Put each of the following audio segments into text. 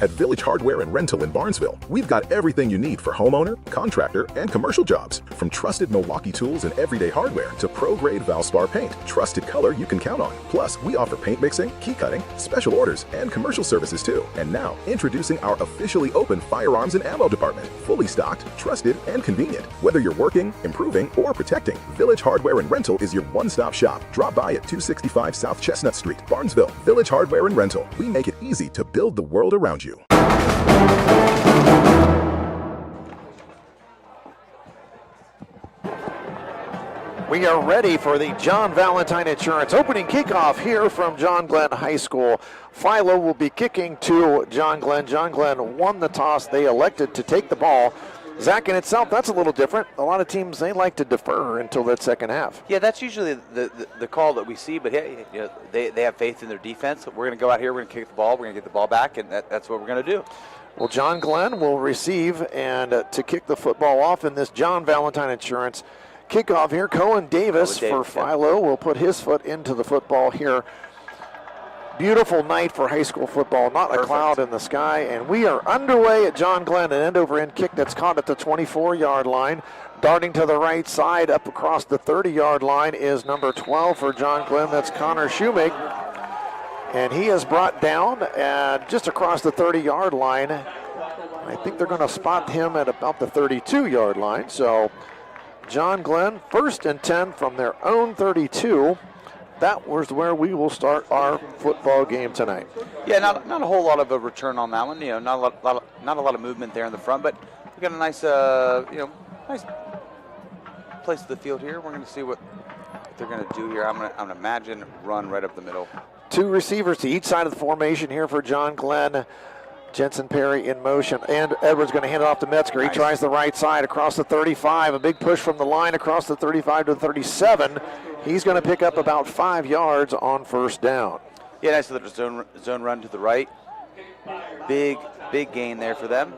At Village Hardware and Rental in Barnesville, we've got everything you need for homeowner, contractor, and commercial jobs. From trusted Milwaukee tools and everyday hardware to pro-grade Valspar paint, trusted color you can count on. Plus, we offer paint mixing, key cutting, special orders, and commercial services too. And now, introducing our officially open firearms and ammo department. Fully stocked, trusted, and convenient. Whether you're working, improving, or protecting, Village Hardware and Rental is your one-stop shop. Drop by at 265 South Chestnut Street, Barnesville. Village Hardware and Rental. We make it easy to build the world around you. We are ready for the John Valentine Insurance opening kickoff here from John Glenn High School. Philo will be kicking to John Glenn. John Glenn won the toss. They elected to take the ball. Zach, in itself, that's a little different. A lot of teams, they like to defer until that second half. Yeah, that's usually the call that we see, but hey, you know, they have faith in their defense. We're going to go out here, we're going to kick the ball, we're going to get the ball back, and that's what we're going to do. Well, John Glenn will receive and to kick the football off in this John Valentine Insurance kickoff here. Cohen Davis for Philo will put his foot into the football here. Beautiful night for high school football, not a cloud in the sky, and we are underway at John Glenn. An end-over-end kick that's caught at the 24-yard line. Darting to the right side up across the 30-yard line is number 12 for John Glenn. That's Connor Shoemake. And he is brought down just across the 30-yard line. I think they're going to spot him at about the 32-yard line. So John Glenn, 1st and 10 from their own 32. That was where we will start our football game tonight. Yeah, not a whole lot of a return on that one. You know, not a lot of movement there in the front, but we got a nice, nice place of the field here. We're going to see what they're going to do here. I'm going to imagine run right up the middle. 2 receivers to each side of the formation here for John Glenn. Jensen Perry in motion, and Edwards going to hand it off to Metzger. He tries the right side across the 35. A big push from the line across the 35 to the 37. He's going to pick up about 5 yards on 1st down. Yeah, nice little zone run to the right. Big gain there for them.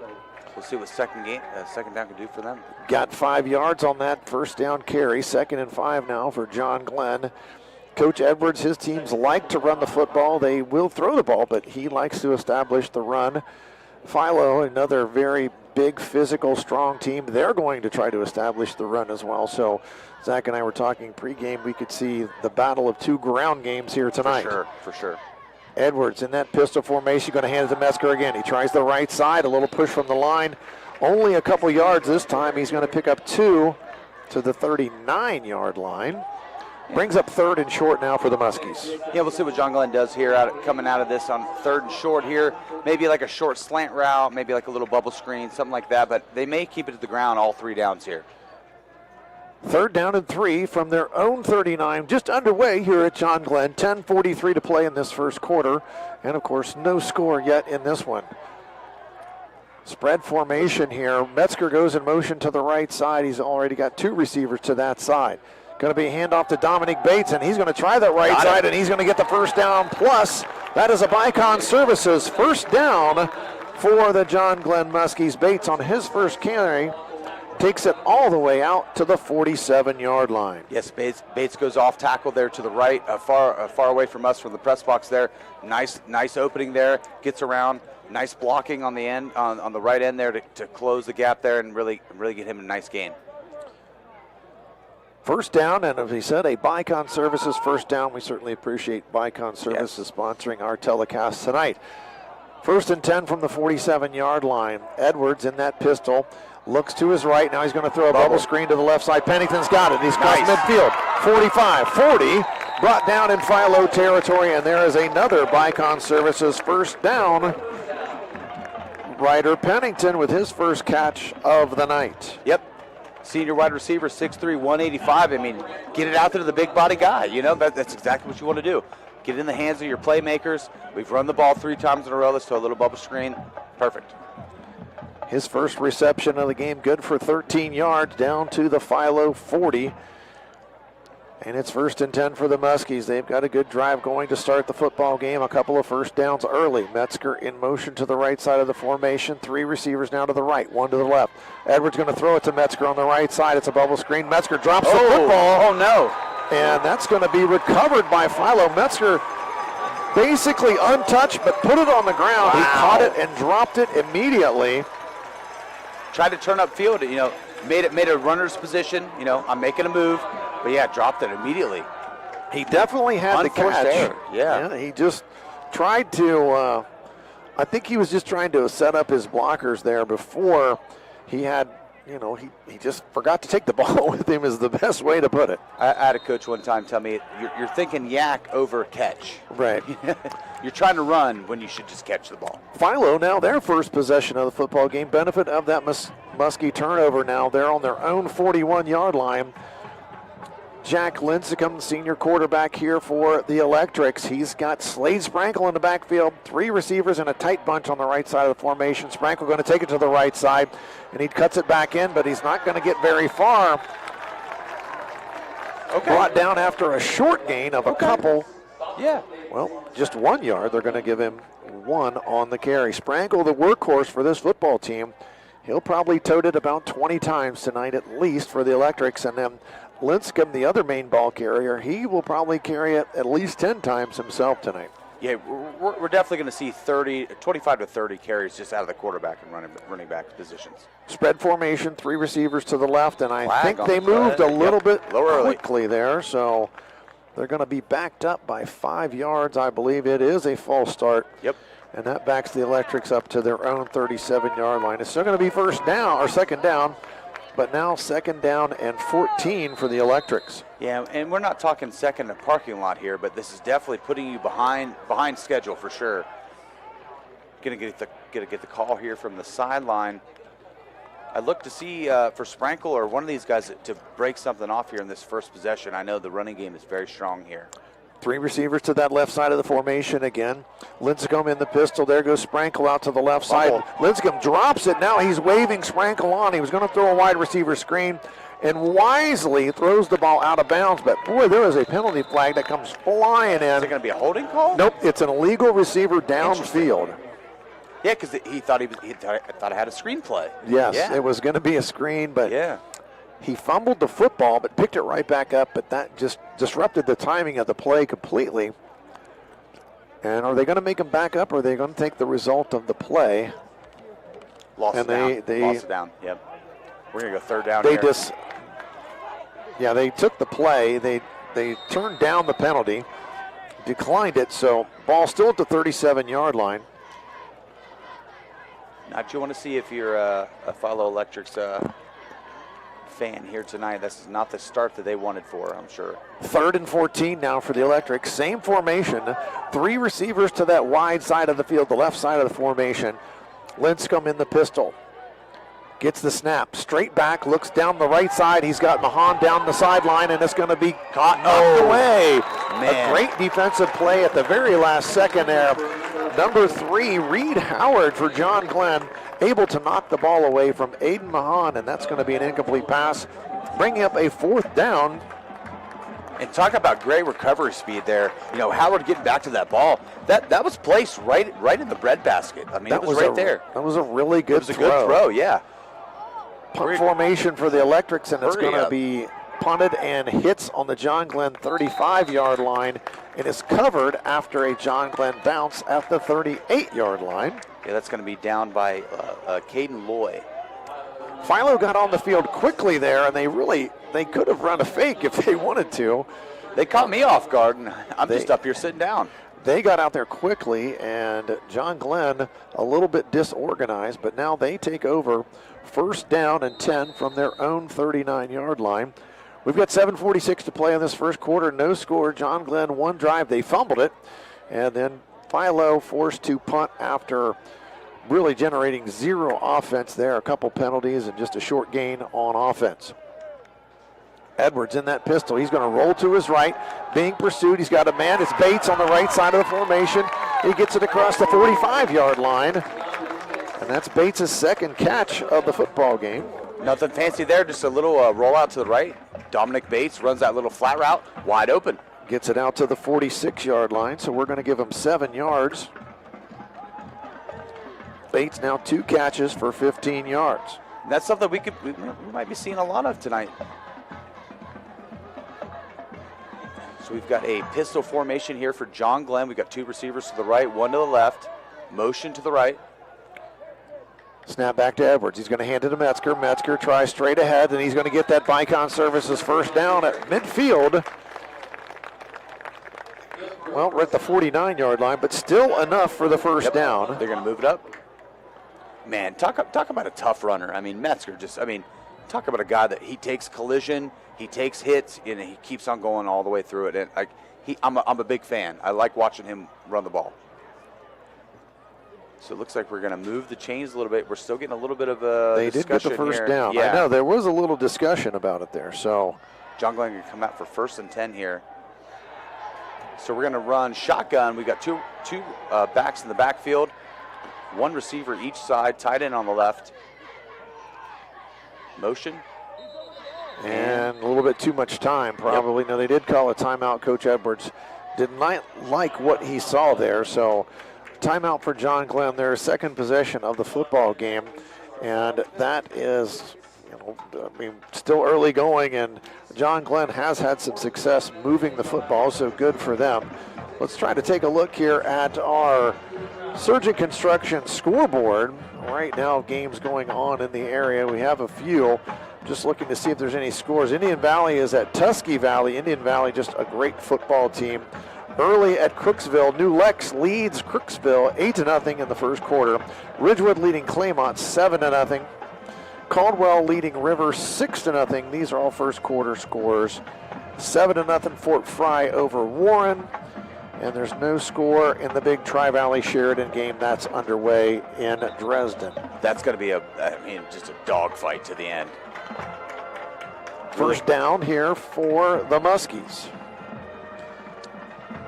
We'll see what second down can do for them. Got 5 yards on that 1st down carry. 2nd and 5 now for John Glenn. Coach Edwards, his teams like to run the football. They will throw the ball, but he likes to establish the run. Philo, another very big, physical, strong team. They're going to try to establish the run as well. So Zach and I were talking pregame. We could see the battle of 2 ground games here tonight. For sure. Edwards in that pistol formation, going to hand it to Metzger again. He tries the right side, a little push from the line. Only a couple yards this time. He's going to pick up 2 to the 39-yard line. Brings up 3rd and short now for the Muskies. Yeah, we'll see what John Glenn does here coming out of this on 3rd and short here. Maybe like a short slant route, maybe like a little bubble screen, something like that, but they may keep it to the ground all 3 downs here. 3rd down and 3 from their own 39, just underway here at John Glenn. 10:43 to play in this first quarter, and of course no score yet in this one. Spread formation here. Metzger goes in motion to the right side. He's already got 2 receivers to that side. Going to be a handoff to Dominic Bates, and he's going to try that right side, and he's going to get the 1st down. Plus, that is a Bicon Services 1st down for the John Glenn Muskies. Bates on his first carry takes it all the way out to the 47-yard line. Yes, Bates goes off tackle there to the right, far away from us from the press box there. Nice opening there, gets around. Nice blocking on the end, on the right end there to close the gap there and really get him a nice gain. 1st down, and as he said, a Bicon Services 1st down. We certainly appreciate Bicon Services sponsoring our telecast tonight. 1st and 10 from the 47-yard line. Edwards in that pistol, looks to his right. Now he's going to throw a bubble screen to the left side. Pennington's got it. He's got midfield. 45, 40, brought down in Philo territory, and there is another Bicon Services 1st down. Ryder Pennington with his first catch of the night. Yep. Senior wide receiver, 6'3", 185. I mean, get it out there to the big body guy. You know, that's exactly what you want to do. Get it in the hands of your playmakers. We've run the ball 3 times in a row. Let's throw a little bubble screen. Perfect. His first reception of the game, good for 13 yards, down to the Philo 40. And it's 1st and 10 for the Muskies. They've got a good drive going to start the football game. A couple of 1st downs early. Metzger in motion to the right side of the formation. 3 receivers now to the right, 1 to the left. Edwards going to throw it to Metzger on the right side. It's a bubble screen. Metzger drops the football. Oh, no. And that's going to be recovered by Philo. Metzger basically untouched, but put it on the ground. Wow. He caught it and dropped it immediately. Tried to turn upfield, made a runner's position. I'm making a move, but yeah, dropped it immediately. He definitely had the catch. Error. Yeah. He just tried to, I think he was just trying to set up his blockers there before he had, he just forgot to take the ball with him is the best way to put it. I had a coach one time tell me, you're thinking yak over catch. Right. You're trying to run when you should just catch the ball. Philo now their first possession of the football game. Benefit of that Muskie turnover now. They're on their own 41-yard line. Jack Lincecum, senior quarterback here for the Electrics. He's got Slade Sprankle in the backfield, 3 receivers and a tight bunch on the right side of the formation. Sprankle going to take it to the right side, and he cuts it back in, but he's not going to get very far. Okay. Brought down after a short gain of a couple. Yeah. Well, just 1 yard. They're going to give him 1 on the carry. Sprankle, the workhorse for this football team. He'll probably tote it about 20 times tonight at least for the Electrics, and then Lincecum, the other main ball carrier, he will probably carry it at least 10 times himself tonight. Yeah, we're definitely going to see 25 to 30 carries just out of the quarterback and running back positions. Spread formation, 3 receivers to the left, and I Flag think they the moved a little bit early. quickly there, so they're going to be backed up by 5 yards, I believe. It is a false start. Yep. And that backs the Electrics up to their own 37-yard line. It's still going to be second down, but now 2nd down and 14 for the Electrics. Yeah, and we're not talking second in a parking lot here, but this is definitely putting you behind schedule for sure. Gonna get the call here from the sideline. I look to see for Sprankle or one of these guys to break something off here in this first possession. I know the running game is very strong here. 3 receivers to that left side of the formation again. Lincecum in the pistol. There goes Sprankle out to the left side. Lincecum drops it. Now he's waving Sprankle on. He was going to throw a wide receiver screen and wisely throws the ball out of bounds. But, boy, there is a penalty flag that comes flying in. Is it going to be a holding call? Nope, it's an illegal receiver downfield. Yeah, because he thought I had a screenplay. Yes, yeah. It was going to be a screen, but yeah. He fumbled the football, but picked it right back up, but that just disrupted the timing of the play completely. And are they going to make him back up, or are they going to take the result of the play? Lost it down. Yep. We're going to go 3rd down here. They took the play. They turned down the penalty, declined it, so ball still at the 37-yard line. Now, you want to see if you're a Philo Electrics fan here tonight. This is not the start that they wanted for, I'm sure. 3rd and 14 now for the Electrics. Same formation. 3 receivers to that wide side of the field, the left side of the formation. Lincecum in the pistol. Gets the snap. Straight back, looks down the right side. He's got Mahan down the sideline, and it's going to be knocked away. Man. A great defensive play at the very last second there. Number 3, Reed Howard for John Glenn, able to knock the ball away from Aiden Mahan, and that's going to be an incomplete pass, bringing up a 4th down. And talk about great recovery speed there. Howard getting back to that ball. That was placed right in the breadbasket. I mean, it was right there. That was a really good throw. It was a good throw, yeah. Punt formation for the Electrics, and it's going to be punted and hits on the John Glenn 35-yard line. It is covered after a John Glenn bounce at the 38-yard line. Yeah, that's going to be down by Caden Loy. Philo got on the field quickly there, and they could have run a fake if they wanted to. They caught me off guard, and I'm just up here sitting down. They got out there quickly, and John Glenn a little bit disorganized, but now they take over 1st down and 10 from their own 39-yard line. We've got 7:46 to play in this first quarter. No score. John Glenn 1 drive. They fumbled it, and then Philo forced to punt after really generating 0 offense there. A couple penalties and just a short gain on offense. Edwards in that pistol. He's going to roll to his right. Being pursued. He's got a man. It's Bates on the right side of the formation. He gets it across the 45-yard line. And that's Bates' 2nd catch of the football game. Nothing fancy there. Just a little rollout to the right. Dominic Bates runs that little flat route. Wide open. Gets it out to the 46-yard line. So we're going to give him 7 yards. Bates now 2 catches for 15 yards. And that's something we might be seeing a lot of tonight. So we've got a pistol formation here for John Glenn. We've got 2 receivers to the right, 1 to the left. Motion to the right. Snap back to Edwards. He's going to hand it to Metzger. Metzger tries straight ahead, and he's going to get that Vicon Services first down at midfield. Well, we're at the 49-yard line, but still enough for the first down. They're going to move it up. Man, talk about a tough runner. I mean, Metzger talk about a guy that he takes collision, he takes hits, and he keeps on going all the way through it. And I'm a big fan. I like watching him run the ball. So it looks like we're going to move the chains a little bit. We're still getting a little bit of a They did get the first here. down. Yeah. I know, there was a little discussion about it there. So John Glenn going to come out for 1st and 10 here. So we're going to run shotgun. We've got two backs in the backfield, 1 receiver each side, tight end on the left. Motion. And a little bit too much time, probably. No, they did call a timeout. Coach Edwards did not like what he saw there. So timeout for John Glenn, their second possession of the football game. And that is, still early going, and John Glenn has had some success moving the football, so good for them. Let's try to take a look here at our Surgeon Construction scoreboard. Right now, games going on in the area. We have a few. Just looking to see if there's any scores. Indian Valley is at Tusky Valley. Indian Valley, just a great football team. Early at Crooksville, New Lex leads Crooksville 8-0 in the first quarter. Ridgewood leading Claymont 7-0. Caldwell leading River 6-0. These are all first quarter scores. 7-0 Fort Fry over Warren. And there's no score in the big Tri-Valley Sheridan game that's underway in Dresden. That's going to be just a dogfight to the end. First down here for the Muskies.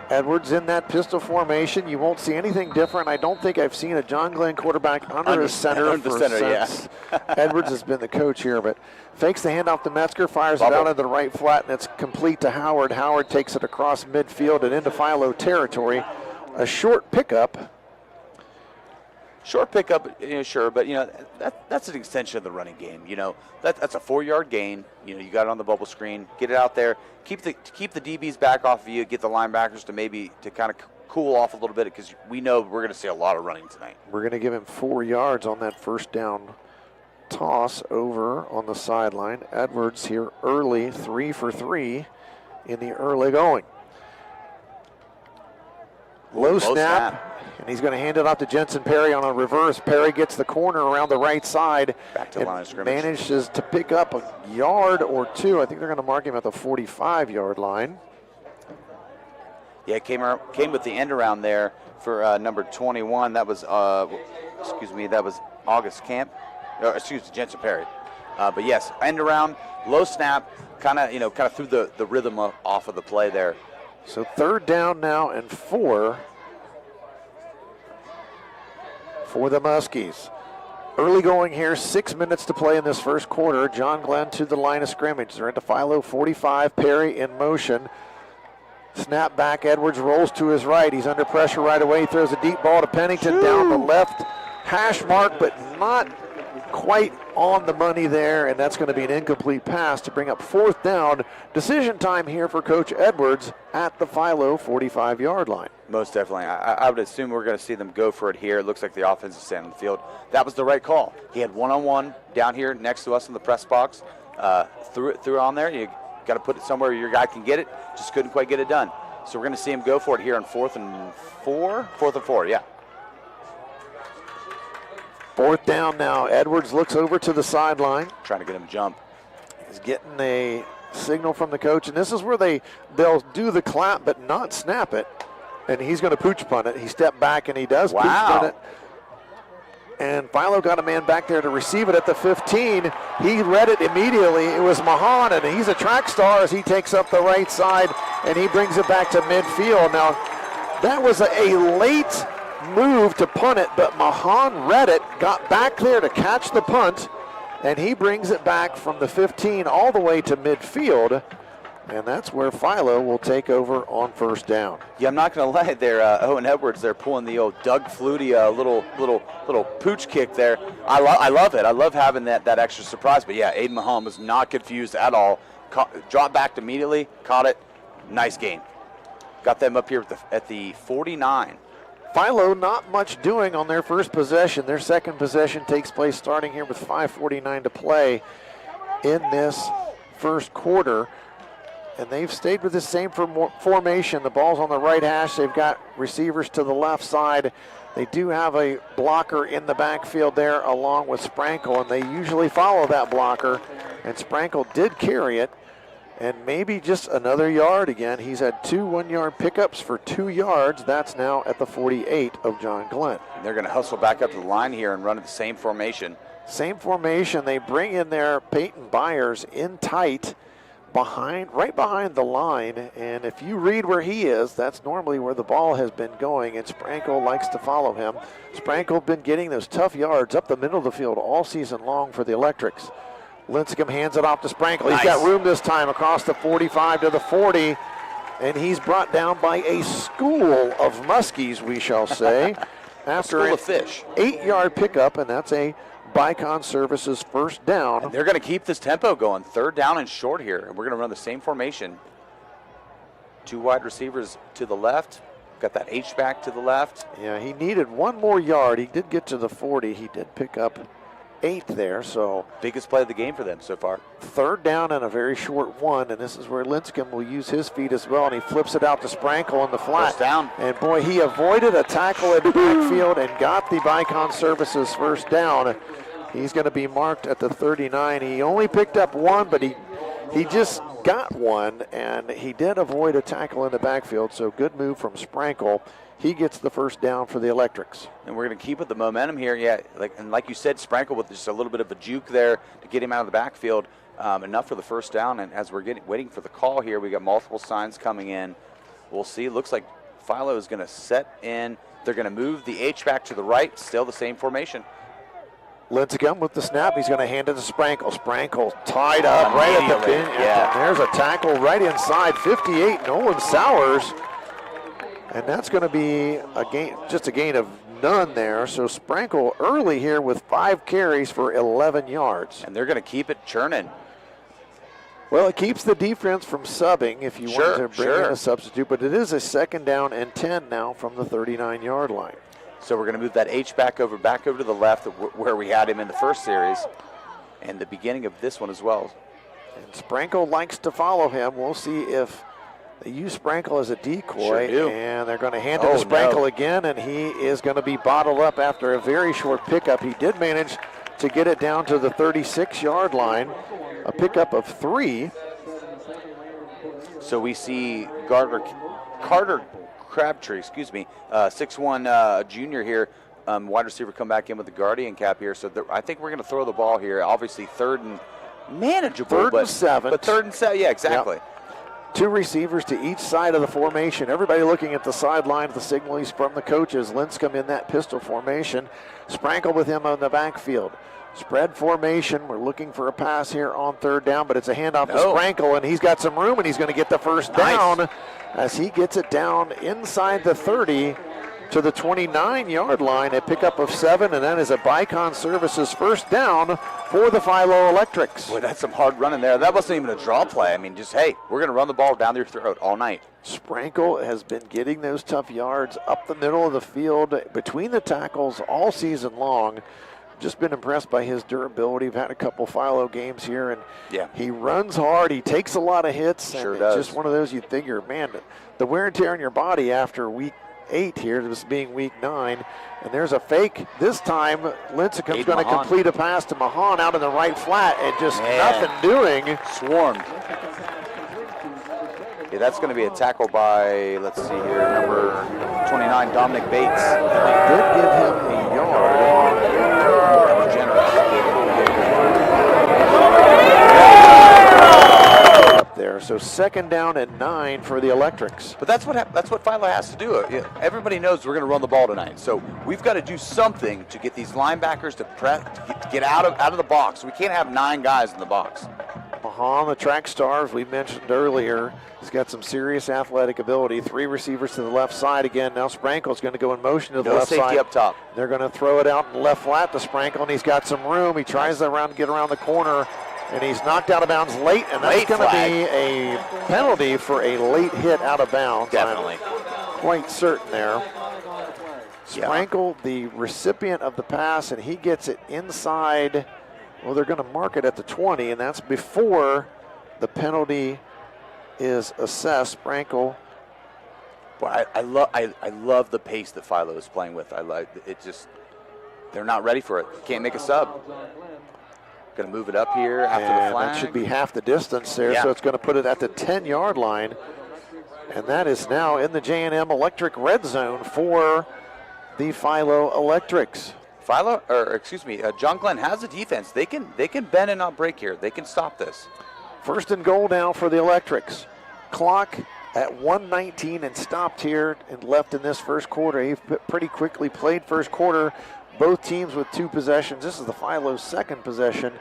Edwards in that pistol formation. You won't see anything different. I don't think I've seen a John Glenn quarterback under the center since Edwards has been the coach here, but fakes the handoff to Metzger, fires it out into the right flat, and it's complete to Howard. Howard takes it across midfield and into Philo territory. A short pickup. Short pickup, sure, but that's an extension of the running game. That's a 4-yard gain. You got it on the bubble screen. Get it out there. Keep the DBs back off of you. Get the linebackers to kind of cool off a little bit, because we know we're going to see a lot of running tonight. We're going to give him 4 yards on that first down toss over on the sideline. Edwards here early, 3 for 3 in the early going. Low snap. And he's going to hand it off to Jensen Perry on a reverse. Perry gets the corner around the right side. Back to the line of scrimmage. Manages to pick up a yard or 2. I think they're going to mark him at the 45-yard line. Yeah, came with the end around there for number 21. That was, that was August Camp. Jensen Perry. But yes, end around, low snap, kind of threw the rhythm off of the play there. So third down now and 4. For the Muskies. Early going here, 6 minutes to play in this first quarter. John Glenn to the line of scrimmage. They're into Philo 45, Perry in motion. Snap back, Edwards rolls to his right. He's under pressure right away. He throws a deep ball to Pennington down the left hash mark, but not quite on the money there, and that's going to be an incomplete pass to bring up fourth down. Decision time here for Coach Edwards at the Philo 45-yard line. Most definitely. I would assume we're going to see them go for it here. It looks like the offense is staying on the field. That was the right call. He had one-on-one down here next to us in the press box. Threw it on there. You got to put it somewhere your guy can get it. Just couldn't quite get it done. So we're going to see him go for it here on 4th and 4, yeah. Fourth down now. Edwards looks over to the sideline. Trying to get him to jump. He's getting a signal from the coach, and this is where they'll do the clap but not snap it. And he's going to pooch punt it. He stepped back and he does pooch punt it. And Philo got a man back there to receive it at the 15. He read it immediately. It was Mahan, and he's a track star as he takes up the right side and he brings it back to midfield. Now, that was a late move to punt it, but Mahan read it, got back there to catch the punt, and he brings it back from the 15 all the way to midfield, and that's where Philo will take over on first down. Yeah, I'm not going to lie there. Owen Edwards, they're pulling the old Doug Flutie little pooch kick there. I love it. I love having that extra surprise. But yeah, Aiden Mahan was not confused at all. Dropped back immediately, caught it. Nice game. got them up here at the 49. Philo not much doing on their first possession. Their second possession takes place starting here with 5:49 to play in this first quarter. And they've stayed with the same formation. The ball's on the right hash. They've got receivers to the left side. They do have a blocker in the backfield there along with Sprankle, and they usually follow that blocker. And Sprankle did carry it, and maybe just another yard again. He's had 2 one-yard pickups for 2 yards. That's now at the 48 of John Glenn. And they're going to hustle back up to the line here and run at the same formation. Same formation. They bring in their Peyton Byers in tight, right behind the line, and if you read where he is, that's normally where the ball has been going, and Sprankle likes to follow him. Sprankle been getting those tough yards up the middle of the field all season long for the Electrics. Lincecum hands it off to Sprankle. Nice. He's got room this time across the 45 to the 40, and he's brought down by a school of Muskies, we shall say, after a school of fish. 8-yard pickup, and that's a Bicon Services first down. And they're going to keep this tempo going. 3rd down and short here, and we're going to run the same formation. 2 wide receivers to the left. Got that H-back to the left. Yeah, he needed 1 more yard. He did get to the 40. He did pick up 8 there, so. Biggest play of the game for them so far. 3rd down and a very short one, and this is where Lincecum will use his feet as well, and he flips it out to Sprankle on the flat. First down. And boy, he avoided a tackle in the backfield and got the Bicon Services first down. He's going to be marked at the 39. He only picked up 1, but he just got 1, and he did avoid a tackle in the backfield, so good move from Sprankle. He gets the first down for the Electrics. And we're going to keep with the momentum here. Yeah, like you said, Sprankle with just a little bit of a juke there to get him out of the backfield. Enough for the first down, and as we're waiting for the call here, we got multiple signs coming in. We'll see. Looks like Philo is going to set in. They're going to move the H-back to the right, still the same formation. Lincecum with the snap. He's going to hand it to Sprankle. Sprankle tied up right at the pin. Yeah. There's a tackle right inside 58. Nolan Sowers. And that's going to be a gain, just a gain of none there. So Sprankle early here with 5 carries for 11 yards. And they're going to keep it churning. Well, it keeps the defense from subbing if you want to bring in a substitute, but it is a 2nd down and 10 now from the 39-yard line. So we're going to move that H back over to the left where we had him in the first series and the beginning of this one as well. And Sprankle likes to follow him. We'll see if they use Sprankle as a decoy. Sure do. And they're going to hand it to Sprankle again, and he is going to be bottled up after a very short pickup. He did manage to get it down to the 36-yard line, a pickup of 3. So we see Carter Crabtree, 6'1" junior here, wide receiver come back in with the Guardian cap here. So I think we're going to throw the ball here. Obviously 3rd and manageable. 3rd and 7. But 3rd and 7, yeah, exactly. Yep. 2 receivers to each side of the formation. Everybody looking at the sideline, the signals from the coaches. Lincecum in that pistol formation. Sprankle with him on the backfield. Spread formation. We're looking for a pass here on 3rd down, but it's a handoff to Sprankle, and he's got some room, and he's going to get the first down as he gets it down inside the 30 to the 29-yard line, a pickup of 7, and that is a Bicon Services first down for the Philo Electrics. Boy, that's some hard running there. That wasn't even a draw play. I mean, just, hey, we're going to run the ball down their throat all night. Sprankle has been getting those tough yards up the middle of the field between the tackles all season long. Just been impressed by his durability. We've had a couple Philo games here, and he runs hard. He takes a lot of hits. Sure and does. It's just one of those you figure, man, the wear and tear on your body after week 8 here, this being week 9. And there's a fake. This time, Lincecum's going to complete a pass to Mahan out in the right flat, and just nothing doing. Swarmed. Yeah, that's going to be a tackle by, let's see here, number 29, Dominic Bates. They did give him a yard. Up there, so 2nd down and 9 for the Electrics. But that's what Philo has to do. Everybody knows we're going to run the ball tonight, so we've got to do something to get these linebackers to get out of the box. We can't have 9 guys in the box. Mahan, the track star, as we mentioned earlier, he's got some serious athletic ability. 3 receivers to the left side again. Now Sprankle's going to go in motion to the left side. No safety up top. They're going to throw it out in left flat to Sprankle, and he's got some room. He tries to get around the corner, And he's knocked out of bounds late, and that's going to be a penalty for a late hit out of bounds. Definitely. I'm quite certain there. Sprankle, the recipient of the pass, and he gets it inside. Well, they're going to mark it at the 20, and that's before the penalty is assessed. Sprankle. Boy, I love the pace that Philo is playing with. I like it. Just they're not ready for it. Can't make a sub. Going to move it up here after the flag. That should be half the distance there, so it's going to put it at the 10-yard line. And that is now in the J&M Electric red zone for the Philo Electrics. John Glenn has a defense. They can bend and not break here. They can stop this. First and goal now for the Electrics. Clock at 1:19 and stopped here and left in this first quarter. He pretty quickly played first quarter. Both teams with 2 possessions. This is the Philo's second possession,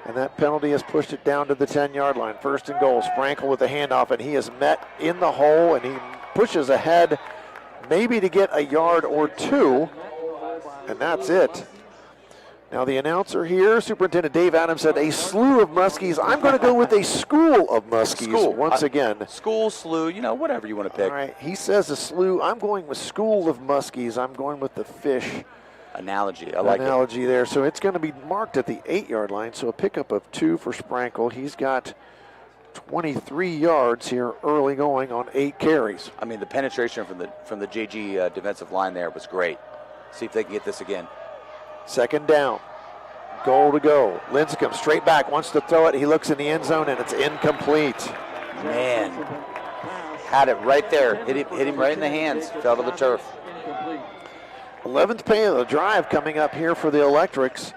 and that penalty has pushed it down to the 10-yard line. First and goal, Sprankle with the handoff, and he is met in the hole, and he pushes ahead maybe to get a yard or 2, and that's it. Now the announcer here, Superintendent Dave Adams, said a slew of Muskies. I'm going to go with a school of Muskies once again. School, slew, whatever you want to pick. All right, he says a slew. I'm going with school of Muskies. I'm going with the fish analogy. I like analogy there. So it's going to be marked at the 8-yard line. So a pickup of 2 for Sprankle. He's got 23 yards here early going on 8 carries. I mean, the penetration from the JG defensive line there was great. See if they can get this again. Second down. Goal to go. Lincecum straight back, wants to throw it. He looks in the end zone, and it's incomplete. Man, had it right there. Hit him right in the hands. Fell to the turf. 11th play of the drive coming up here for the Electrics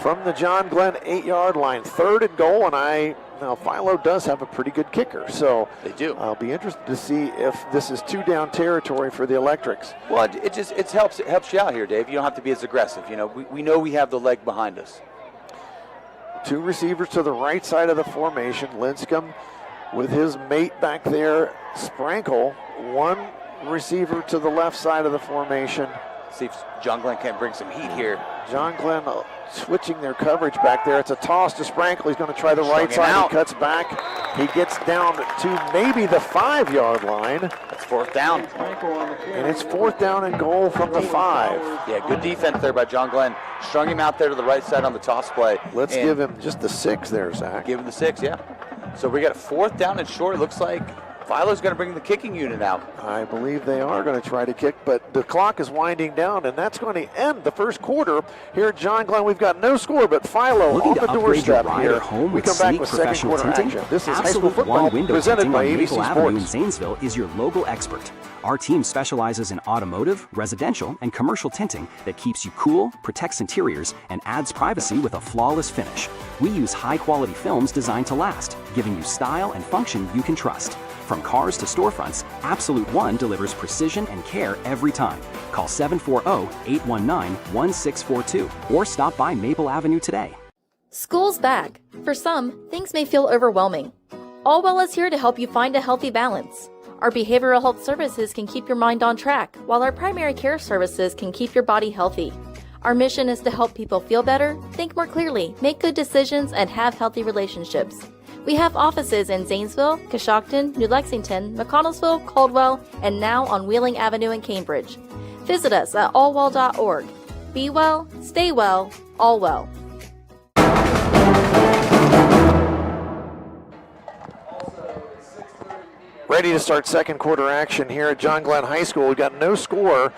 from the John Glenn 8-yard line. 3rd and goal, and now Philo does have a pretty good kicker, so they do. I'll be interested to see if this is 2-down territory for the Electrics. Well, it helps you out here, Dave. You don't have to be as aggressive. We know we have the leg behind us. 2 receivers to the right side of the formation. Lincecum with his mate back there. Sprankle, 1 receiver to the left side of the formation. See if John Glenn can bring some heat here. John Glenn switching their coverage back there. It's a toss to Sprankle. He's going to try the right side. He cuts back. He gets down to maybe the 5-yard line. That's 4th down. And it's 4th down and goal from the 5. Yeah, good defense there by John Glenn. Strung him out there to the right side on the toss play. Let's give him just the 6 there, Zach. Give him the 6, yeah. So we got 4th down and short. It looks like Philo's going to bring the kicking unit out. I believe they are going to try to kick, but the clock is winding down, and that's going to end the first quarter here at John Glenn. We've got no score, but Philo on the doorstep here. We come back with second quarter action. This is high school football presented by AVC Sports. In Zanesville is your local expert. Our team specializes in automotive, residential, and commercial tinting that keeps you cool, protects interiors, and adds privacy with a flawless finish. We use high-quality films designed to last, giving you style and function you can trust. From cars to storefronts, Absolute One delivers precision and care every time. Call 740-819-1642 or stop by Maple Avenue today. School's back. For some, things may feel overwhelming. Allwell is here to help you find a healthy balance. Our behavioral health services can keep your mind on track, while our primary care services can keep your body healthy. Our mission is to help people feel better, think more clearly, make good decisions, and have healthy relationships. We have offices in Zanesville, Coshocton, New Lexington, McConnellsville, Caldwell, and now on Wheeling Avenue in Cambridge. Visit us at allwell.org. Be well, stay well, all well. Ready to start second quarter action here at John Glenn High School. We've got no score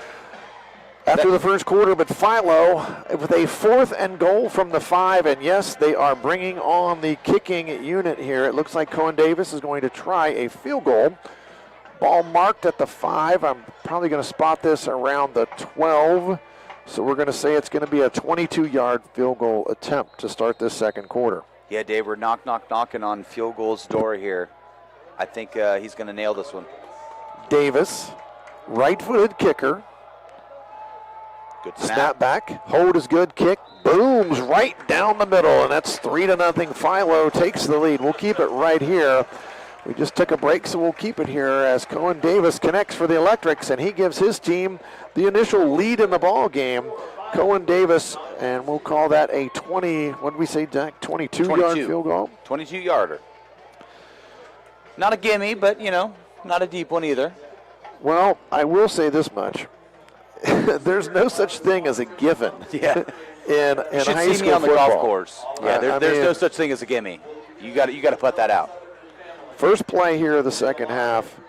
after the first quarter, but Philo with a 4th and goal from the 5, and yes, they are bringing on the kicking unit here. It looks like Cohen Davis is going to try a field goal. Ball marked at the 5. I'm probably going to spot this around the 12, so we're going to say it's going to be a 22-yard field goal attempt to start this second quarter. Yeah, Dave, we're knocking on field goal's door here. I think he's going to nail this one. Davis, right-footed kicker. Good snap back. Hold is good. Kick booms right down the middle, and that's 3-0. Philo takes the lead. We'll keep it right here. We just took a break, so we'll keep it here as Cohen Davis connects for the Electrics, and he gives his team the initial lead in the ball game. Cohen Davis, and we'll call that a 22-yard field goal. 22-yarder. Not a gimme, but, not a deep one either. Well, I will say this much. There's no such thing as a given. Yeah. in you should high see school me on the football. golf course. Yeah, there's no such thing as a gimme. You got to put that out. First play here of the second half,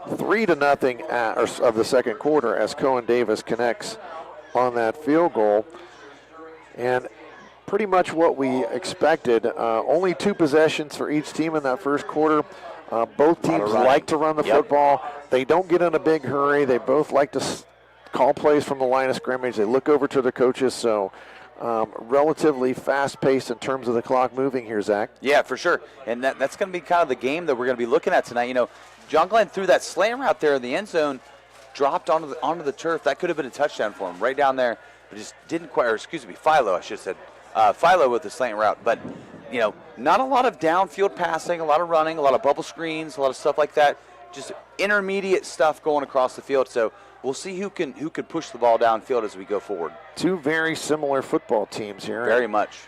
3-0 of the second quarter as Cohen Davis connects on that field goal. And pretty much what we expected. Only 2 possessions for each team in that first quarter. Both teams like to run the football. They don't get in a big hurry. They both like to call plays from the line of scrimmage. They look over to their coaches. So relatively fast-paced in terms of the clock moving here, Zach. Yeah, for sure. And that's going to be kind of the game that we're going to be looking at tonight. John Glenn threw that slant route there in the end zone, dropped onto the turf. That could have been a touchdown for him right down there. But just didn't quite, or excuse me, Philo, I should have said. Philo with the slant route. But, not a lot of downfield passing, a lot of running, a lot of bubble screens, a lot of stuff like that. Just intermediate stuff going across the field. So we'll see who can push the ball downfield as we go forward. 2 very similar football teams here. Very much.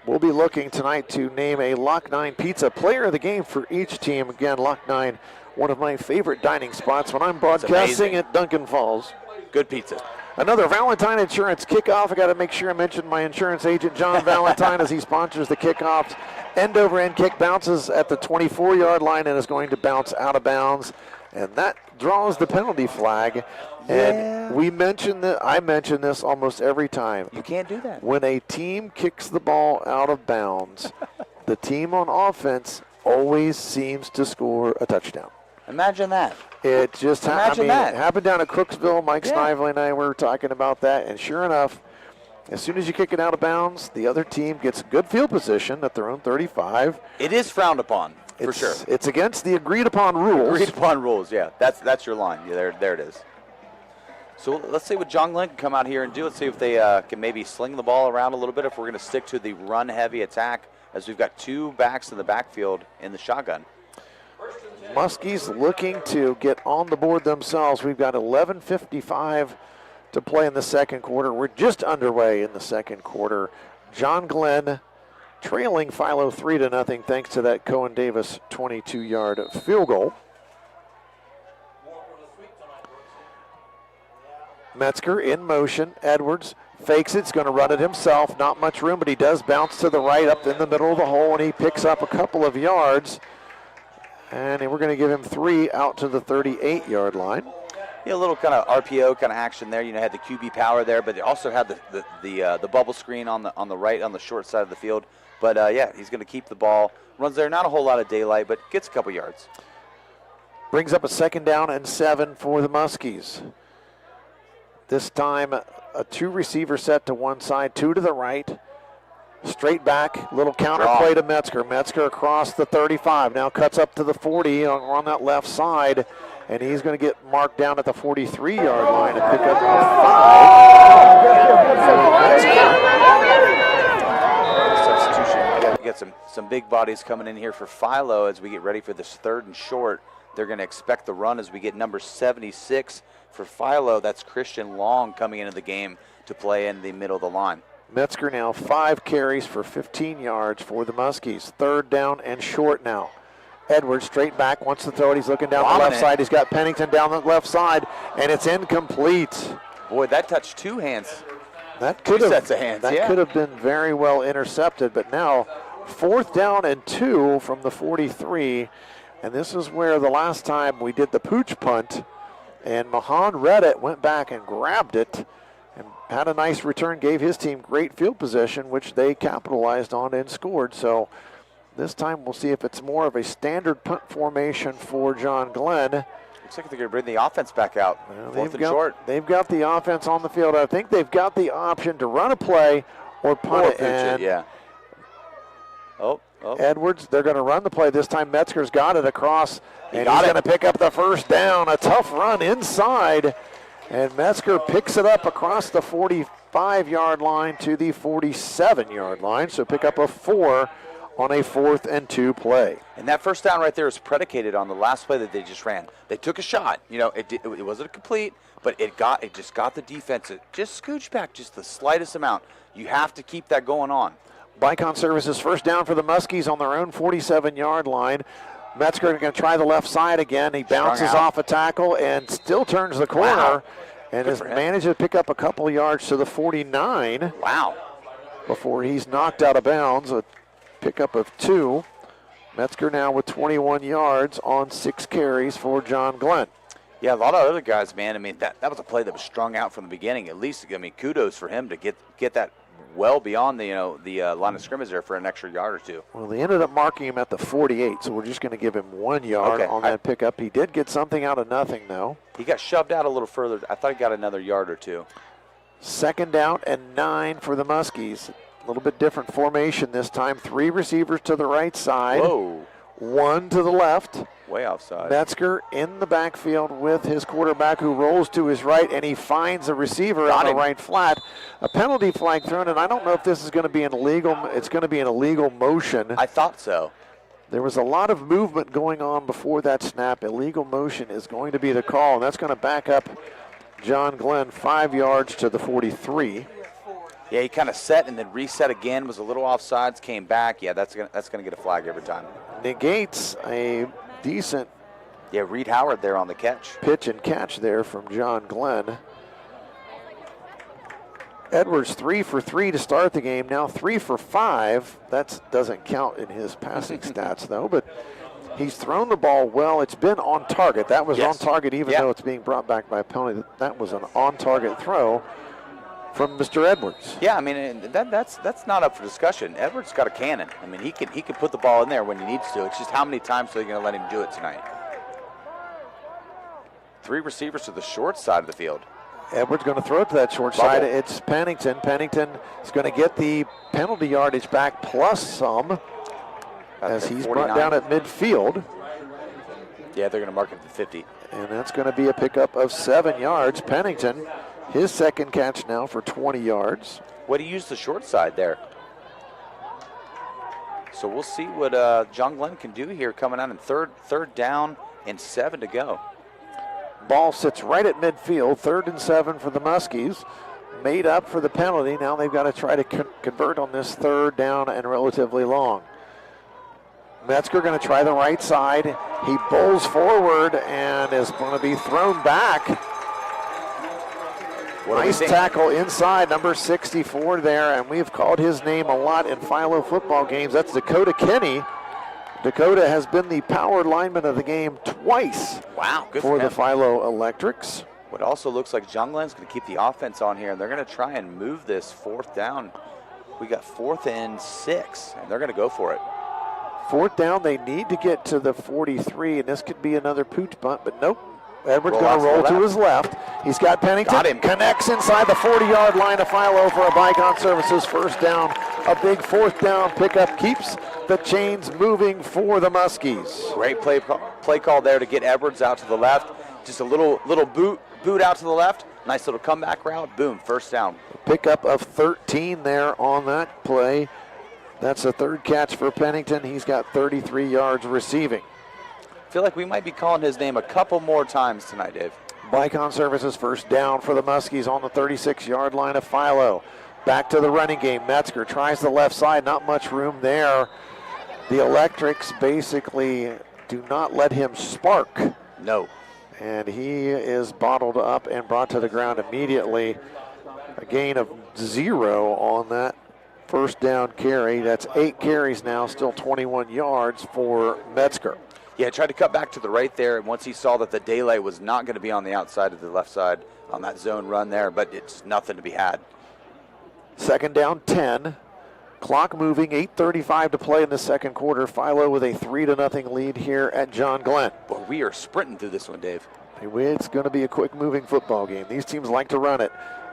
We'll be looking tonight to name a Lock 9 Pizza player of the game for each team. Again, Lock 9, one of my favorite dining spots when I'm broadcasting at Duncan Falls. Good pizza. Another Valentine Insurance kickoff. I got to make sure I mention my insurance agent, John Valentine, as he sponsors the kickoffs. End-over-end kick bounces at the 24-yard line and is going to bounce out of bounds. And that draws the penalty flag. And I mention this almost every time. You can't do that. When a team kicks the ball out of bounds, the team on offense always seems to score a touchdown. Imagine that. It just happened down at Crooksville. Mike Snively and I were talking about that. And sure enough, as soon as you kick it out of bounds, the other team gets good field position at their own 35. It is frowned upon, for sure. It's against the agreed-upon rules. Agreed-upon rules, yeah. That's your line. Yeah, there it is. So let's see what John Glenn can come out here and do. Let's see if they can maybe sling the ball around a little bit, if we're going to stick to the run-heavy attack, as we've got 2 backs in the backfield in the shotgun. Muskies looking to get on the board themselves. We've got 11:55 to play in the second quarter. We're just underway in the second quarter. John Glenn trailing Philo 3-0 thanks to that Cohen Davis 22-yard field goal. Metzger in motion. Edwards fakes it. He's going to run it himself. Not much room, but he does bounce to the right up in the middle of the hole, and he picks up a couple of yards. And we're going to give him 3 out to the 38-yard line. Yeah, a little kind of RPO kind of action there. Had the QB power there, but they also had the bubble screen on the right, on the short side of the field. But he's going to keep the ball. Runs there, not a whole lot of daylight, but gets a couple yards. Brings up a 2nd down and 7 for the Muskies. This time, a 2 receiver set to one side, 2 to the right. Straight back, little counter play to Metzger. Metzger across the 35, now cuts up to the 40 on that left side, and he's going to get marked down at the 43-yard line and pick up 5. Substitution. We got some big bodies coming in here for Philo as we get ready for this 3rd and short. They're going to expect the run as we get number 76 for Philo. That's Christian Long coming into the game to play in the middle of the line. Metzger now 5 carries for 15 yards for the Muskies. 3rd down and short now. Edwards straight back, wants to throw it. He's looking down the left side. He's got Pennington down the left side, and it's incomplete. Boy, that touched 2 hands. That could have, sets of hands. That could have been very well intercepted, but now 4th down and 2 from the 43. And this is where the last time we did the pooch punt, and Mahan read it, went back and grabbed it, and had a nice return, gave his team great field position, which they capitalized on and scored. So this time we'll see if it's more of a standard punt formation for John Glenn. Looks like they're going to bring the offense back out. Well, they've got the offense on the field. I think they've got the option to run a play or punt it. And yeah. Edwards, they're going to run the play. This time Metzger's got it across, and he's going to pick up the 1st down. A tough run inside. And Metzger picks it up across the 45-yard line to the 47-yard line. So pick up a 4 on a 4th and 2 play. And that 1st down right there is predicated on the last play that they just ran. They took a shot. It wasn't complete, but it just got the defense to just scooch back just the slightest amount. You have to keep that going on. Bicon Services first down for the Muskies on their own 47-yard line. Metzger going to try the left side again. He bounces off a tackle and still turns the corner and has managed to pick up a couple yards to the 49. Wow. Before he's knocked out of bounds, a pickup of 2. Metzger now with 21 yards on 6 carries for John Glenn. Yeah, a lot of other guys, man. I mean, that was a play that was strung out from the beginning. At least, I mean, kudos for him to get that well beyond the line of scrimmage there for an extra yard or 2. Well, they ended up marking him at the 48, so we're just going to give him 1 yard on that pickup. He did get something out of nothing, though. He got shoved out a little further. I thought he got another yard or 2. Second down and 9 for the Muskies. A little bit different formation this time. 3 receivers to the right side. Whoa. 1 to the left. Way offside. Metzger in the backfield with his quarterback who rolls to his right, and he finds a receiver on the right flat. A penalty flag thrown, and I don't know if this is going to be an illegal. It's going to be an illegal motion. I thought so. There was a lot of movement going on before that snap. Illegal motion is going to be the call, and that's going to back up John Glenn 5 yards to the 43. Yeah, he kind of set and then reset again, was a little offsides, came back. Yeah, that's gonna get a flag every time. Negates a decent Reed Howard there on the catch. Pitch and catch there from John Glenn. Edwards 3 for 3 to start the game, now 3 for 5. That doesn't count in his passing stats though, but he's thrown the ball well. It's been on target. That was on target even though it's being brought back by a penalty. That was an on-target throw from Mr. Edwards. Yeah, I mean, that's not up for discussion. Edwards got a cannon. I mean, he can put the ball in there when he needs to. It's just how many times are they going to let him do it tonight? 3 receivers to the short side of the field. Edwards going to throw it to that short side. It's Pennington. Pennington is going to get the penalty yardage back plus some as he's brought down at midfield. Yeah, they're going to mark him to 50. And that's going to be a pickup of 7 yards. Pennington, his second catch now for 20 yards. What he used the short side there. So we'll see what John Glenn can do here coming out in third down and 7 to go. Ball sits right at midfield, 3rd and 7 for the Muskies. Made up for the penalty. Now they've got to try to convert on this 3rd down and relatively long. Metzger going to try the right side. He bowls forward and is going to be thrown back. Nice tackle inside, number 64 there, and we've called his name a lot in Philo football games. That's Dakota Kenny. Dakota has been the power lineman of the game twice. Wow, good for the Philo Electrics. What also looks like John Glenn's going to keep the offense on here, and they're going to try and move this 4th down. We got 4th and 6, and they're going to go for it. 4th down, they need to get to the 43, and this could be another pooch bunt, but nope. Edwards going to roll to his left. He's got Pennington. Got him. Connects inside the 40-yard line of Philo for a Bicon Services first down. A big 4th down pickup keeps the chains moving for the Muskies. Great play call there to get Edwards out to the left. Just a little boot out to the left. Nice little comeback route. Boom, first down. Pickup of 13 there on that play. That's a 3rd catch for Pennington. He's got 33 yards receiving. I feel like we might be calling his name a couple more times tonight, Dave. Bicon Services first down for the Muskies on the 36-yard line of Philo. Back to the running game. Metzger tries the left side. Not much room there. The Electrics basically do not let him spark. No. And he is bottled up and brought to the ground immediately. A gain of 0 on that first down carry. That's 8 carries now, still 21 yards for Metzger. Yeah, tried to cut back to the right there, and once he saw that the daylight was not going to be on the outside of the left side on that zone run there, but it's nothing to be had. 2nd down, 10. Clock moving, 8:35 to play in the second quarter. Philo with a 3-0 lead here at John Glenn. Boy, we are sprinting through this one, Dave. It's going to be a quick-moving football game. These teams like to run it.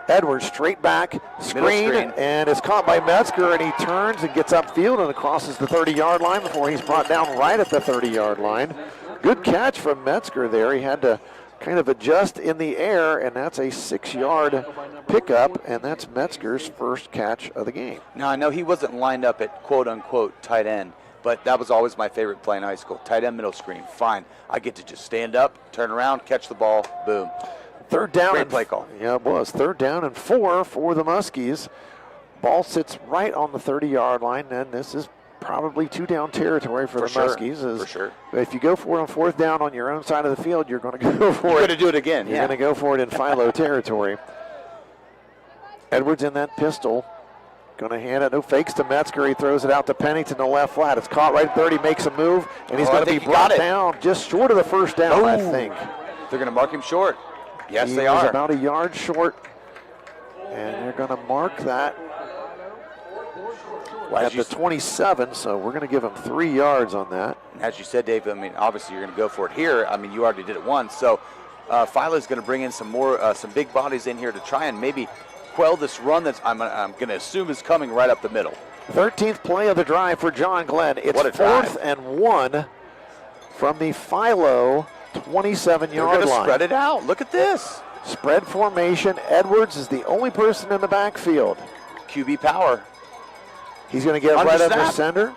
Edwards straight back, screen, and is caught by Metzger, and he turns and gets upfield and crosses the 30-yard line before he's brought down right at the 30-yard line. Good catch from Metzger there. He had to kind of adjust in the air, and that's a 6-yard pickup, and that's Metzger's first catch of the game. Now, I know he wasn't lined up at quote-unquote tight end, but that was always my favorite play in high school. Tight end middle screen, fine. I get to just stand up, turn around, catch the ball, boom. Third down. Great play call. Yeah, it was. 3rd down and 4 for the Muskies. Ball sits right on the 30-yard line, and this is probably 2-down territory for the Muskies. For sure. If you go for it on 4th down on your own side of the field, you're going to go for it. You're going to do it again. You're going to go for it in Philo territory. Edwards in that pistol. Going to hand it. No fakes to Metzger. He throws it out to Pennington to left flat. It's caught right at 30. Makes a move, and he's going to be brought down just short of the 1st down, I think. They're going to mark him short. Yes, he they was are. About a yard short, and they're going to mark that at the 27, so we're going to give him 3 yards on that. As you said, Dave, I mean, obviously you're going to go for it here. I mean, you already did it once, so Philo's going to bring in some big bodies in here to try and maybe quell this run that I'm going to assume is coming right up the middle. 13th play of the drive for John Glenn. It's 4th and 1 from the Philo 27-yard line. They're going to spread it out. Look at this. Spread formation. Edwards is the only person in the backfield. QB power. He's going to get right under center.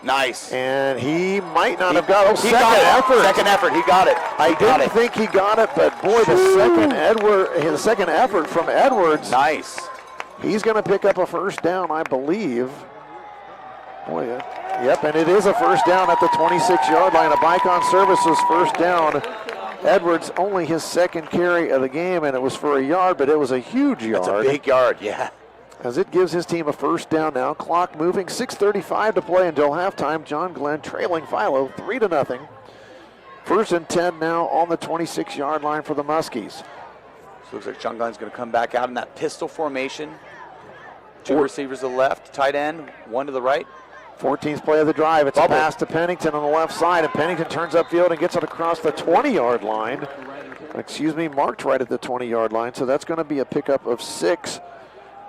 Nice. And he might not have got it. Second effort. He got it. I didn't think he got it, but boy, the second effort from Edwards. Nice. He's going to pick up a 1st down, I believe. Boy, yep, and it is a 1st down at the 26-yard line. A Bicon Services 1st down. Edwards only his 2nd carry of the game, and it was for a yard, but it was a huge yard. That's a big yard, yeah. As it gives his team a 1st down now. Clock moving, 6:35 to play until halftime. John Glenn trailing Philo 3-0. 1st and 10 now on the 26-yard line for the Muskies. So looks like John Glenn's going to come back out in that pistol formation. 2 receivers to the left, tight end, 1 to the right. 14th play of the drive. It's a pass to Pennington on the left side, and Pennington turns upfield and gets it across the 20-yard line. Marked right at the 20-yard line, so that's going to be a pickup of 6.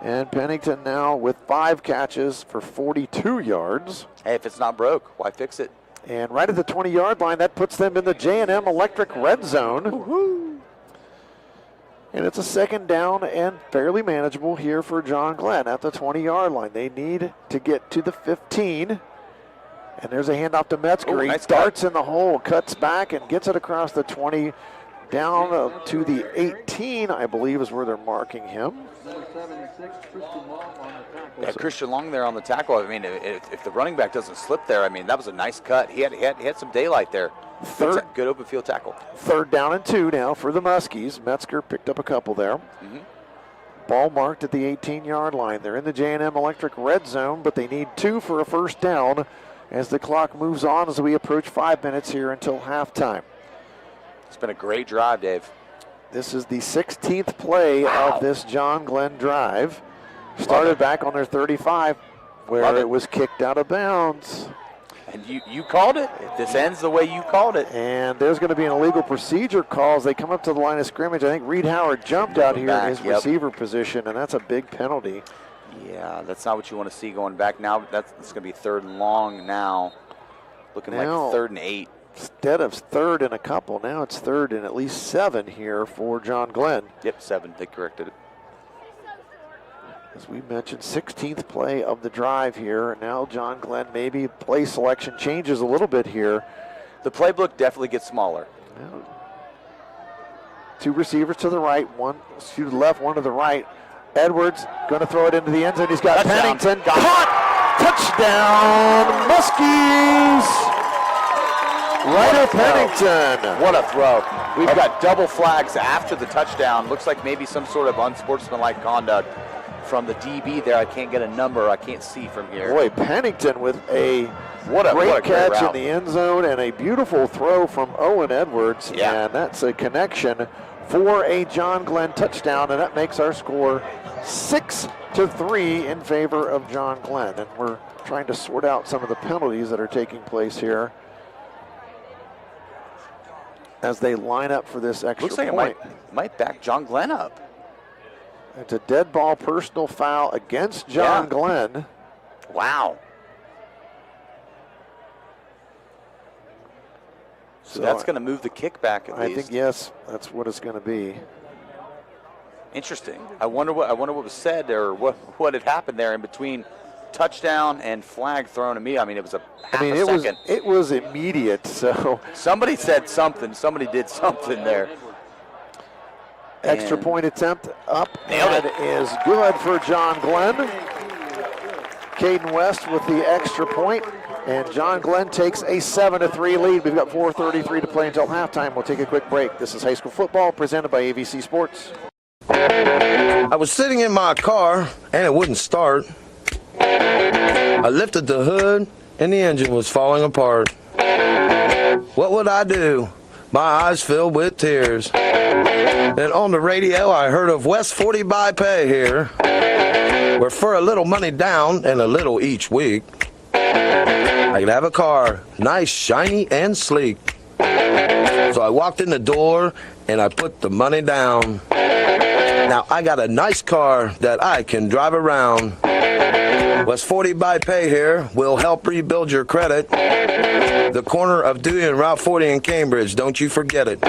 And Pennington now with 5 catches for 42 yards. Hey, if it's not broke, why fix it? And right at the 20-yard line, that puts them in the J&M Electric red zone. Woo-hoo. And it's a 2nd down and fairly manageable here for John Glenn at the 20-yard line. They need to get to the 15. And there's a handoff to Metzger. He darts in the hole, cuts back, and gets it across the 20 down to the 18, I believe, is where they're marking him. Yeah, Christian Long there on the tackle. I mean, if the running back doesn't slip there, I mean, that was a nice cut. He had some daylight there. Good open field tackle. 3rd down and 2 now for the Muskies. Metzger picked up a couple there. Ball marked at the 18-yard line. They're in the J&M Electric red zone, but they need 2 for a 1st down as the clock moves on as we approach 5 minutes here until halftime. It's been a great drive, Dave. This is the 16th play of this John Glenn drive. Started back on their 35 where it was kicked out of bounds. And you called it. This ends the way you called it. And there's going to be an illegal procedure call as they come up to the line of scrimmage. I think Reed Howard jumped out here in his receiver position, and that's a big penalty. Yeah, that's not what you want to see going back now. It's going to be 3rd and long now. Looking like 3rd and 8. Instead of 3rd and a couple, now it's 3rd and at least 7 here for John Glenn. Yep, 7. They corrected it. As we mentioned, 16th play of the drive here. Now John Glenn, maybe play selection changes a little bit here. The playbook definitely gets smaller. Well, 2 receivers to the right, 1 to the left, 1 to the right. Edwards going to throw it into the end zone. He's got Pennington. Caught! Touchdown, Muskies! Ryder Pennington. What a throw. We've got double flags after the touchdown. Looks like maybe some sort of unsportsmanlike conduct from the DB there. I can't get a number. I can't see from here. Boy, Pennington with a great catch in the end zone and a beautiful throw from Owen Edwards. Yeah. And that's a connection for a John Glenn touchdown, and that makes our score 6-3 in favor of John Glenn. And we're trying to sort out some of the penalties that are taking place here as they line up for this extra point. Looks like it might back John Glenn up. It's a dead ball personal foul against John Glenn. Wow. So that's going to move the kick back at least. I think, yes, that's what it's going to be. Interesting. I wonder what was said or what had happened there in between touchdown and flag thrown to me. I mean, it was a second. It was immediate. So somebody said something. Somebody did something there. Extra point attempt up, Nailed and is good for John Glenn. Caden West with the extra point, and John Glenn takes a 7-3 lead. We've got 4:33 to play until halftime. We'll take a quick break. This is high school football presented by AVC Sports. I was sitting in my car and it wouldn't start. I lifted the hood and the engine was falling apart. What would I do? My eyes filled with tears. Then on the radio I heard of West 40 by Pay here, where for a little money down and a little each week, I could have a car, nice, shiny, and sleek. So I walked in the door and I put the money down. Now I got a nice car that I can drive around. West 40 by Pay here will help rebuild your credit. The corner of Dewey and Route 40 in Cambridge, don't you forget it.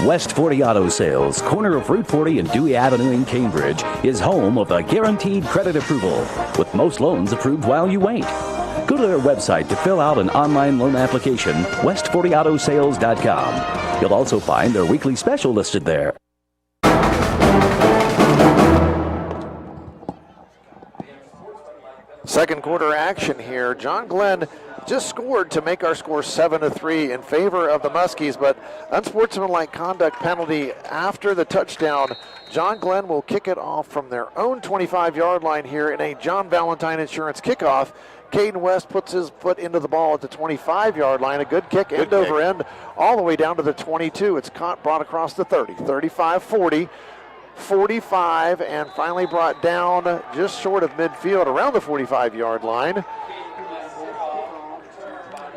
West 40 Auto Sales, corner of Route 40 and Dewey Avenue in Cambridge, is home of the guaranteed credit approval, with most loans approved while you wait. Go to their website to fill out an online loan application, west40autosales.com. You'll also find their weekly special listed there. Second quarter action here. John Glenn just scored to make our score 7-3 in favor of the Muskies, but unsportsmanlike conduct penalty after the touchdown. John Glenn will kick it off from their own 25-yard line here in a John Valentine Insurance kickoff. Caden West puts his foot into the ball at the 25-yard line. A good kick, end over end, all the way down to the 22. It's caught, brought across the 30, 35, 40. 45, and finally brought down just short of midfield around the 45-yard line.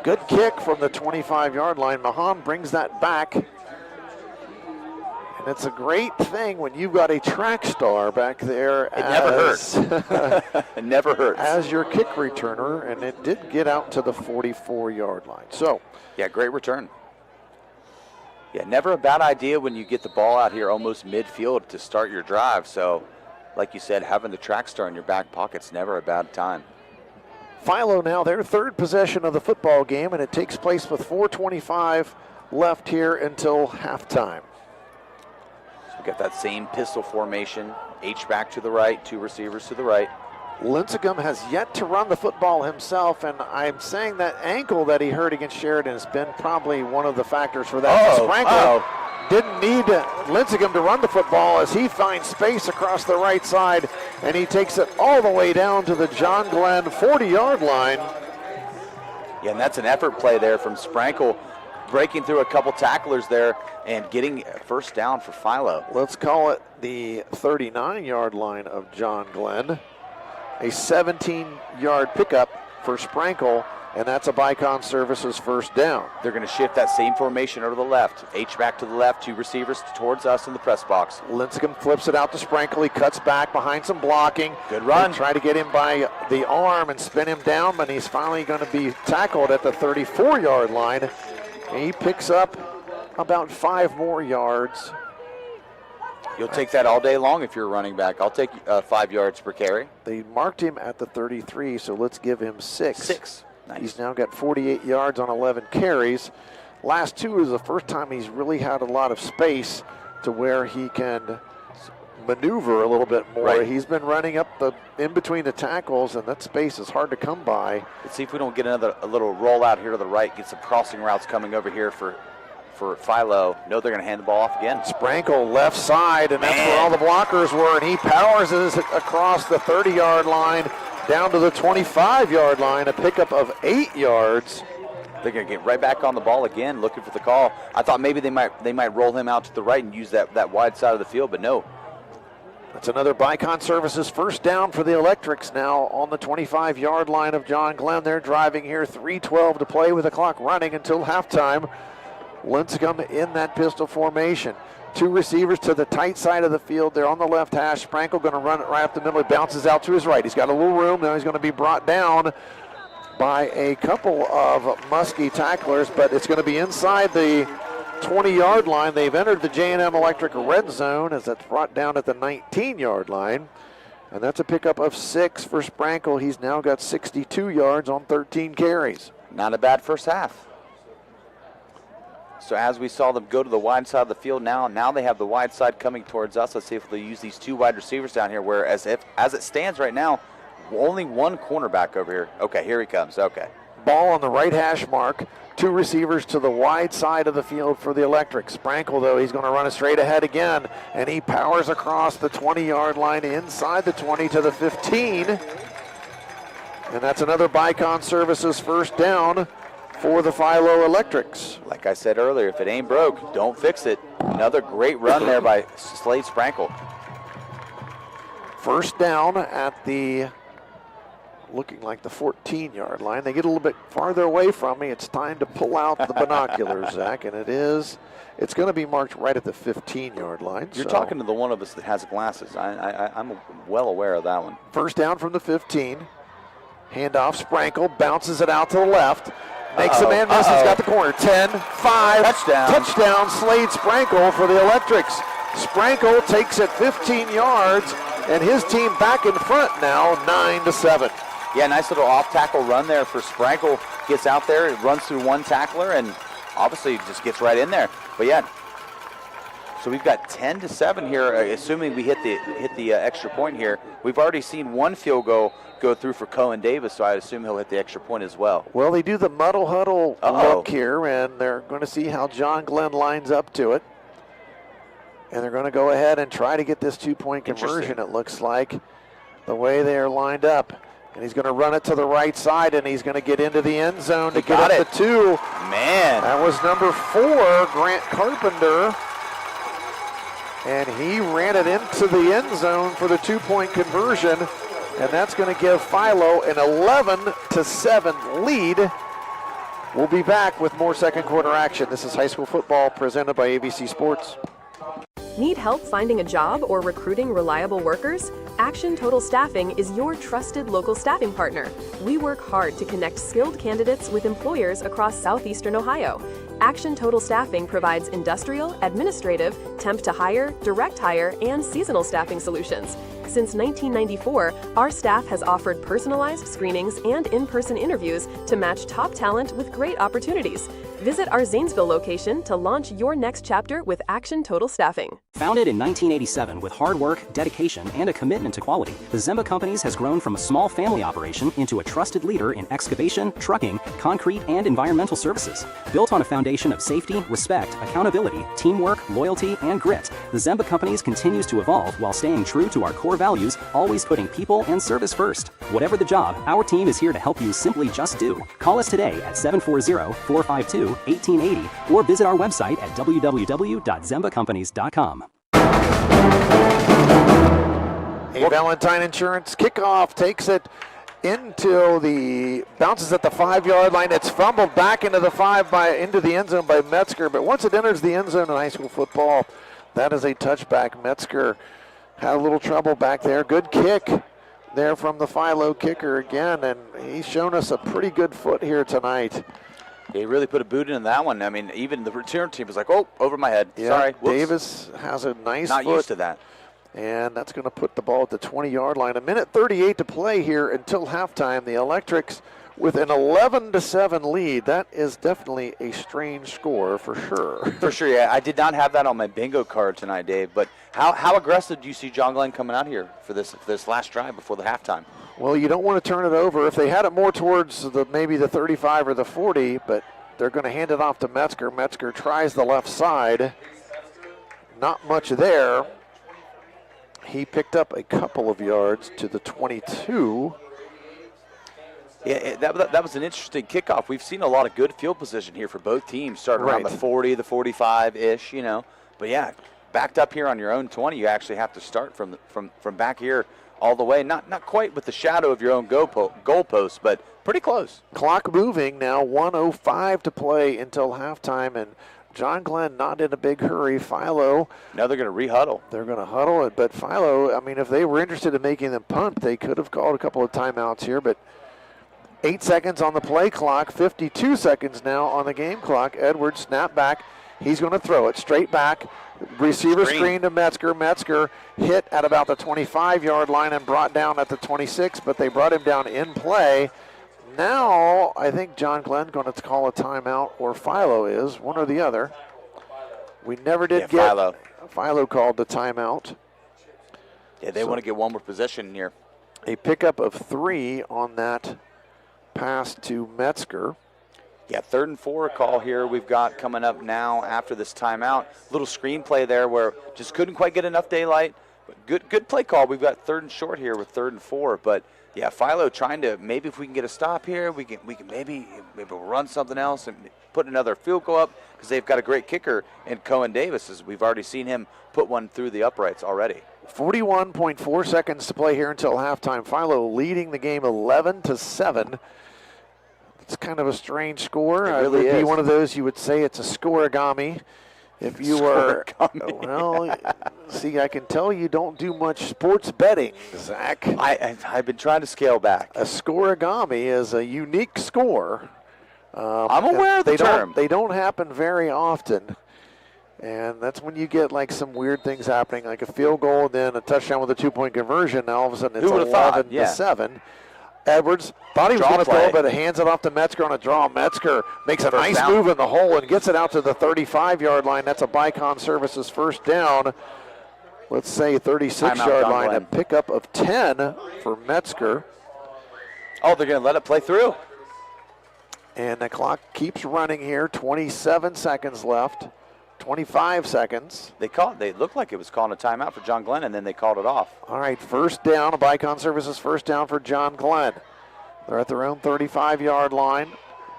Good kick from the 25-yard line. Mahan brings that back. And it's a great thing when you've got a track star back there. It never hurts. It never hurts. As your kick returner, and it did get out to the 44-yard line. So, yeah, great return. Yeah, never a bad idea when you get the ball out here almost midfield to start your drive. So, like you said, having the track star in your back pocket's never a bad time. Philo now their third possession of the football game, and it takes place with 4:25 left here until halftime. So we got that same pistol formation, H-back to the right, two receivers to the right. Lincecum has yet to run the football himself, and I'm saying that ankle that he hurt against Sheridan has been probably one of the factors for that. Sprankle didn't need Lincecum to run the football as he finds space across the right side, and he takes it all the way down to the John Glenn 40-yard line. Yeah, and that's an effort play there from Sprankle, breaking through a couple tacklers there and getting first down for Philo. Let's call it the 39-yard line of John Glenn. A 17-yard pickup for Sprankle, and that's a Bicon Services first down. They're going to shift that same formation over to the left. H-back to the left, two receivers towards us in the press box. Lincecum flips it out to Sprankle. He cuts back behind some blocking. Good run. They try to get him by the arm and spin him down, but he's finally going to be tackled at the 34-yard line. He picks up about 5 more yards. You'll take that all day long if you're a running back. I'll take 5 yards per carry. They marked him at the 33, so let's give him 6. 6. Nice. He's now got 48 yards on 11 carries. Last 2 is the first time he's really had a lot of space to where he can maneuver a little bit more. Right. He's been running up in between the tackles, and that space is hard to come by. Let's see if we don't get a little roll out here to the right, get some crossing routes coming over here for Philo. No, they're going to hand the ball off again. Sprankle left side, and that's where all the blockers were, and he powers it across the 30-yard line down to the 25-yard line, a pickup of 8 yards. They're going to get right back on the ball again, looking for the call. I thought maybe they might roll him out to the right and use that wide side of the field, but no. That's another Bicon Services first down for the Electrics now on the 25-yard line of John Glenn. They're driving here, 3:12 to play with the clock running until halftime. Lincecum in that pistol formation. 2 receivers to the tight side of the field. They're on the left hash. Sprankle going to run it right up the middle. He bounces out to his right. He's got a little room. Now he's going to be brought down by a couple of Muskie tacklers, but it's going to be inside the 20-yard line. They've entered the J&M Electric red zone as that's brought down at the 19-yard line. And that's a pickup of 6 for Sprankle. He's now got 62 yards on 13 carries. Not a bad first half. So as we saw them go to the wide side of the field now they have the wide side coming towards us. Let's see if they use these 2 wide receivers down here, where as it stands right now, only 1 cornerback over here. Okay, here he comes. Okay. Ball on the right hash mark. 2 receivers to the wide side of the field for the Electrics. Sprankle, though, he's going to run it straight ahead again, and he powers across the 20-yard line inside the 20 to the 15. And that's another Bicon Services first down for the Philo Electrics. Like I said earlier, if it ain't broke, don't fix it. Another great run there by Slade Sprankle. First down at the, looking like the 14-yard line. They get a little bit farther away from me. It's time to pull out the binoculars, Zach, and it's going to be marked right at the 15-yard line. You're talking to the one of us that has glasses. I'm well aware of that one. First down from the 15. Handoff, Sprankle, bounces it out to the left. Makes a man miss, he's got the corner. 10, 5, touchdown, Slade Sprankle for the Electrics. Sprankle takes it 15 yards, and his team back in front now, 9-7. Yeah, nice little off-tackle run there for Sprankle. Gets out there, runs through 1 tackler, and obviously just gets right in there. But yeah, so we've got 10-7 here, assuming we hit the extra point here. We've already seen 1 field goal go through for Cohen Davis, so I assume he'll hit the extra point as well. Well, they do the muddle huddle look here, and they're going to see how John Glenn lines up to it. And they're going to go ahead and try to get this 2-point conversion, it looks like, the way they are lined up. And he's going to run it to the right side, and he's going to get into the end zone to get up the 2. Man. That was number 4, Grant Carpenter. And he ran it into the end zone for the 2-point conversion. And that's going to give Philo an 11-7 lead. We'll be back with more second quarter action. This is high school football presented by AVC Sports. Need help finding a job or recruiting reliable workers? Action Total Staffing is your trusted local staffing partner. We work hard to connect skilled candidates with employers across southeastern Ohio. Action Total Staffing provides industrial, administrative, temp to hire, direct hire, and seasonal staffing solutions. Since 1994, our staff has offered personalized screenings and in-person interviews to match top talent with great opportunities. Visit our Zanesville location to launch your next chapter with Action Total Staffing. Founded in 1987 with hard work, dedication, and a commitment to quality, the Zemba Companies has grown from a small family operation into a trusted leader in excavation, trucking, concrete, and environmental services. Built on a foundation of safety, respect, accountability, teamwork, loyalty, and grit, the Zemba Companies continues to evolve while staying true to our core values, always putting people and service first. Whatever the job, our team is here to help you simply just do. Call us today at 740-452-1880 or visit our website at www.zembacompanies.com. A Valentine Insurance kickoff takes it into the, bounces at the 5-yard line. It's fumbled back into the 5 into the end zone by Metzger, but once it enters the end zone in high school football, that is a touchback. Metzger had a little trouble back there. Good kick there from the Philo kicker again, and he's shown us a pretty good foot here tonight. He really put a boot in that one. I mean, even the return team was like, oh, over my head. Yeah, sorry. Whoops. Davis has a nice Not foot. used to that. And that's going to put the ball at the 20-yard line. 1:38 to play here until halftime. The Electrics with an 11-7 lead. That is definitely a strange score for sure. For sure, yeah. I did not have that on my bingo card tonight, Dave. But how aggressive do you see John Glenn coming out here for this last drive before the halftime? Well, you don't want to turn it over. If they had it more towards maybe the 35 or the 40, but they're going to hand it off to Metzger. Metzger tries the left side. Not much there. He picked up a couple of yards to the 22. Yeah, that was an interesting kickoff. We've seen a lot of good field position here for both teams, starting around the 40, the 45-ish, you know. But yeah, backed up here on your own 20, you actually have to start from back here all the way. Not quite with the shadow of your own goalpost, but pretty close. Clock moving now, 1:05 to play until halftime, and John Glenn not in a big hurry. Philo. Now they're going to re-huddle. They're going to huddle it, but Philo, I mean, if they were interested in making them punt, they could have called a couple of timeouts here, but 8 seconds on the play clock, 52 seconds now on the game clock. Edwards snap back. He's going to throw it straight back. Receiver screen to Metzger. Metzger hit at about the 25-yard line and brought down at the 26, but they brought him down in play. Now, I think John Glenn going to call a timeout, or Philo is, one or the other. We never did get Philo. Philo called the timeout. Yeah, they want to get one more possession here. A pickup of 3 on that pass to Metzger. Yeah, 3rd and 4 call here we've got coming up now after this timeout. Little screenplay there where just couldn't quite get enough daylight. But good play call. We've got 3rd and short here with 3rd and 4. But yeah, Philo trying to, maybe if we can get a stop here, we can maybe we'll run something else and put another field goal up, because they've got a great kicker in Cohen Davis, as we've already seen him put one through the uprights already. 41.4 seconds to play here until halftime. Philo leading the game 11-7. It's kind of a strange score. It really would be is. one of those you would say it's a scoreagami. If you were, well, see, I can tell you don't do much sports betting, Zach. I've been trying to scale back. A scoreagami is a unique score. I'm aware of the term. They don't happen very often. And that's when you get like some weird things happening, like a field goal and then a touchdown with a 2-point conversion. Now all of a sudden it's 11-7. Edwards thought he was going to throw, but hands it off to Metzger on a draw. Metzger makes a nice move in the hole and gets it out to the 35-yard line. That's a Bicon Services first down. Let's say 36-yard line. A pickup of 10 for Metzger. Oh, they're going to let it play through. And the clock keeps running here. 27 seconds left. 25 seconds. They looked like it was calling a timeout for John Glenn, and then they called it off. All right, first down. A Bicon Services first down for John Glenn. They're at their own 35-yard line.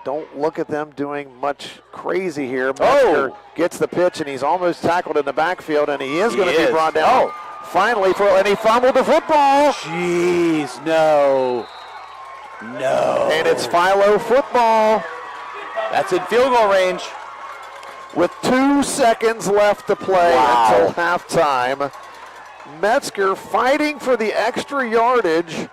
Don't look at them doing much crazy here. Metzger gets the pitch, and he's almost tackled in the backfield, and he is going to be brought down. Finally, and he fumbled the football. Jeez, no. And it's Philo football. That's in field goal range. With 2 seconds left to play until halftime. Metzger fighting for the extra yardage.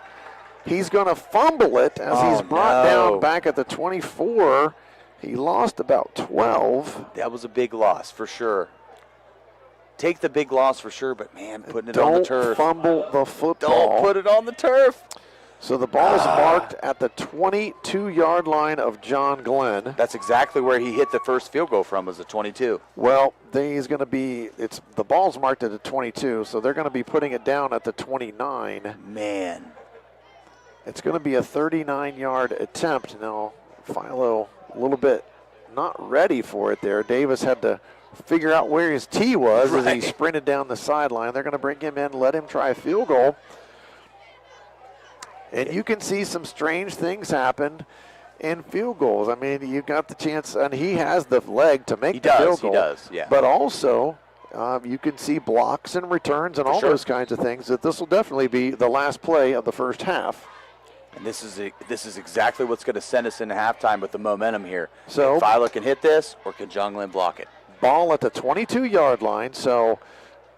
He's going to fumble it as he's brought down back at the 24. He lost about 12. That was a big loss for sure. Take the big loss for sure, but man, putting it on the turf. Don't fumble the football. Don't put it on the turf. So the ball is marked at the 22-yard line of John Glenn. That's exactly where he hit the first field goal from, was the 22. Well, he's going to be, the ball's marked at the 22, so they're going to be putting it down at the 29. Man. It's going to be a 39-yard attempt. Now, Philo a little bit not ready for it there. Davis had to figure out where his tee was as he sprinted down the sideline. They're going to bring him in, let him try a field goal. And you can see some strange things happen in field goals. I mean, you got the chance, and he has the leg to make the field goal. He does, yeah. But also, you can see blocks and returns and all those kinds of things. That this will definitely be the last play of the first half. And this is exactly what's going to send us into halftime with the momentum here. So Philo can hit this, or can John Glenn block it? Ball at the 22-yard line. So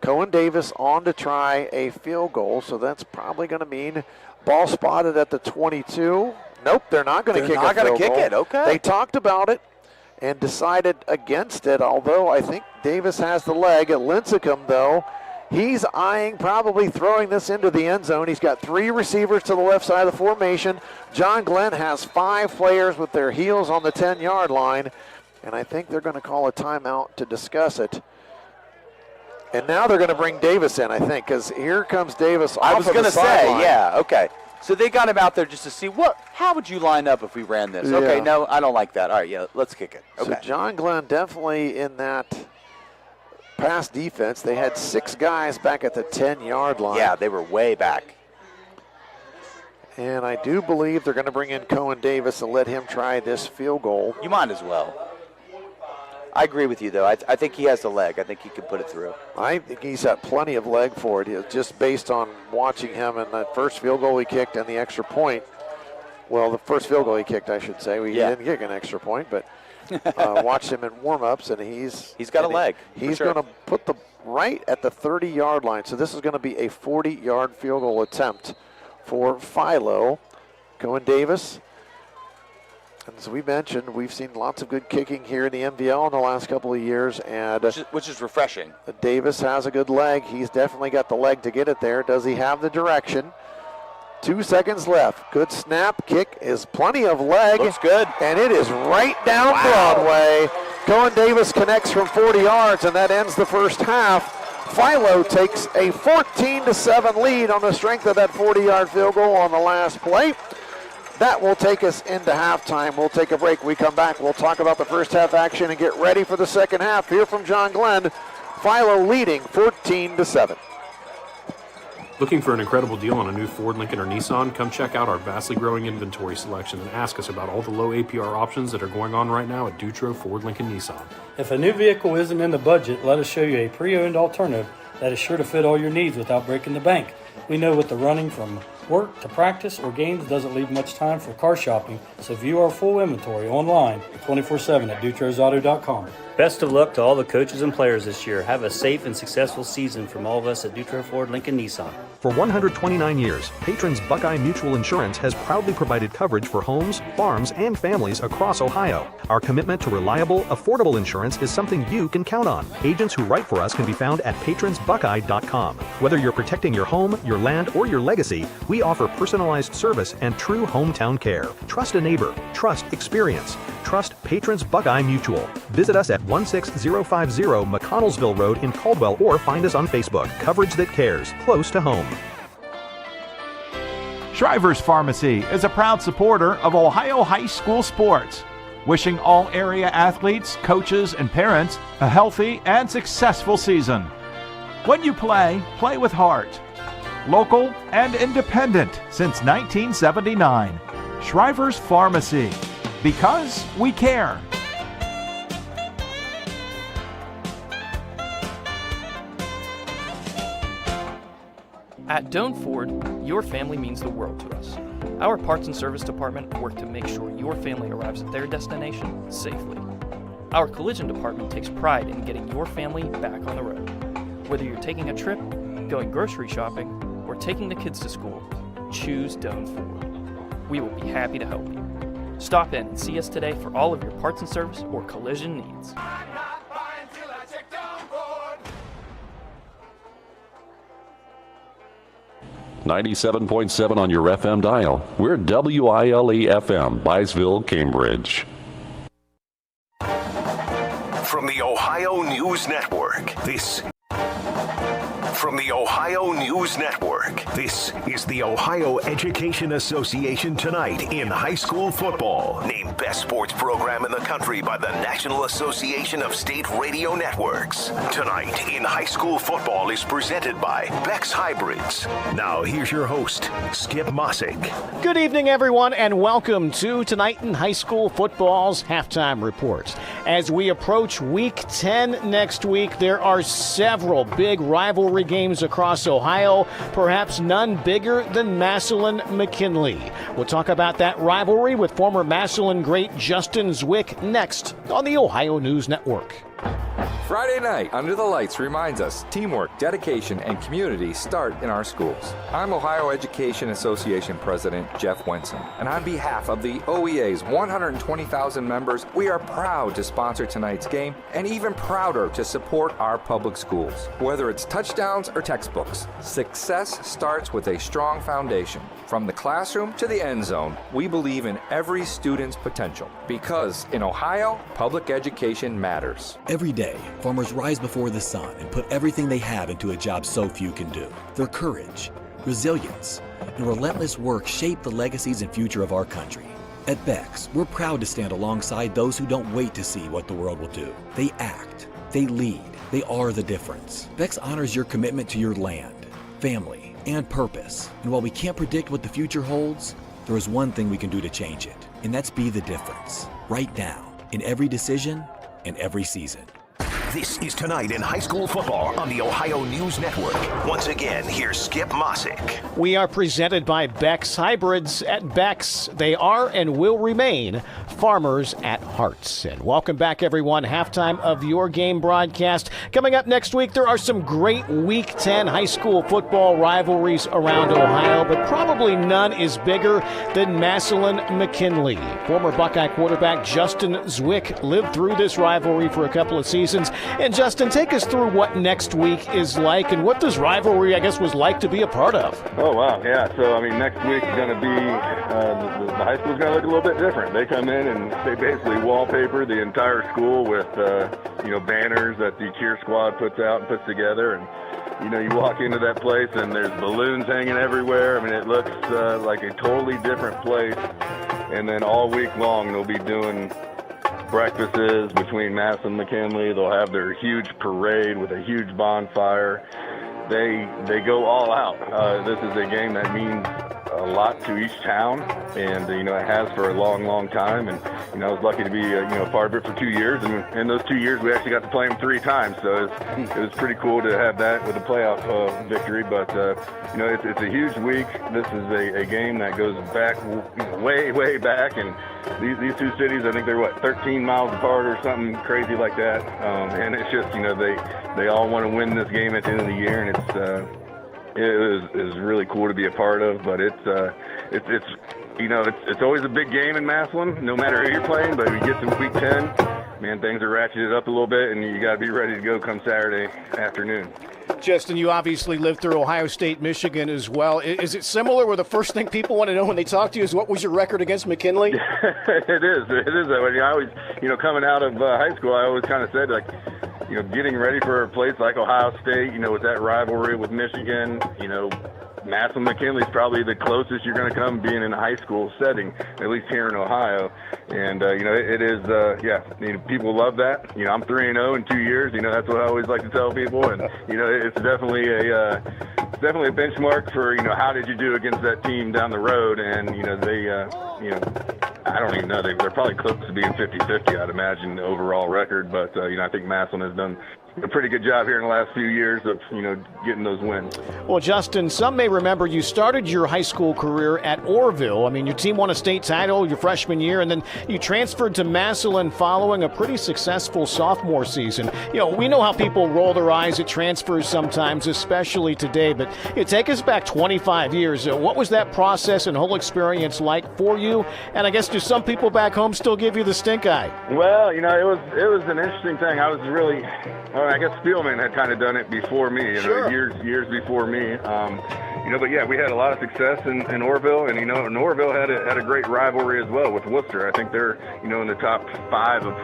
Cohen Davis on to try a field goal. So that's probably going to mean ball spotted at the 22. Nope, they're not going to kick it. They're not going to kick it, okay. They talked about it and decided against it, although I think Davis has the leg. At Lincecum, though, he's eyeing probably throwing this into the end zone. He's got 3 receivers to the left side of the formation. John Glenn has 5 players with their heels on the 10-yard line, and I think they're going to call a timeout to discuss it. And now they're going to bring Davis in, I think, because here comes Davis off of the sideline. I was going to say, yeah, okay. So they got him out there just to see, how would you line up if we ran this? Yeah. Okay, no, I don't like that. All right, yeah, let's kick it. Okay. So John Glenn definitely in that pass defense. They had 6 guys back at the 10-yard line. Yeah, they were way back. And I do believe they're going to bring in Cohen Davis and let him try this field goal. You might as well. I agree with you, though. I think he has the leg. I think he can put it through. I think he's got plenty of leg for it, just based on watching him in that first field goal he kicked and the extra point. Well, the first field goal he kicked, I should say. He didn't kick an extra point, but watched him in warm-ups, and he's got a leg. He's going to put the right at the 30-yard line. So this is going to be a 40-yard field goal attempt for Philo. Cohen Davis. And as we mentioned, we've seen lots of good kicking here in the MVL in the last couple of years. And which is refreshing. Davis has a good leg. He's definitely got the leg to get it there. Does he have the direction? 2 seconds left. Good snap. Kick is plenty of leg. Looks good. And it is right down Broadway. Cohen Davis connects from 40 yards, and that ends the first half. Philo takes a 14-7 lead on the strength of that 40-yard field goal on the last play. That will take us into halftime. We'll take a break. We come back. We'll talk about the first half action and get ready for the second half. Here from John Glenn, Philo leading 14-7. Looking for an incredible deal on a new Ford, Lincoln, or Nissan? Come check out our vastly growing inventory selection and ask us about all the low APR options that are going on right now at Dutro Ford, Lincoln, Nissan. If a new vehicle isn't in the budget, let us show you a pre-owned alternative that is sure to fit all your needs without breaking the bank. We know with the running from work to practice or games doesn't leave much time for car shopping, so view our full inventory online 24/7 at dutrosauto.com. Best of luck to all the coaches and players this year. Have a safe and successful season from all of us at Dutro Ford Lincoln Nissan. For 129 years, Patrons Buckeye Mutual Insurance has proudly provided coverage for homes, farms, and families across Ohio. Our commitment to reliable, affordable insurance is something you can count on. Agents who write for us can be found at patronsbuckeye.com. Whether you're protecting your home, your land, or your legacy, we offer personalized service and true hometown care. Trust a neighbor. Trust experience. Trust Patrons Buckeye Mutual. Visit us at 16050 McConnellsville Road in Caldwell or find us on Facebook. Coverage that cares. Close to home. Shriver's Pharmacy is a proud supporter of Ohio high school sports, wishing all area athletes, coaches, and parents a healthy and successful season. When you play, play with heart. Local and independent since 1979. Shriver's Pharmacy. Because we care. At Doan Ford, your family means the world to us. Our parts and service department work to make sure your family arrives at their destination safely. Our collision department takes pride in getting your family back on the road. Whether you're taking a trip, going grocery shopping, or taking the kids to school, choose Doan Ford. We will be happy to help you. Stop in and see us today for all of your parts and service or collision needs. 97.7 on your FM dial. We're WILE FM, Byesville, Cambridge. From the Ohio News Network, this is the Ohio Education Association Tonight in High School Football. Named Best Sports Program in the Country by the National Association of State Radio Networks. Tonight in High School Football is presented by Beck's Hybrids. Now here's your host, Skip Mossick. Good evening, everyone, and welcome to Tonight in High School Football's Halftime Report. As we approach Week 10 next week, there are several big rivalry games across Ohio, perhaps none bigger than Massillon-McKinley. We'll talk about that rivalry with former Massillon great Justin Zwick next on the Ohio News Network. Friday night, Under the Lights reminds us teamwork, dedication, and community start in our schools. I'm Ohio Education Association President Jeff Wenson, and on behalf of the OEA's 120,000 members, we are proud to sponsor tonight's game and even prouder to support our public schools. Whether it's touchdowns or textbooks, success starts with a strong foundation. From the classroom to the end zone, we believe in every student's potential. Because in Ohio, public education matters. Every day, farmers rise before the sun and put everything they have into a job so few can do. Their courage, resilience, and relentless work shape the legacies and future of our country. At Beck's, we're proud to stand alongside those who don't wait to see what the world will do. They act, they lead, they are the difference. Beck's honors your commitment to your land, family, and purpose. And while we can't predict what the future holds, there is one thing we can do to change it, and that's be the difference. Right now, in every decision and every season. This is Tonight in High School Football on the Ohio News Network. Once again, here's Skip Mossick. We are presented by Beck's Hybrids. At Beck's, they are and will remain Farmers at Hearts. And welcome back, everyone. Halftime of your game broadcast. Coming up next week, there are some great Week 10 high school football rivalries around Ohio, but probably none is bigger than Massillon-McKinley. Former Buckeye quarterback Justin Zwick lived through this rivalry for a couple of seasons. And Justin, take us through what next week is like and what this rivalry, I guess, was like to be a part of. Oh, wow, yeah. So, next week is going to be, the high school's going to look a little bit different. They come in and they basically wallpaper the entire school with, banners that the cheer squad puts out and puts together. And, you walk into that place and there's balloons hanging everywhere. It looks like a totally different place. And then all week long they'll be doing breakfasts between Massillon and McKinley. They'll have their huge parade with a huge bonfire. They go all out. This is a game that means a lot to each town, and it has for a long, long time. And I was lucky to be part of it for 2 years, and in those 2 years we actually got to play them 3 times. So it was pretty cool to have that with a playoff victory. But it's a huge week. This is a game that goes back way back, and these two cities, I think they're 13 miles apart or something crazy like that. And it's just they all want to win this game at the end of the year, and it was really cool to be a part of. But it's always a big game in Massillon, no matter who you're playing. But when you get to Week 10, man, things are ratcheted up a little bit, and you got to be ready to go come Saturday afternoon. Justin, you obviously lived through Ohio State, Michigan as well. Is it similar where the first thing people want to know when they talk to you is what was your record against McKinley? It is that way. I always, coming out of high school, I always kind of said, getting ready for a place like Ohio State, with that rivalry with Michigan, Massillon-McKinley is probably the closest you're going to come being in a high school setting, at least here in Ohio. And, it is, people love that. I'm 3-0 in 2 years. That's what I always like to tell people. And, it's definitely a benchmark for, how did you do against that team down the road? And, I don't even know. They're probably close to being 50-50, I'd imagine, the overall record. But, I think Massillon has done a pretty good job here in the last few years of, getting those wins. Well, Justin, some may remember you started your high school career at Orrville. Your team won a state title your freshman year, and then you transferred to Massillon following a pretty successful sophomore season. We know how people roll their eyes at transfers sometimes, especially today, but take us back 25 years. What was that process and whole experience like for you? And I guess, do some people back home still give you the stink eye? Well, it was an interesting thing. I was really... I guess Spielman had kind of done it before me, years before me. But yeah, we had a lot of success in Orrville, and Orrville had a great rivalry as well with Worcester. I think they're in the top 5 of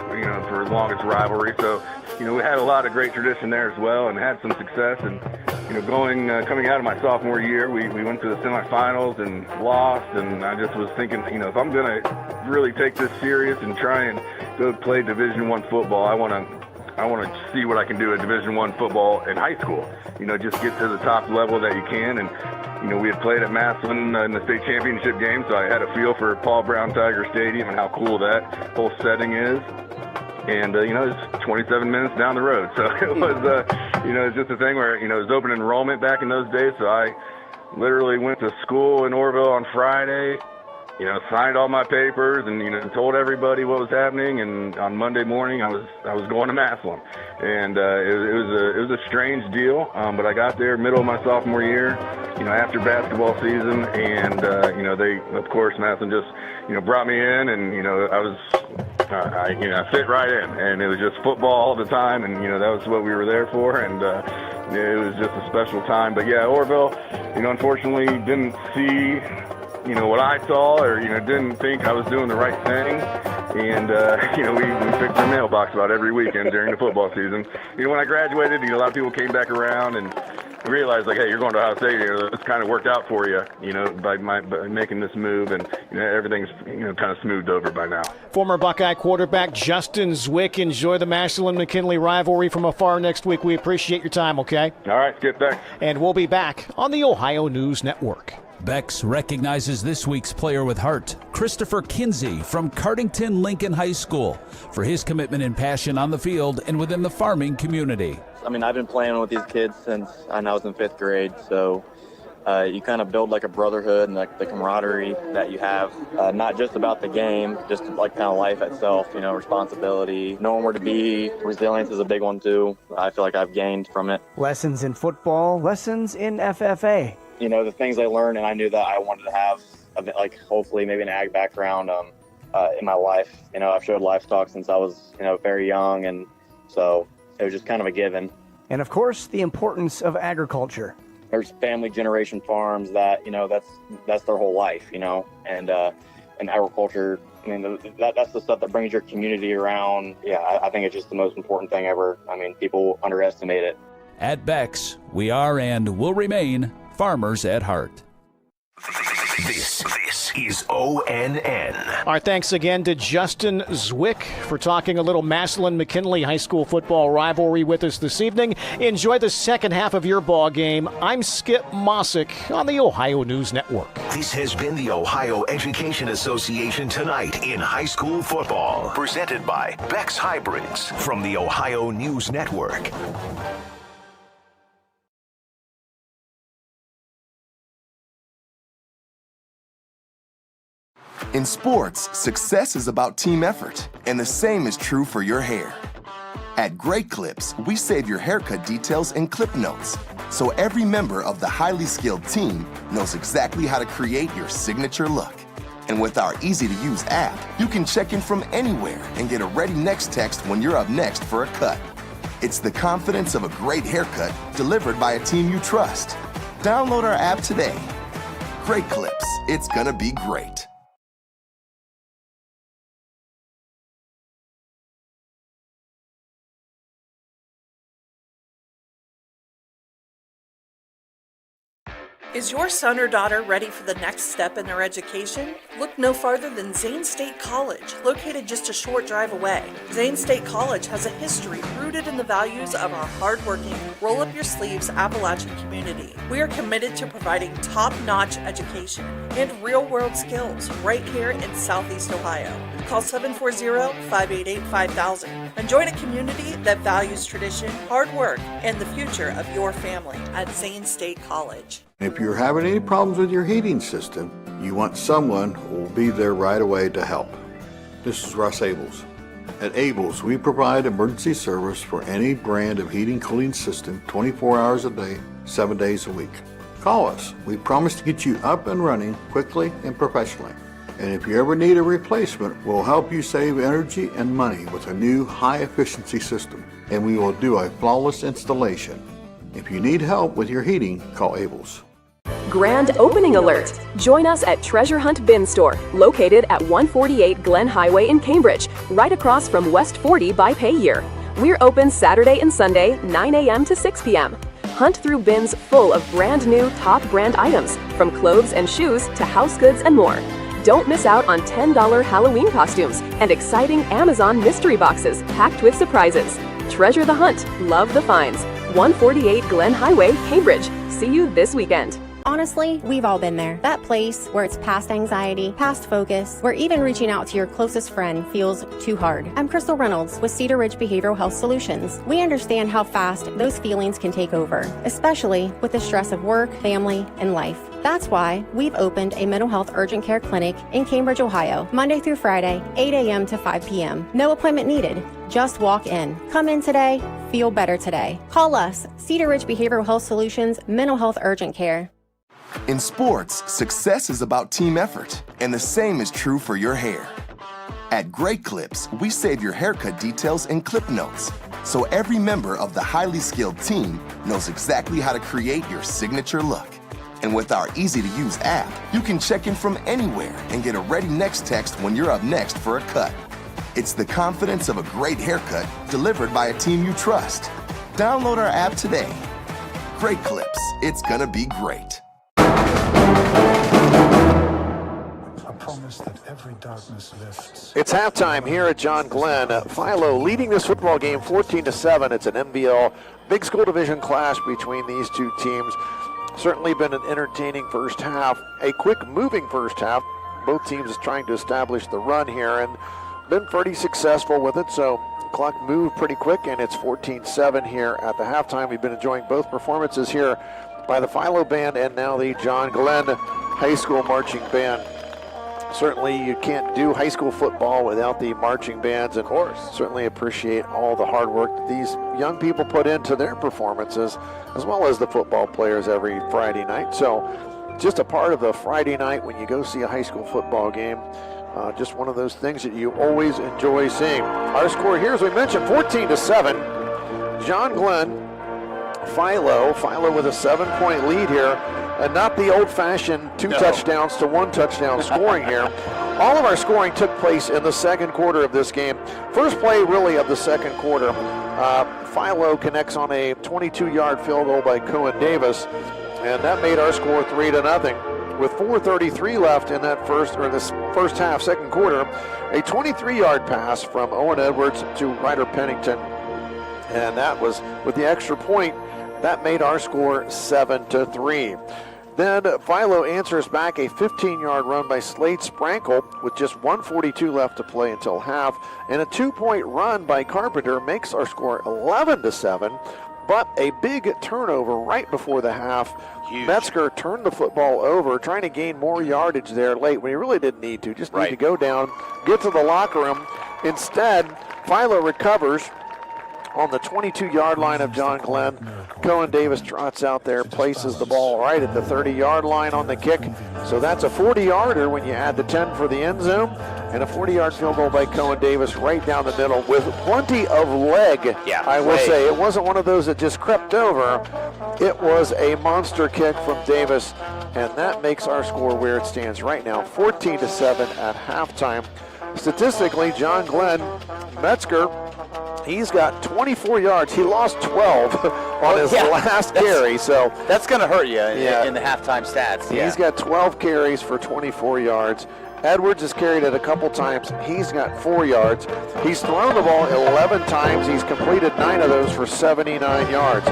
for the longest rivalry. So we had a lot of great tradition there as well, and had some success. And coming out of my sophomore year, we went to the semifinals and lost. And I just was thinking, if I'm going to really take this serious and try and go play Division I football, I want to see what I can do at Division I football in high school. Just get to the top level that you can. And, we had played at Massillon in the state championship game, so I had a feel for Paul Brown Tiger Stadium and how cool that whole setting is. And, it's 27 minutes down the road. So it was, it's just a thing where, it was open enrollment back in those days. So I literally went to school in Orrville on Friday, signed all my papers and, told everybody what was happening. And on Monday morning, I was going to Massillon. And it was a strange deal, but I got there middle of my sophomore year, after basketball season. And, they, of course, Massillon just, brought me in, and, I fit right in. And it was just football all the time, and, that was what we were there for. And it was just a special time. But, yeah, Orrville, unfortunately didn't see what I saw, or, didn't think I was doing the right thing. And, we fixed our mailbox about every weekend during the football season. When I graduated, a lot of people came back around and realized, hey, you're going to Ohio State, this kind of worked out for you, by making this move. And, everything's, kind of smoothed over by now. Former Buckeye quarterback Justin Zwick. Enjoy the Massillon-McKinley rivalry from afar next week. We appreciate your time, okay? All right, Skip, thanks. And we'll be back on the Ohio News Network. Bex recognizes this week's player with heart, Christopher Kinsey from Cardington Lincoln High School, for his commitment and passion on the field and within the farming community. I've been playing with these kids since I was in 5th grade, so you kind of build like a brotherhood and like the camaraderie that you have, not just about the game, just like kind of life itself, you know, responsibility, knowing where to be. Resilience is a big one too. I feel like I've gained from it. Lessons in football, lessons in FFA. You know, the things I learned, and I knew that I wanted to have, like, hopefully maybe an ag background in my life. You know, I've showed livestock since I was, you know, very young, and so it was just kind of a given. And of course, the importance of agriculture. There's family generation farms that, you know, that's their whole life, you know, and agriculture, I mean, that's the stuff that brings your community around. Yeah, I think it's just the most important thing ever. I mean, people underestimate it. At Beck's, we are and will remain farmers at heart. This is ONN. Our thanks again to Justin Zwick for talking a little Massillon-McKinley High School football rivalry with us this evening. Enjoy the second half of your ball game. I'm Skip Mossick on the Ohio News Network. This has been the Ohio Education Association Tonight in High School Football, presented by Beck's Hybrids from the Ohio News Network. In sports, success is about team effort, and the same is true for your hair. At Great Clips, we save your haircut details in clip notes, so every member of the highly skilled team knows exactly how to create your signature look. And with our easy-to-use app, you can check in from anywhere and get a ready next text when you're up next for a cut. It's the confidence of a great haircut delivered by a team you trust. Download our app today. Great Clips, it's gonna be great. Is your son or daughter ready for the next step in their education? Look no farther than Zane State College, located just a short drive away. Zane State College has a history rooted in the values of our hardworking, roll-up-your-sleeves Appalachian community. We are committed to providing top-notch education and real-world skills right here in Southeast Ohio. Call 740-588-5000 and join a community that values tradition, hard work, and the future of your family at Zane State College. If you're having any problems with your heating system, you want someone who will be there right away to help. This is Russ Abels. At Abels, we provide emergency service for any brand of heating cooling system 24 hours a day, 7 days a week. Call us. We promise to get you up and running quickly and professionally. And if you ever need a replacement, we'll help you save energy and money with a new high-efficiency system. And we will do a flawless installation. If you need help with your heating, call Abels. Grand opening alert! Join us at Treasure Hunt Bin Store, located at 148 Glen Highway in Cambridge, right across from West 40 by Payyear. We're open Saturday and Sunday, 9 a.m. to 6 p.m. Hunt through bins full of brand new top brand items, from clothes and shoes to house goods and more. Don't miss out on $10 Halloween costumes and exciting Amazon mystery boxes packed with surprises. Treasure the hunt, love the finds. 148 Glen Highway, Cambridge. See you this weekend. Honestly, we've all been there. That place where it's past anxiety, past focus, where even reaching out to your closest friend feels too hard. I'm Crystal Reynolds with Cedar Ridge Behavioral Health Solutions. We understand how fast those feelings can take over, especially with the stress of work, family, and life. That's why we've opened a mental health urgent care clinic in Cambridge, Ohio, Monday through Friday, 8 a.m. to 5 p.m. No appointment needed. Just walk in. Come in today. Feel better today. Call us, Cedar Ridge Behavioral Health Solutions, Mental Health Urgent Care. In sports, success is about team effort, and the same is true for your hair. At Great Clips, we save your haircut details in clip notes, so every member of the highly skilled team knows exactly how to create your signature look. And with our easy-to-use app, you can check in from anywhere and get a ready next text when you're up next for a cut. It's the confidence of a great haircut delivered by a team you trust. Download our app today. Great Clips, it's gonna be great. I promise that every darkness lifts. It's halftime here at John Glenn. Philo leading this football game 14-7. It's an MBL Big School Division clash between these two teams. Certainly been an entertaining first half, a quick moving first half. Both teams trying to establish the run here and been pretty successful with it, so clock moved pretty quick, and it's 14-7 here at the halftime. We've been enjoying both performances here by the Philo Band and now the John Glenn High School Marching Band. Certainly you can't do high school football without the marching bands, and of course, certainly appreciate all the hard work that these young people put into their performances, as well as the football players every Friday night. So just a part of the Friday night when you go see a high school football game. Just one of those things that you always enjoy seeing. Our score here, as we mentioned, 14-7. John Glenn, Philo with a 7-point lead here, and not the old-fashioned 2 touchdowns to 1 touchdown scoring here. All of our scoring took place in the second quarter of this game. First play, really, of the second quarter. Philo connects on a 22-yard field goal by Cohen Davis, and that made our score 3-0. With 4:33 left in that first half, second quarter, a 23-yard pass from Owen Edwards to Ryder Pennington, and that was with the extra point. That made our score 7-3. Then Philo answers back a 15-yard run by Slade Sprankle with just 1:42 left to play until half, and a 2-point run by Carpenter makes our score 11-7. But a big turnover right before the half. Huge. Metzger turned the football over, trying to gain more yardage there late when he really didn't need to. Just need to go down, get to the locker room. Instead, Philo recovers on the 22-yard line of John Glenn. Cohen Davis trots out there, places the ball right at the 30-yard line on the kick. So that's a 40-yarder when you add the 10 for the end zone. And a 40-yard field goal by Cohen Davis right down the middle with plenty of leg. Yeah, I will say it wasn't one of those that just crept over. It was a monster kick from Davis, and that makes our score where it stands right now, 14-7 at halftime. Statistically, John Glenn Metzger, he's got 24 yards. He lost 12 on his last carry, so that's going to hurt you in the halftime stats. He's got 12 carries for 24 yards. Edwards has carried it a couple times. He's got 4 yards. He's thrown the ball 11 times. He's completed 9 of those for 79 yards.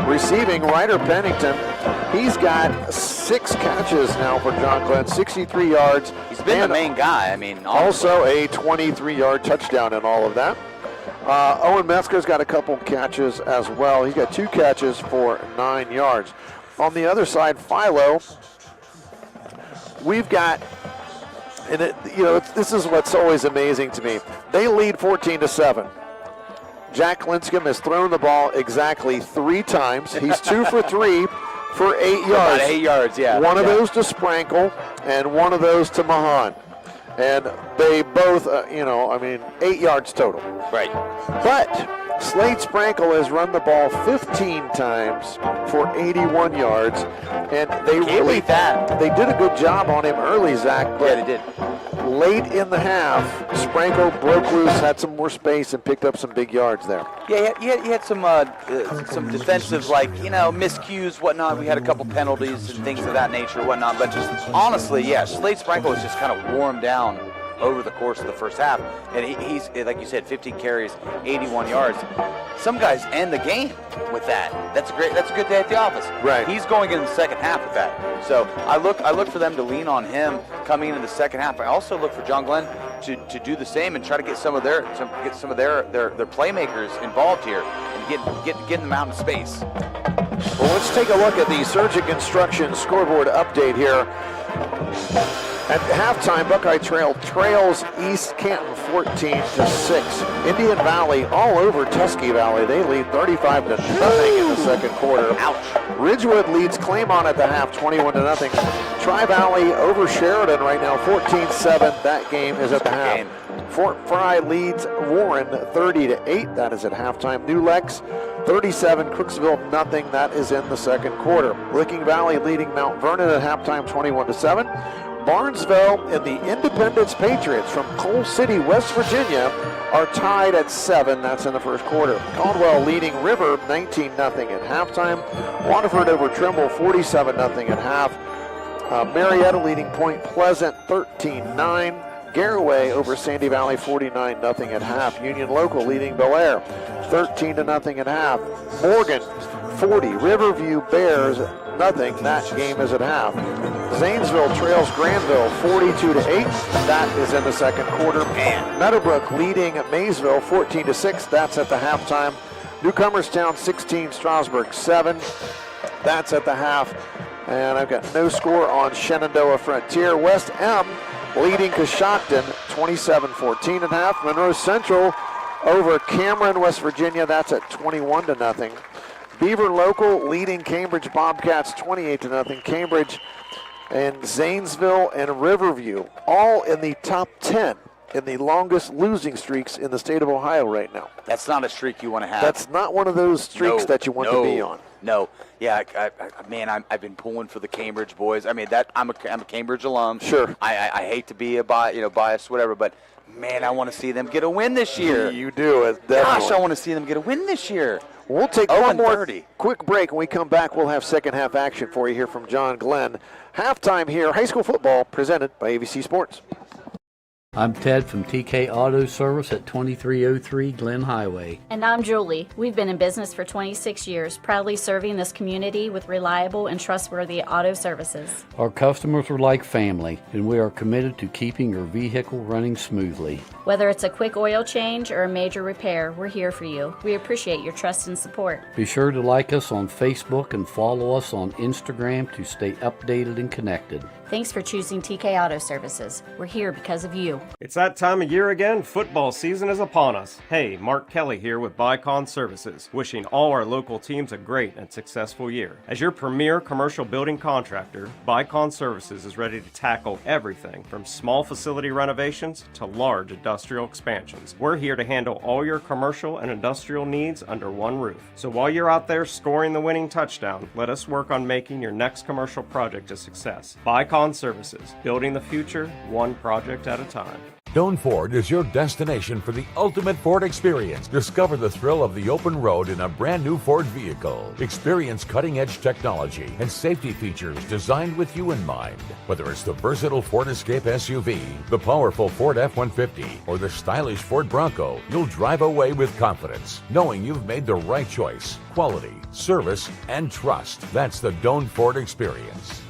Receiving, Ryder Pennington, he's got 6 catches now for John Glenn, 63 yards. He's been the main guy. I mean, honestly. Also a 23-yard touchdown in all of that. Owen Metzger's got a couple catches as well. He's got 2 catches for 9 yards. On the other side, Philo, we've got, and this is what's always amazing to me. They lead 14-7. Jack Linscomb has thrown the ball exactly 3 times. He's 2 for 3 for 8 yards. About 8 yards, yeah. One of those to Sprankle and one of those to Mahan. And they both, 8 yards total. Right. But Slade Sprankle has run the ball 15 times for 81 yards, and they they did a good job on him early, Zach. But they did. Late in the half, Sprankle broke loose, had some more space, and picked up some big yards there. Yeah, you had some defensive, miscues, whatnot. We had a couple penalties and things of that nature, whatnot. But just honestly, Slade Sprankle was just kind of worn down over the course of the first half, and he's like you said, 15 carries, 81 yards. Some guys end the game with that. That's a good day at the office. Right. He's going in the second half with that. So I look for them to lean on him coming into the second half. I also look for John Glenn to do the same and try to get some of their playmakers involved here and get them out in space. Well, let's take a look at the Surgic Construction scoreboard update here. At halftime, Buckeye trails East Canton 14-6. Indian Valley all over Tusky Valley. They lead 35-0 in the second quarter. Ouch. Ridgewood leads Claymont at the half, 21-0. Tri-Valley over Sheridan right now, 14-7. That game is at the half. Fort Fry leads Warren 30-8. That is at halftime. New Lex 37, Crooksville nothing. That is in the second quarter. Licking Valley leading Mount Vernon at halftime, 21-7. Barnesville and the Independence Patriots from Coal City, West Virginia, are tied at 7. That's in the first quarter. Caldwell leading River 19-0 at halftime. Waterford over Trimble 47-0 at half. Marietta leading Point Pleasant 13-9. Garaway over Sandy Valley 49-0 at half. Union Local leading Bel Air 13-0 at half. Morgan 40. Riverview Bears nothing. That game is at half. Zanesville trails Granville 42-8. That is in the second quarter. Meadowbrook leading Maysville 14-6. That's at the halftime. Newcomerstown 16, Strasburg 7. That's at the half. And I've got no score on Shenandoah Frontier. West M leading Coshocton 27-14 at half. Monroe Central over Cameron, West Virginia. That's at 21-0. Beaver Local leading Cambridge Bobcats 28-0. Cambridge and Zanesville and Riverview all in the top 10 in the longest losing streaks in the state of Ohio right now. That's not a streak you want to have. That's not one of those streaks that you want to be on. No. Yeah, I've been pulling for the Cambridge boys. I mean, I'm a Cambridge alum. Sure. I hate to be biased, whatever, but man, I want to see them get a win this year. You do, definitely. Gosh, I want to see them get a win this year. We'll take one more quick break. When we come back, we'll have second half action for you here from John Glenn. Halftime here, high school football presented by AVC Sports. I'm Ted from TK Auto Service at 2303 Glen Highway. And I'm Julie. We've been in business for 26 years, proudly serving this community with reliable and trustworthy auto services. Our customers are like family, and we are committed to keeping your vehicle running smoothly. Whether it's a quick oil change or a major repair, we're here for you. We appreciate your trust and support. Be sure to like us on Facebook and follow us on Instagram to stay updated and connected. Thanks for choosing TK Auto Services. We're here because of you. It's that time of year again. Football season is upon us. Hey, Mark Kelly here with Bicon Services, wishing all our local teams a great and successful year. As your premier commercial building contractor, Bicon Services is ready to tackle everything from small facility renovations to large industrial expansions. We're here to handle all your commercial and industrial needs under one roof. So while you're out there scoring the winning touchdown, let us work on making your next commercial project a success. Bicon Services, building the future one project at a time. Doan Ford is your destination for the ultimate Ford experience. Discover the thrill of the open road in a brand new Ford vehicle. Experience cutting-edge technology and safety features designed with you in mind. Whether it's the versatile Ford Escape SUV, the powerful Ford F-150, or the stylish Ford Bronco, you'll drive away with confidence, knowing you've made the right choice. Quality, service, and trust. That's the Doan Ford experience.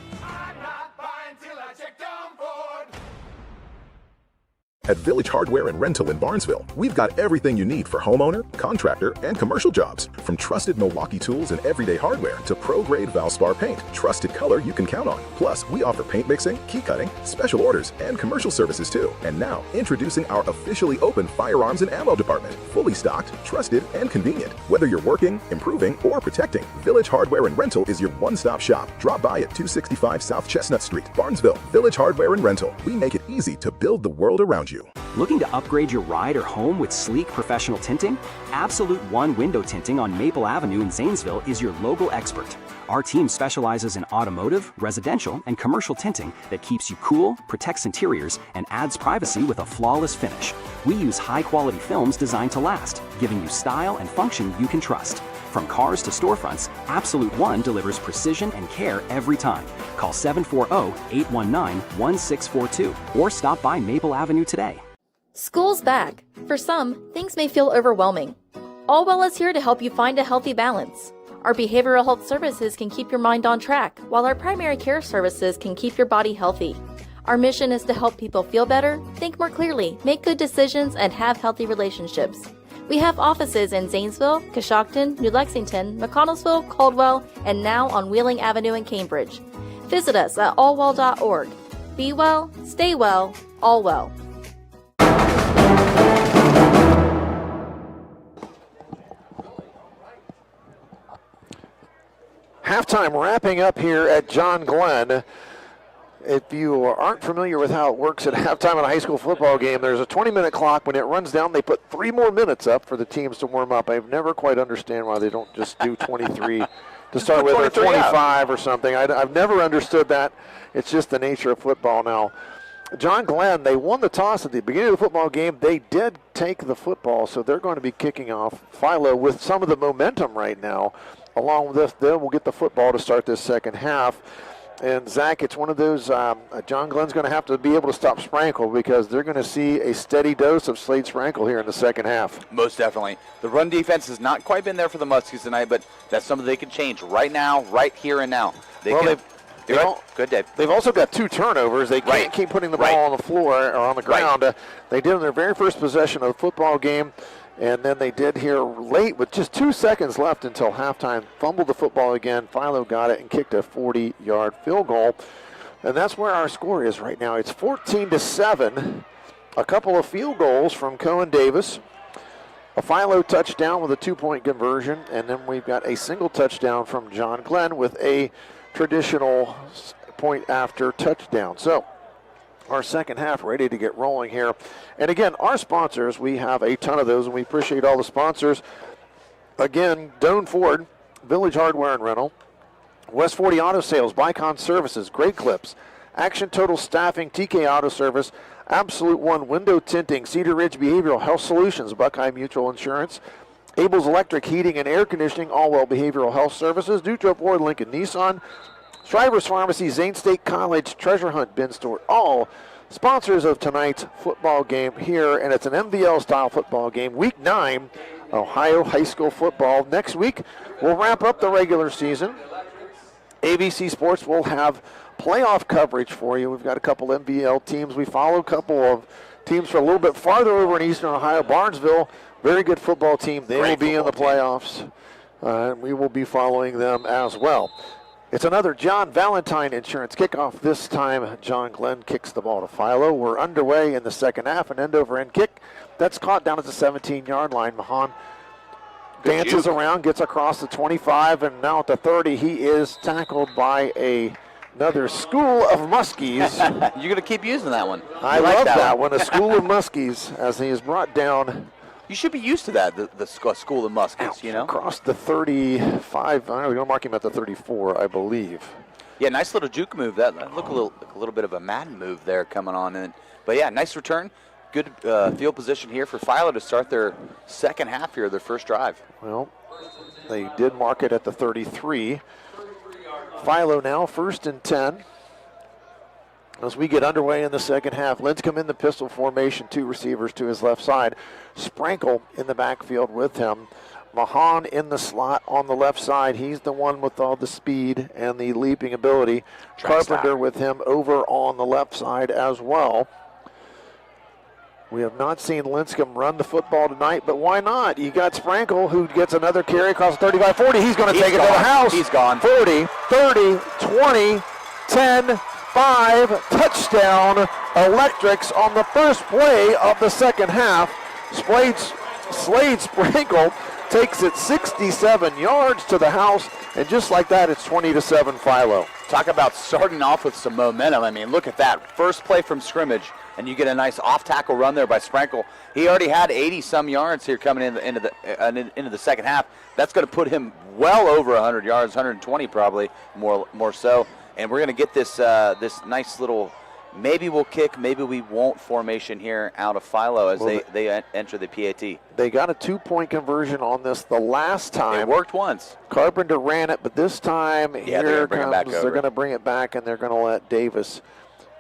At Village Hardware and Rental in Barnesville, we've got everything you need for homeowner, contractor, and commercial jobs. From trusted Milwaukee tools and everyday hardware to pro-grade Valspar paint, trusted color you can count on. Plus, we offer paint mixing, key cutting, special orders, and commercial services too. And now, introducing our officially open firearms and ammo department. Fully stocked, trusted, and convenient. Whether you're working, improving, or protecting, Village Hardware and Rental is your one-stop shop. Drop by at 265 South Chestnut Street, Barnesville. Village Hardware and Rental. We make it easy to build the world around you. Looking to upgrade your ride or home with sleek professional tinting? Absolute One Window Tinting on Maple Avenue in Zanesville is your local expert. Our team specializes in automotive, residential, and commercial tinting that keeps you cool, protects interiors, and adds privacy with a flawless finish. We use high-quality films designed to last, giving you style and function you can trust. From cars to storefronts, Absolute One delivers precision and care every time. Call 740-819-1642 or stop by Maple Avenue today. School's back. For some, things may feel overwhelming. Allwell is here to help you find a healthy balance. Our behavioral health services can keep your mind on track, while our primary care services can keep your body healthy. Our mission is to help people feel better, think more clearly, make good decisions, and have healthy relationships. We have offices in Zanesville, Coshocton, New Lexington, McConnellsville, Caldwell, and now on Wheeling Avenue in Cambridge. Visit us at allwell.org. Be well, stay well, all well. Halftime wrapping up here at John Glenn. If you aren't familiar with how it works at halftime in a high school football game, there's a 20-minute clock. When it runs down, they put 3 more minutes up for the teams to warm up. I've never quite understand why they don't just do 23 to start with, or 25 or something. I've never understood that. It's just the nature of football now. John Glenn, they won the toss at the beginning of the football game. They did take the football, so they're going to be kicking off. Philo with some of the momentum right now. Along with this, they will get the football to start this second half. And, Zach, it's one of those, John Glenn's going to have to be able to stop Sprankle because they're going to see a steady dose of Slade Sprankle here in the second half. Most definitely. The run defense has not quite been there for the Muskies tonight, but that's something they can change right now, right here and now. Good, Dave. They've also got 2 turnovers. They can't keep putting the ball on the floor or on the ground. They did on their very first possession of the football game. And then they did here late with just 2 seconds left until halftime. Fumbled the football again. Philo got it and kicked a 40-yard field goal. And that's where our score is right now. It's 14-7. A couple of field goals from Cohen Davis. A Philo touchdown with a 2-point conversion. And then we've got a single touchdown from John Glenn with a traditional point after touchdown. So our second half ready to get rolling here. And again, our sponsors, we have a ton of those, and we appreciate all the sponsors. Again, Doan Ford, Village Hardware and Rental, West 40 Auto Sales, Bicon Services, Great Clips, Action Total Staffing, TK Auto Service, Absolute One Window Tinting, Cedar Ridge Behavioral Health Solutions, Buckeye Mutual Insurance, Abel's Electric Heating and Air Conditioning, Allwell Behavioral Health Services, Dutro Ford, Lincoln Nissan, Shriver's Pharmacy, Zane State College, Treasure Hunt Bin Store, all sponsors of tonight's football game here, and it's an MVL-style football game. Week 9, Ohio high school football. Next week, we'll wrap up the regular season. AVC Sports will have playoff coverage for you. We've got a couple MVL teams. We follow a couple of teams for a little bit farther over in eastern Ohio. Barnesville, very good football team. They will be in the playoffs, and we will be following them as well. It's another John Valentine Insurance kickoff. This time, John Glenn kicks the ball to Philo. We're underway in the second half. An end-over-end kick that's caught down at the 17-yard line. Mahan dances around, gets across the 25, and now at the 30, he is tackled by another School of Muskies. You're going to keep using that one. I love that one, a School of Muskies, as he is brought down. You should be used to that, the School of Muskies, you know? Across the 35. I don't know, we're going to mark him at the 34, I believe. Yeah, nice little juke move. That looked a little bit of a Madden move there coming on in. But yeah, nice return. Good field position here for Philo to start their second half here, their first drive. Well, they did mark it at the 33. Philo now 1st and 10. As we get underway in the second half, Lincecum in the pistol formation, 2 receivers to his left side. Sprinkle in the backfield with him. Mahan in the slot on the left side. He's the one with all the speed and the leaping ability. Carpenter with him over on the left side as well. We have not seen Lincecum run the football tonight, but why not? You got Sprinkle, who gets another carry across 35-40. He's going to take it to the house. He's gone. 40, 30, 20, 10, 5, touchdown, Electrics on the first play of the second half. Slade Sprinkle takes it 67 yards to the house, and just like that, it's 20-7 Philo. Talk about starting off with some momentum. I mean, look at that. First play from scrimmage, and you get a nice off-tackle run there by Sprinkle. He already had 80-some yards here coming into the second half. That's going to put him well over 100 yards, 120 probably, more so. And we're going to get this this nice little, maybe we'll kick, maybe we won't formation here out of Philo as they enter the PAT. They got a 2-point conversion on this the last time. It worked once. Carpenter ran it, but this time they're going to bring it back, and they're going to let Davis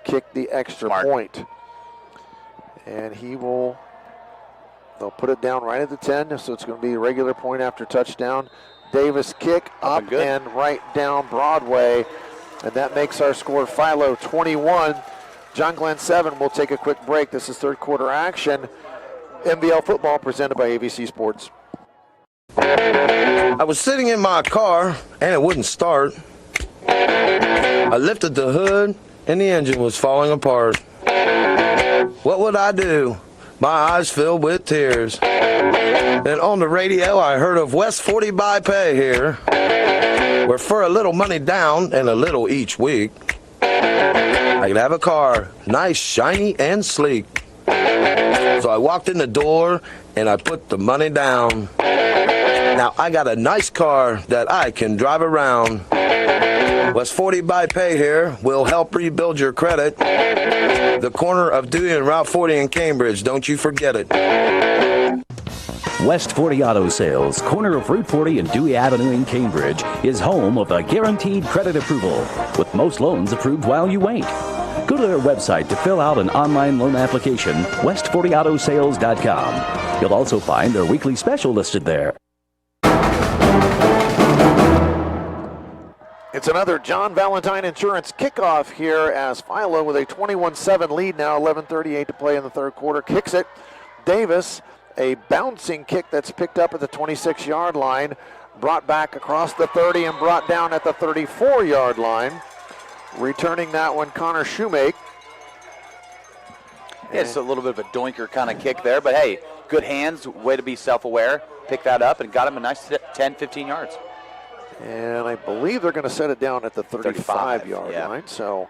kick the extra point. And they'll put it down right at the 10, so it's going to be a regular point after touchdown. Davis kick up and right down Broadway. And that makes our score Philo 21, John Glenn 7. We'll take a quick break. This is third quarter action. MVL football presented by AVC Sports. I was sitting in my car and it wouldn't start. I lifted the hood and the engine was falling apart. What would I do? My eyes filled with tears. Then on the radio I heard of West 40 by Pay here, where for a little money down and a little each week, I could have a car, nice, shiny, and sleek. So I walked in the door and I put the money down. Now I got a nice car that I can drive around. West 40 by Pay here will help rebuild your credit. The corner of Dewey and Route 40 in Cambridge, don't you forget it. West 40 Auto Sales, corner of Route 40 and Dewey Avenue in Cambridge, is home of a guaranteed credit approval, with most loans approved while you wait. Go to their website to fill out an online loan application, west40autosales.com. You'll also find their weekly special listed there. It's another John Valentine Insurance kickoff here as Philo with a 21-7 lead now, 11:38 to play in the third quarter, kicks it. Davis, a bouncing kick that's picked up at the 26-yard line, brought back across the 30 and brought down at the 34-yard line. Returning that one, Connor Shoemake. Yeah, it's a little bit of a doinker kind of kick there, but hey, good hands, way to be self-aware. Pick that up and got him a nice 10, 15 yards. And I believe they're going to set it down at the 35-yard line. So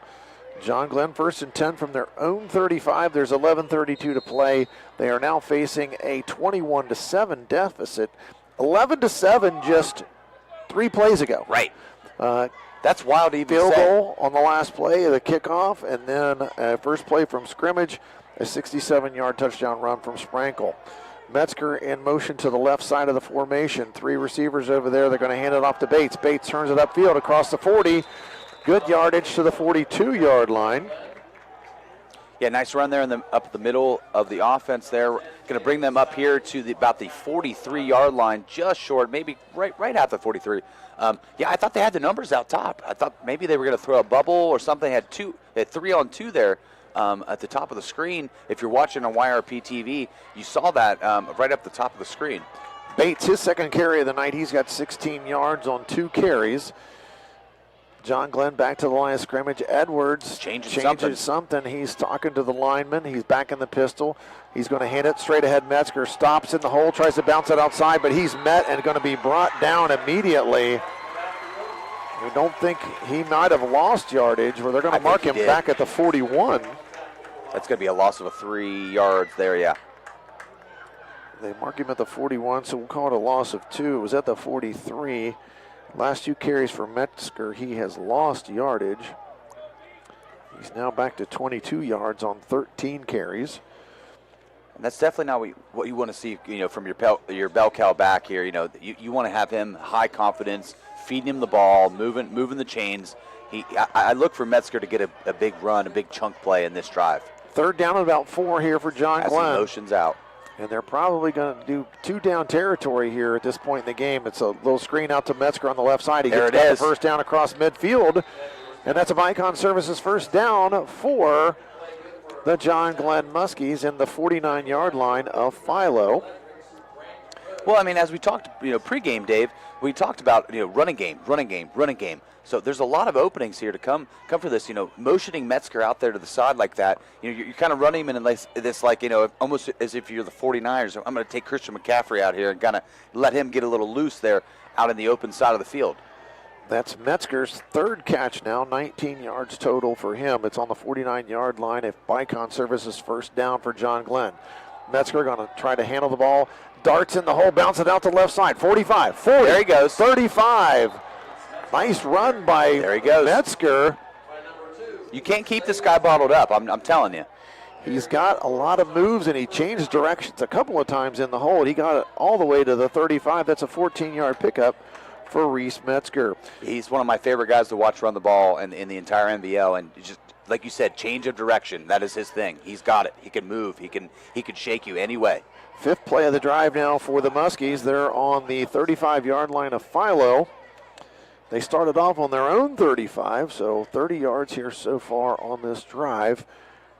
John Glenn 1st and 10 from their own 35. There's 11:32 to play. They are now facing a 21-7 deficit. 11-7 just 3 plays ago. Right. That's wild to even Field say. goal on the last play of the kickoff, and then first play from scrimmage, a 67-yard touchdown run from Sprankle. Metzger in motion to the left side of the formation. 3 receivers over there. They're going to hand it off to Bates. Bates turns it upfield across the 40. Good yardage to the 42-yard line. Yeah, nice run there up the middle of the offense there. Going to bring them up here to about the 43-yard line, just short, maybe right at the 43. Yeah, I thought they had the numbers out top. I thought maybe they were going to throw a bubble or something. Had 3-on-2 there at the top of the screen. If you're watching on YRPtv, you saw that right up the top of the screen. Bates, his second carry of the night. He's got 16 yards on 2 carries. John Glenn back to the line of scrimmage. Edwards changes something. He's talking to the lineman. He's back in the pistol. He's going to hand it straight ahead. Metzger stops in the hole, tries to bounce it outside, but he's met and going to be brought down immediately. We don't think he might have lost yardage, where they're going to mark him back at the 41. That's going to be a loss of 3 yards there, yeah. They mark him at the 41, so we'll call it a loss of 2. It was at the 43. Last 2 carries for Metzger, he has lost yardage. He's now back to 22 yards on 13 carries. And that's definitely not what you want to see, from your bell cow back here. You want to have him high confidence, feeding him the ball, moving the chains. I look for Metzger to get a big run, a big chunk play in this drive. 3rd down and about 4 here for John Glenn. As he motions out. And they're probably going to do 2-down territory here at this point in the game. It's a little screen out to Metzger on the left side. He gets the first down across midfield. And that's a Vicon Services first down for the John Glenn Muskies in the 49-yard line of Philo. Well, I mean, as we talked, pregame, Dave, we talked about, running game. So there's a lot of openings here to come for this. Motioning Metzger out there to the side like that. You're kind of running him in this almost as if you're the 49ers. I'm going to take Christian McCaffrey out here and kind of let him get a little loose there out in the open side of the field. That's Metzger's 3rd catch now, 19 yards total for him. It's on the 49-yard line. If Vicon Services first down for John Glenn. Metzger going to try to handle the ball. Darts in the hole, bounce it out to the left side. 45, 40. There he goes. 35. Nice run by Metzger. You can't keep this guy bottled up, I'm telling you. He's got a lot of moves, and he changed directions a couple of times in the hole. He got it all the way to the 35. That's a 14-yard pickup for Reese Metzger. He's one of my favorite guys to watch run the ball in the entire NBL, and just like you said, change of direction. That is his thing. He's got it. He can move. He can shake you any way. 5th play of the drive now for the Muskies. They're on the 35-yard line of Philo. They started off on their own 35, so 30 yards here so far on this drive.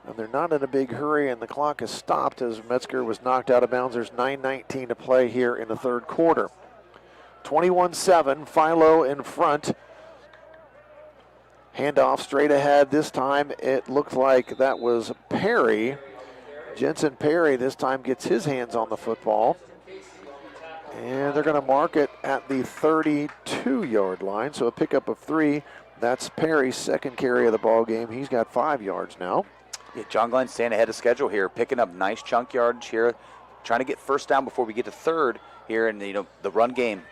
And they're not in a big hurry, and the clock has stopped as Metzger was knocked out of bounds. There's 9:19 to play here in the 3rd quarter. 21-7, Philo in front. Handoff straight ahead. This time it looked like that was Perry. Jensen Perry this time gets his hands on the football. And they're going to mark it at the 32-yard line, so a pickup of 3. That's Perry's 2nd carry of the ball game. He's got 5 yards now. Yeah, John Glenn staying ahead of schedule here, picking up nice chunk yardage here, trying to get first down before we get to 3rd here, and the run game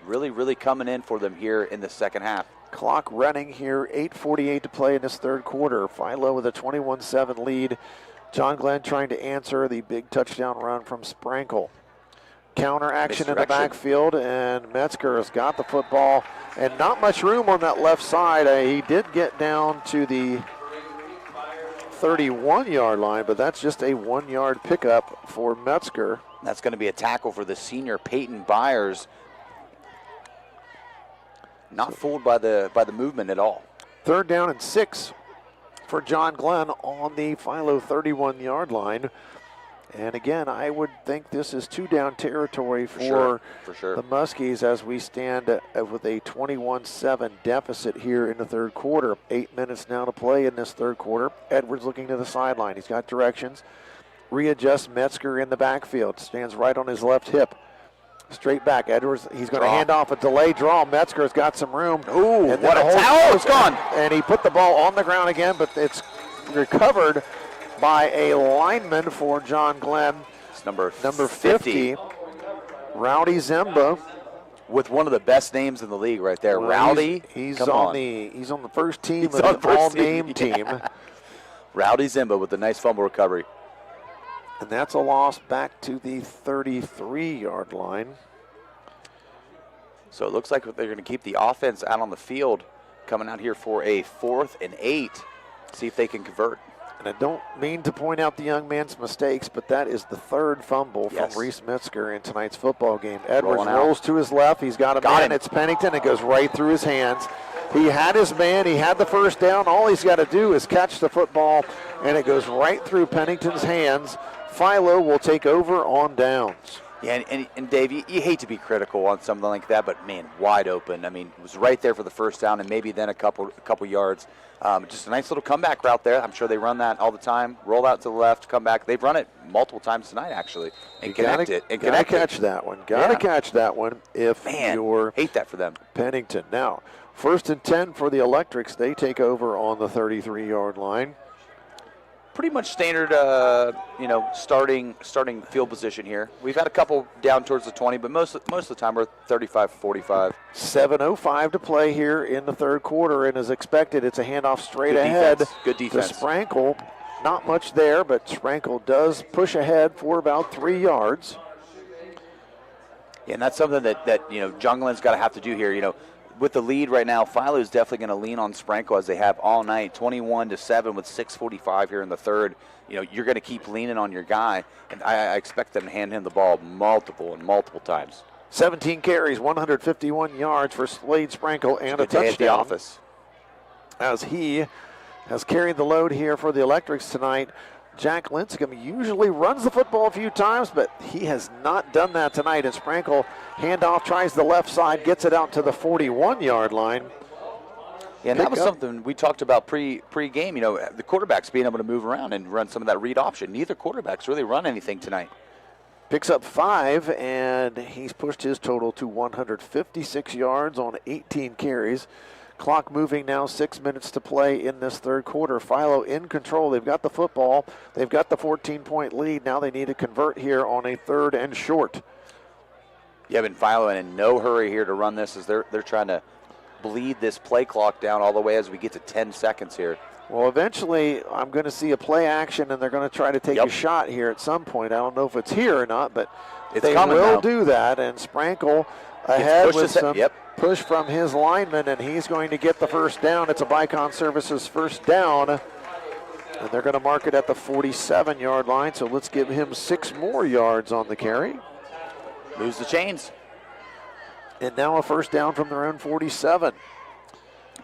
really coming in for them here in the second half. Clock running here, 8:48 to play in this 3rd quarter. Philo with a 21-7 lead. John Glenn trying to answer the big touchdown run from Sprankle. Counter action in the backfield, and Metzger has got the football, and not much room on that left side. He did get down to the 31-yard line, but that's just a 1-yard pickup for Metzger. That's going to be a tackle for the senior Peyton Byers. Not fooled by the movement at all. 3rd down and 6 for John Glenn on the Philo 31-yard line. And again, I would think this is 2-down territory for sure. the Muskies as we stand with a 21-7 deficit here in the third quarter. 8 minutes now to play in this third quarter. Edwards looking to the sideline. He's got directions. Readjusts Metzger in the backfield. Stands right on his left hip. Straight back. Edwards, he's going to hand off a delay draw. Metzger's got some room. Ooh, what a towel. It's gone. And he put the ball on the ground again, but it's recovered by a lineman for John Glenn. It's number 50. Rowdy Zimba. With one of the best names in the league right there. Well, Rowdy. He's on the first team He's of on the first all-name team. Rowdy Zimba with a nice fumble recovery. And that's a loss back to the 33-yard line. So it looks like they're going to keep the offense out on the field, coming out here for a 4th and 8. See if they can convert. And I don't mean to point out the young man's mistakes, but that is the third fumble from Reese Metzger in tonight's football game. Edwards rolls to his left. He's got a man. It's Pennington. It goes right through his hands. He had his man. He had the first down. All he's got to do is catch the football, and it goes right through Pennington's hands. Philo will take over on downs. Yeah, and Dave, you hate to be critical on something like that, but, man, wide open. I mean, it was right there for the first down and maybe then a couple yards. Just a nice little comeback route there. I'm sure they run that all the time. Roll out to the left, come back. They've run it multiple times tonight, actually, and connect it. Gotta catch that one. Gotta catch that one if you're hate that for them. Pennington. Now, 1st and 10 for the Electrics. They take over on the 33-yard line. Pretty much standard, starting field position here. We've had a couple down towards the 20, but most of the time we're 35-45. 7:05 to play here in the third quarter, and as expected, it's a handoff straight ahead. Good defense. To Sprankle. Not much there, but Sprankle does push ahead for about 3 yards. Yeah, and that's something that John Glenn's got to have to do here. With the lead right now, Philo is definitely going to lean on Sprankle as they have all night, 21-7 with 6:45 here in the third. You're going to keep leaning on your guy, and I expect them to hand him the ball multiple times. 17 carries, 151 yards for Slade Sprankle and a touchdown. The office. As he has carried the load here for the Electrics tonight. Jack Lincecum usually runs the football a few times, but he has not done that tonight. And Sprankle, handoff, tries the left side, gets it out to the 41-yard line. Yeah, and that was something we talked about pre-game. The quarterbacks being able to move around and run some of that read option. Neither quarterback's really run anything tonight. Picks up 5, and he's pushed his total to 156 yards on 18 carries. Clock moving now, 6 minutes to play in this third quarter. Philo in control. They've got the football. They've got the 14-point lead. Now they need to convert here on a 3rd and short. Yeah, but Philo in no hurry here to run this as they're trying to bleed this play clock down all the way as we get to 10 seconds here. Well, eventually I'm going to see a play action, and they're going to try to take a shot here at some point. I don't know if it's here or not, but they will do that. And Sprankle ahead with some push from his lineman, and he's going to get the first down. It's a Bicon Services first down, and they're going to mark it at the 47-yard line, so let's give him 6 more yards on the carry. Lose the chains. And now a first down from their own 47.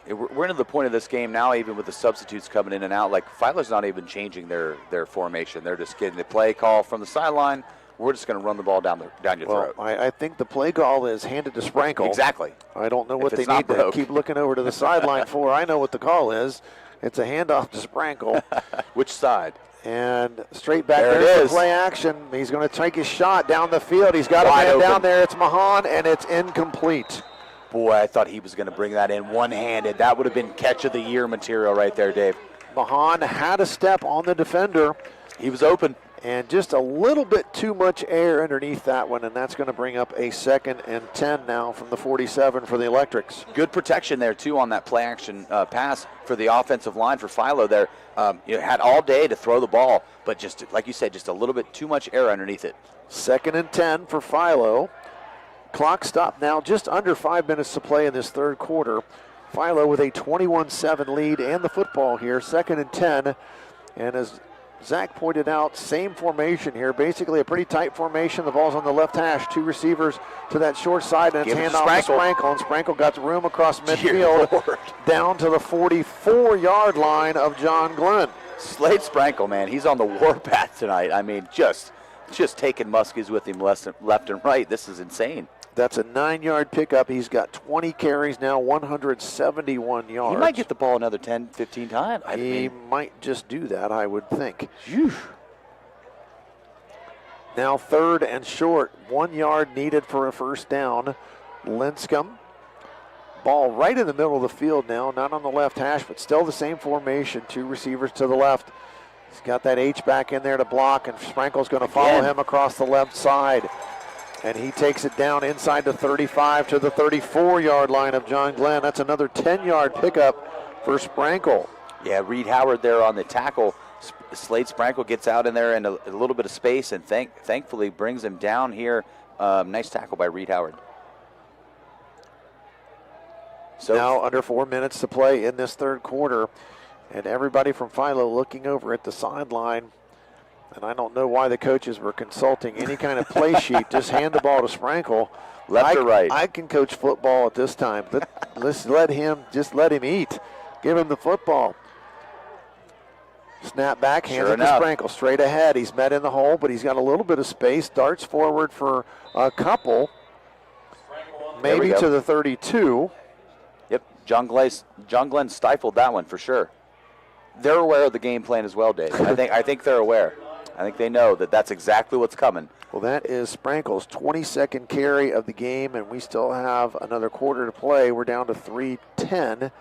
We're into the point of this game now, even with the substitutes coming in and out. Like, Philo's not even changing their formation. They're just getting the play call from the sideline. We're just going to run the ball down your throat. I think the play call is handed to Sprankle. Exactly. I don't know what they need to keep looking over to the sideline for. I know what the call is. It's a handoff to Sprankle. Which side? And straight back there for play action. He's going to take his shot down the field. He's got a man down there. It's Mahan, and it's incomplete. Boy, I thought he was going to bring that in one-handed. That would have been catch of the year material right there, Dave. Mahan had a step on the defender. He was open. And just a little bit too much air underneath that one, and that's going to bring up a 2nd and 10 now from the 47 for the Electrics. Good protection there, too, on that play-action pass for the offensive line for Philo there. Had all day to throw the ball, but just, like you said, just a little bit too much air underneath it. 2nd and 10 for Philo. Clock stopped now, just under 5 minutes to play in this third quarter. Philo with a 21-7 lead and the football here, 2nd and 10. And as Zach pointed out, same formation here, basically a pretty tight formation. The ball's on the left hash, 2 receivers to that short side, and it's handoff to Sprankle. And Sprankle got the room across midfield down to the 44-yard line of John Glenn. Slade Sprankle, man, he's on the warpath tonight. I mean, just just taking Muskies with him left and right. This is insane. That's a 9-yard pickup. He's got 20 carries now, 171 yards. He might get the ball another 10, 15 times. He might just do that, I would think. Phew. Now 3rd and short, 1 yard needed for a first down. Linscomb. Ball right in the middle of the field now, not on the left hash, but still the same formation. 2 receivers to the left. He's got that H back in there to block, and Sprankle's going to follow him across the left side. And he takes it down inside the 35 to the 34-yard line of John Glenn. That's another 10-yard pickup for Sprankle. Yeah, Reed Howard there on the tackle. Slade Sprankle gets out in there in a little bit of space and thankfully brings him down here. Nice tackle by Reed Howard. So now under 4 minutes to play in this 3rd quarter. And everybody from Philo looking over at the sideline. And I don't know why the coaches were consulting any kind of play sheet. Just hand the ball to Sprankle. Left or right? I can coach football at this time. Let's let him eat. Give him the football. Snap back, hands it to Sprankle. Straight ahead. He's met in the hole, but he's got a little bit of space. Darts forward for a couple. Maybe to the 32. Yep, John Glenn stifled that one for sure. They're aware of the game plan as well, Dave. I think they're aware. I think they know that that's exactly what's coming. Well, that is Sprankle's 22nd carry of the game, and we still have another quarter to play. We're down to 3:10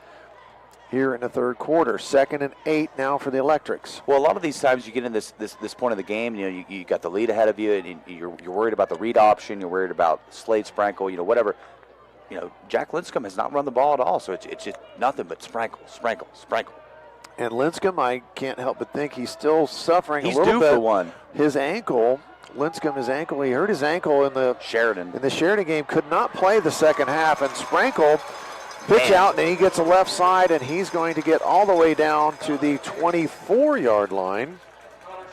here in the 3rd quarter. 2nd and 8 now for the Electrics. Well, a lot of these times you get in this point of the game, you got the lead ahead of you, and you're worried about the read option, you're worried about Slade Sprankle, whatever. Jack Linscomb has not run the ball at all, so it's just nothing but Sprankle. And Linscomb, I can't help but think he's still suffering a little bit. He's due for one. His ankle, Linscomb, he hurt his ankle in the Sheridan game, could not play the second half, and Sprankle pitch out, and he gets a left side, and he's going to get all the way down to the 24-yard line.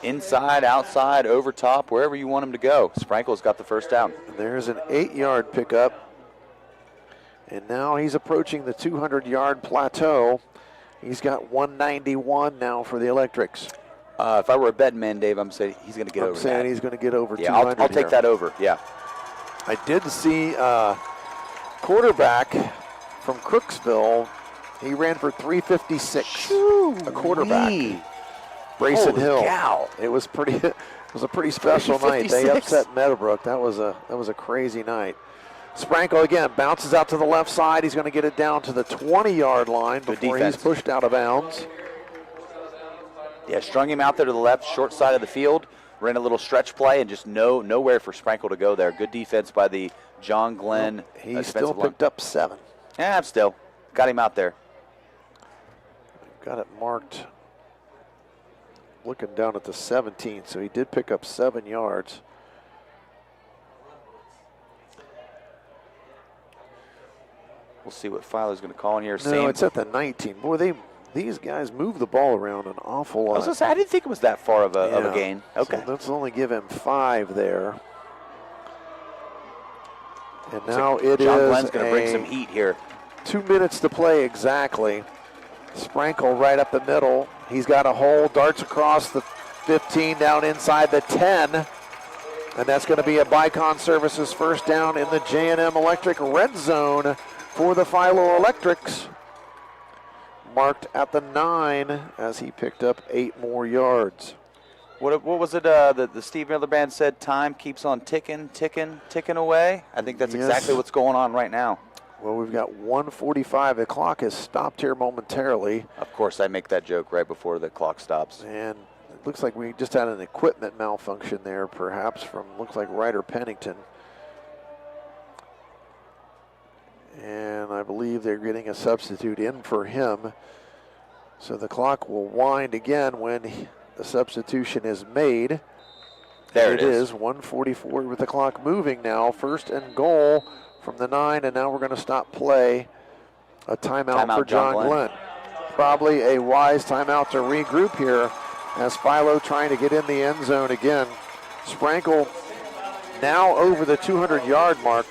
Inside, outside, over top, wherever you want him to go. Sprankle's got the first down. And there's an 8-yard pickup, and now he's approaching the 200-yard plateau. He's got 191 now for the Electrics. If I were a betting man, Dave, I'm saying he's going to get over that. I'm saying he's going to get over 200. Yeah, I'll take that over, yeah. I did see quarterback from Crooksville. He ran for 356. A quarterback. Brayson Hill. Cow. It was a pretty special night. They upset Meadowbrook. That was a crazy night. Sprankle again bounces out to the left side. He's going to get it down to the 20-yard line before he's pushed out of bounds. Yeah, strung him out there to the left, short side of the field. Ran a little stretch play and just nowhere for Sprankle to go there. Good defense by the John Glenn. He still picked up 7. Yeah, still got him out there. Got it marked. Looking down at the 17, so he did pick up 7 yards. We'll see what Philo's going to call in here. No, it's at the 19. Boy, these guys move the ball around an awful lot. I didn't think it was that far of a gain. Okay. So let's only give him 5 there. And now John Glenn's going to bring some heat here. 2 minutes to play exactly. Sprankle right up the middle. He's got a hole, darts across the 15 down inside the 10. And that's going to be a Bicon Services first down in the J&M Electric red zone for the Philo Electrics. Marked at the 9 as he picked up 8 more yards. What was it the Steve Miller Band said, time keeps on ticking away? I think that's exactly what's going on right now. Well, we've got 1:45. The clock has stopped here momentarily. Of course, I make that joke right before the clock stops. And it looks like we just had an equipment malfunction there, perhaps, from, looks like Ryder Pennington. And I believe they're getting a substitute in for him. So the clock will wind again when the substitution is made. There it is. 1:44 with the clock moving now. 1st and goal from the 9, and now we're going to stop play. A timeout for John Glenn. Probably a wise timeout to regroup here as Philo trying to get in the end zone again. Sprankle now over the 200-yard mark.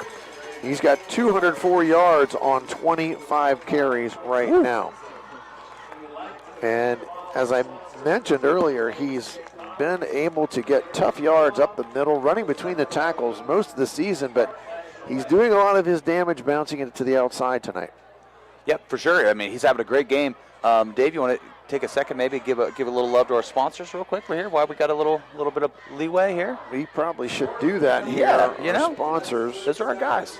He's got 204 yards on 25 carries right now. And as I mentioned earlier, he's been able to get tough yards up the middle, running between the tackles most of the season, but he's doing a lot of his damage bouncing it to the outside tonight. Yep, for sure. I mean, he's having a great game. Dave, you want to take a second, maybe give a little love to our sponsors real quickly here? While we got a little bit of leeway here. We probably should do that here. Yeah, you know, sponsors. Those are our guys.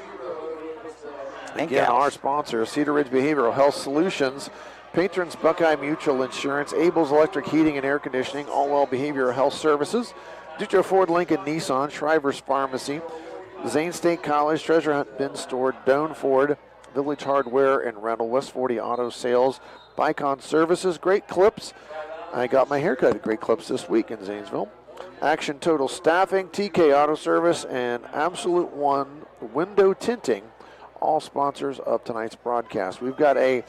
Again, our sponsors: Cedar Ridge Behavioral Health Solutions, Patrons Buckeye Mutual Insurance, Abel's Electric Heating and Air Conditioning, Allwell Behavioral Health Services, Dutra Ford Lincoln Nissan, Shriver's Pharmacy, Zane State College, Treasure Hunt Bin Store, Doan Ford, Village Hardware and Rental, West 40 Auto Sales, Bicon Services, Great Clips. I got my haircut at Great Clips this week in Zanesville. Action Total Staffing, TK Auto Service, and Absolute One Window Tinting, all sponsors of tonight's broadcast. We've got a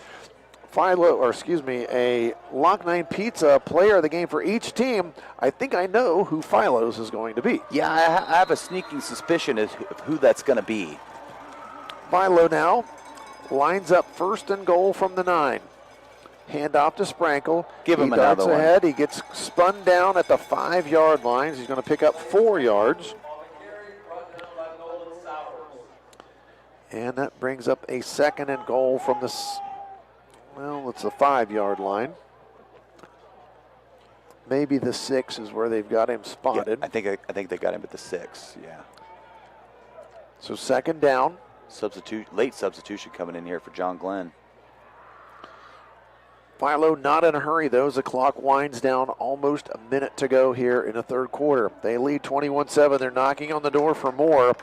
a Lock 9 Pizza player of the game for each team. I think I know who Philo's is going to be. Yeah, I have a sneaking suspicion of who that's going to be. Philo now lines up first and goal from the 9. Hand off to Sprankle. Give him he another darts one. ahead. He gets spun down at the 5-yard line. He's going to pick up 4 yards. And that brings up a second and goal from it's the 5-yard line. Maybe the 6 is where they've got him spotted. Yeah, I think they got him at the 6. Yeah. So second down. Late substitution coming in here for John Glenn. Philo not in a hurry, though, as the clock winds down. Almost a minute to go here in the third quarter. They lead 21-7. They're knocking on the door for more.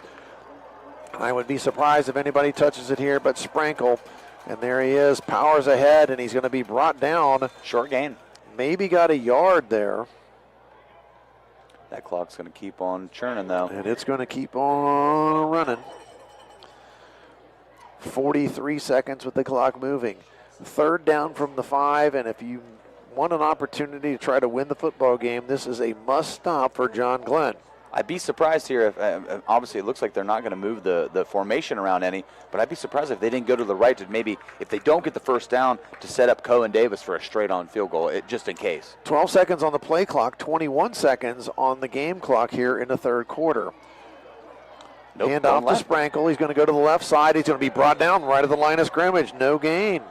I would be surprised if anybody touches it here but Sprankle. And there he is, powers ahead, and he's going to be brought down. Short gain. Maybe got a yard there. That clock's going to keep on churning, though. And it's going to keep on running. 43 seconds with the clock moving. Third down from the 5, and if you want an opportunity to try to win the football game, this is a must-stop for John Glenn. I'd be surprised here if, obviously it looks like they're not going to move the formation around any, but I'd be surprised if they didn't go to the right to maybe, if they don't get the first down, to set up Cohen Davis for a straight-on field goal, just in case. 12 seconds on the play clock, 21 seconds on the game clock here in the third quarter. Hand off to Sprankle. He's going to go to the left side. He's going to be brought down right at the line of scrimmage. No gain.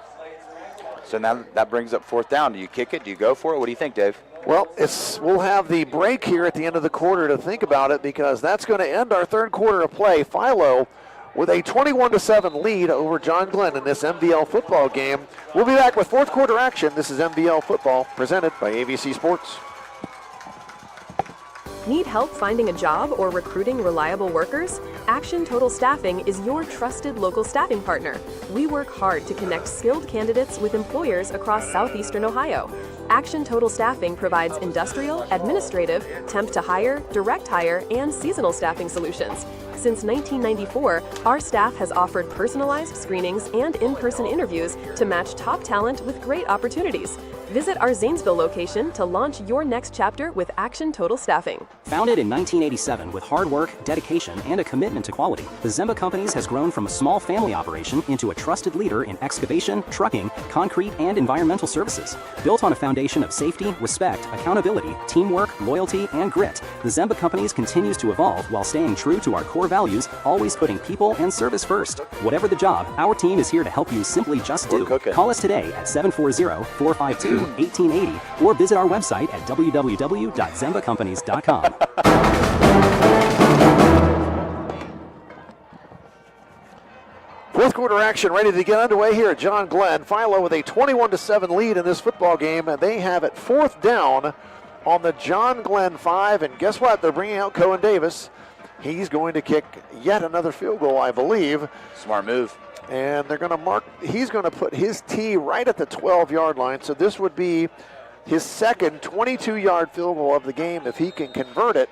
So now that brings up fourth down. Do you kick it? Do you go for it? What do you think, Dave? Well, we'll have the break here at the end of the quarter to think about it, because that's going to end our third quarter of play. Philo with a 21-7 lead over John Glenn in this MVL football game. We'll be back with fourth quarter action. This is MVL football presented by AVC Sports. Need help finding a job or recruiting reliable workers? Action Total Staffing is your trusted local staffing partner. We work hard to connect skilled candidates with employers across southeastern Ohio. Action Total Staffing provides industrial, administrative, temp to hire, direct hire, and seasonal staffing solutions. Since 1994, our staff has offered personalized screenings and in-person interviews to match top talent with great opportunities. Visit our Zanesville location to launch your next chapter with Action Total Staffing. Founded in 1987 with hard work, dedication, and a commitment to quality, the Zemba Companies has grown from a small family operation into a trusted leader in excavation, trucking, concrete, and environmental services. Built on a foundation of safety, respect, accountability, teamwork, loyalty, and grit, the Zemba Companies continues to evolve while staying true to our core values, always putting people and service first. Whatever the job, our team is here to help you simply just do. Call us today at 740-452-1880 or visit our website at www.zembacompanies.com. Fourth quarter action ready to get underway here at John Glenn. Philo with a 21-7 lead in this football game, and they have it fourth down on the John Glenn 5. And guess what? They're bringing out Cohen Davis. He's going to kick yet another field goal, I believe. Smart move. And they're going to he's going to put his tee right at the 12-yard line. So this would be his second 22-yard field goal of the game if he can convert it.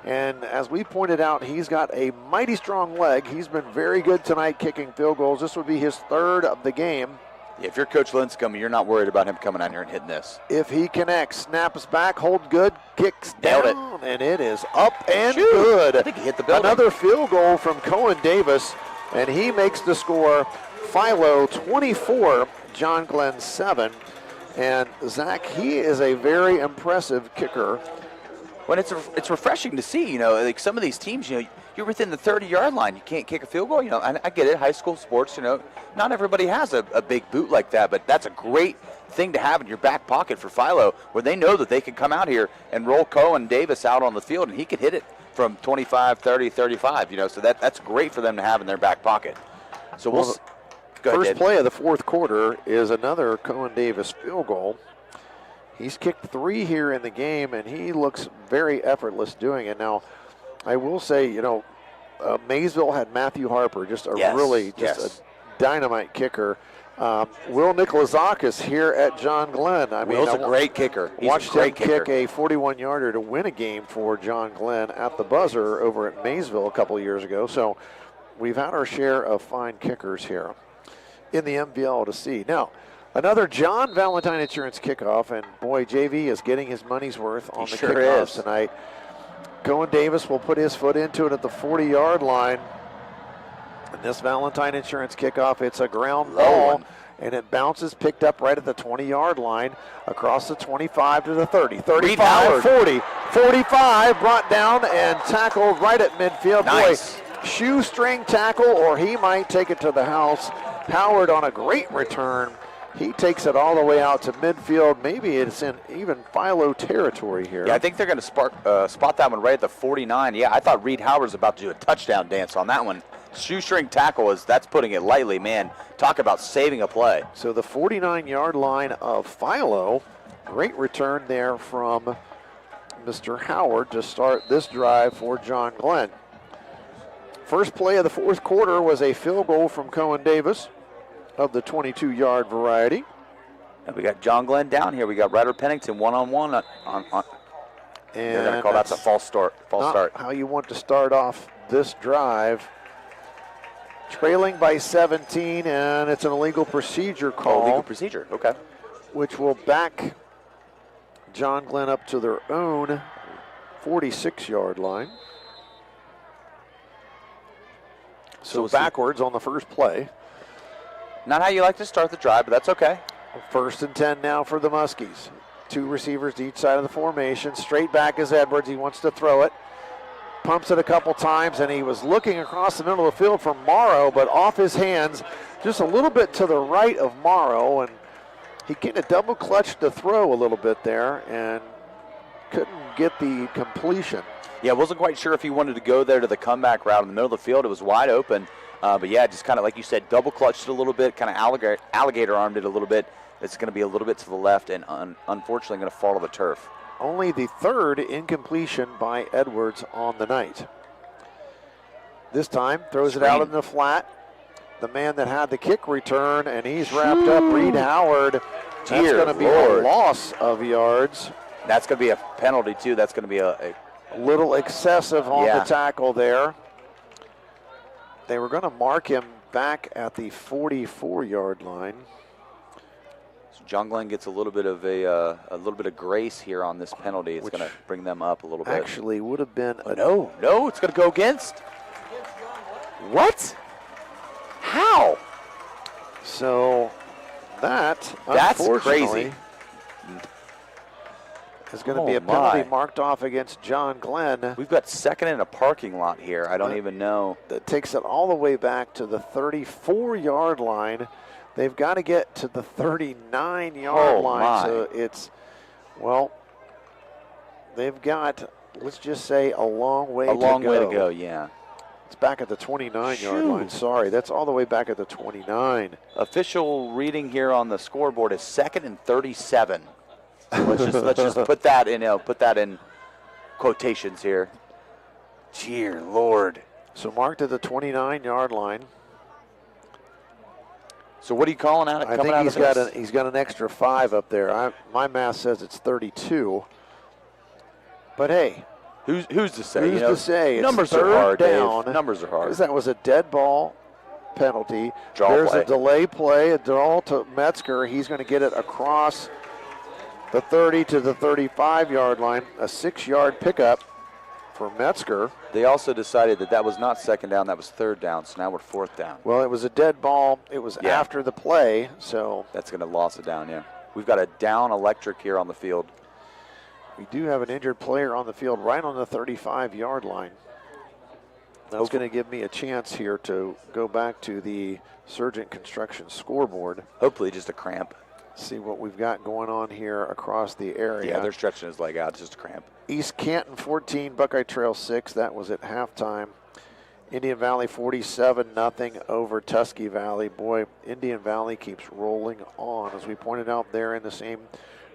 And as we pointed out, he's got a mighty strong leg. He's been very good tonight kicking field goals. This would be his third of the game. Yeah, if you're Coach Linscomb, you're not worried about him coming out here and hitting this. If he connects, snaps back, holds good, kicks down, and it is up and good. I think he hit the building. Another field goal from Cohen Davis, and he makes the score. Philo 24, John Glenn 7. And Zach, he is a very impressive kicker. When it's refreshing to see, like some of these teams, you're within the 30-yard line. You can't kick a field goal. And I get it, high school sports, not everybody has a big boot like that, but that's a great thing to have in your back pocket for Philo, where they know that they can come out here and roll Cohen Davis out on the field, and he could hit it from 25, 30, 35, so that's great for them to have in their back pocket. So go ahead, first play of the fourth quarter is another Cohen Davis field goal. He's kicked 3 here in the game, and he looks very effortless doing it. Now, I will say, Maysville had Matthew Harper, just a dynamite kicker. Will Nikolazakis here at John Glenn. Will's a great kicker. Watched him kick a 41-yarder to win a game for John Glenn at the buzzer over at Maysville a couple of years ago. So we've had our share of fine kickers here in the MVL to see. Now, another John Valentine Insurance kickoff, and boy, JV is getting his money's worth on the kickoffs tonight. Cohen Davis will put his foot into it at the 40-yard line. And this Valentine Insurance kickoff, it's a ground ball, and it bounces, picked up right at the 20-yard line, across the 25 to the 30, 35, 40, 45, brought down and tackled right at midfield. Nice. Boy, shoestring tackle, or he might take it to the house. Howard on a great return. He takes it all the way out to midfield. Maybe it's in even Philo territory here. Yeah, I think they're going to spot that one right at the 49. Yeah, I thought Reed Howard was about to do a touchdown dance on that one. Shoestring tackle, that's putting it lightly, man. Talk about saving a play. So the 49-yard line of Philo. Great return there from Mr. Howard to start this drive for John Glenn. First play of the fourth quarter was a field goal from Cohen Davis of the 22-yard variety. And we got John Glenn down here. We got Ryder Pennington one-on-one on. They're going to call that a false start. How you want to start off this drive. Trailing by 17, and it's an illegal procedure call. Illegal procedure, okay. Which will back John Glenn up to their own 46-yard line. So backwards on the first play. Not how you like to start the drive, but that's okay. First and 10 now for the Muskies. 2 receivers to each side of the formation. Straight back is Edwards. He wants to throw it. Pumps it a couple times, and he was looking across the middle of the field for Morrow, but off his hands, just a little bit to the right of Morrow, and he kind of double clutched the throw a little bit there and couldn't get the completion. Yeah, wasn't quite sure if he wanted to go there to the comeback route in the middle of the field. It was wide open, but yeah, just kind of like you said, double clutched it a little bit, kind of alligator armed it a little bit. It's going to be a little bit to the left and unfortunately going to fall to the turf. Only the third incompletion by Edwards on the night. This time, throws it out in the flat. The man that had the kick return, and he's wrapped up. Reed Howard. That's going to be a loss of yards. That's going to be a penalty, too. That's going to be a little excessive on the tackle there. They were going to mark him back at the 44-yard line. John Glenn gets a little bit of grace here on this penalty. It's going to bring them up a little bit. Actually, would have been no, it's going to go against. What? How? So that's crazy. Is going to be a penalty marked off against John Glenn. We've got second in a parking lot here. I don't even know. That takes it all the way back to the 34-yard line. They've got to get to the 39-yard line. So it's, they've got, let's just say, a long way to go. A long way to go, yeah. It's back at the 29-yard line. Sorry, that's all the way back at the 29. Official reading here on the scoreboard is 2nd and 37. Let's just put that in quotations here. Dear Lord. So marked at the 29-yard line. So what are you calling out? I think he's got an extra 5 up there. My math says it's 32. But hey, who's to say? Who's to say? Numbers are hard, Dave. Numbers are hard. Because that was a dead ball penalty. There's a delay play, a draw to Metzger. He's going to get it across the 30 to the 35-yard line. A 6-yard pickup for Metzger. They also decided that was not second down, that was third down, so now we're fourth down. Well, it was a dead ball. It was after the play, so. That's going to loss it down, yeah. We've got a down electric here on the field. We do have an injured player on the field right on the 35-yard line. That's going to give me a chance here to go back to the Surgent Construction scoreboard. Hopefully just a cramp. See what we've got going on here across the area. Yeah, they're stretching his leg out. It's just a cramp. East Canton 14, Buckeye Trail 6. That was at halftime. Indian Valley 47-0 over Tusky Valley. Boy, Indian Valley keeps rolling on. As we pointed out, they're in the same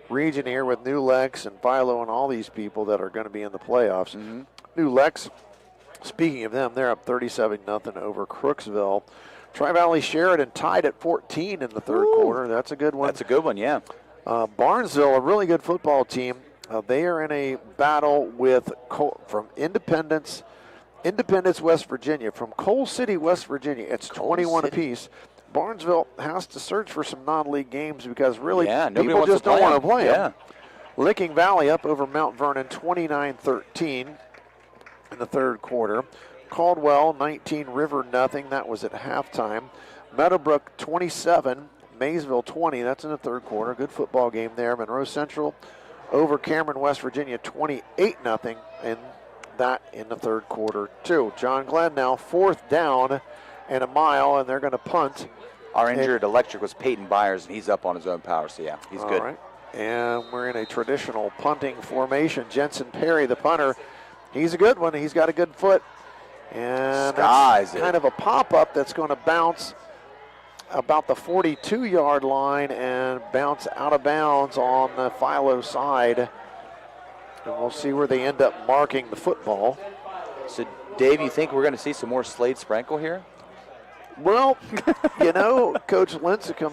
region here with New Lex and Philo and all these people that are going to be in the playoffs. New Lex, speaking of them, they're up 37-0 over Crooksville. Tri-Valley Sheridan tied at 14 in the third quarter. That's a good one. That's a good one, yeah. Barnesville, a really good football team. They are in a battle with from Independence, West Virginia. From Coal City, West Virginia, it's 21 apiece. Barnesville has to search for some non-league games because really people just don't want to play them. Licking Valley up over Mount Vernon 29-13 in the third quarter. Caldwell 19, River nothing. That was at halftime. Meadowbrook 27, Maysville 20. That's in the third quarter. Good football game there. Monroe Central over Cameron, West Virginia 28-0, and that in the third quarter too. John Glenn now 4th down and a mile, and they're going to punt. Our injured Electric was Peyton Byers, and he's up on his own power, so yeah, he's good. All right. And we're in a traditional punting formation. Jensen Perry, the punter, he's a good one. He's got a good foot. And that's kind of a pop-up that's going to bounce about the 42-yard line and bounce out of bounds on the Philo side. And we'll see where they end up marking the football. So, Dave, you think we're going to see some more Slade Sprinkle here? Well, you know, Coach Lincecum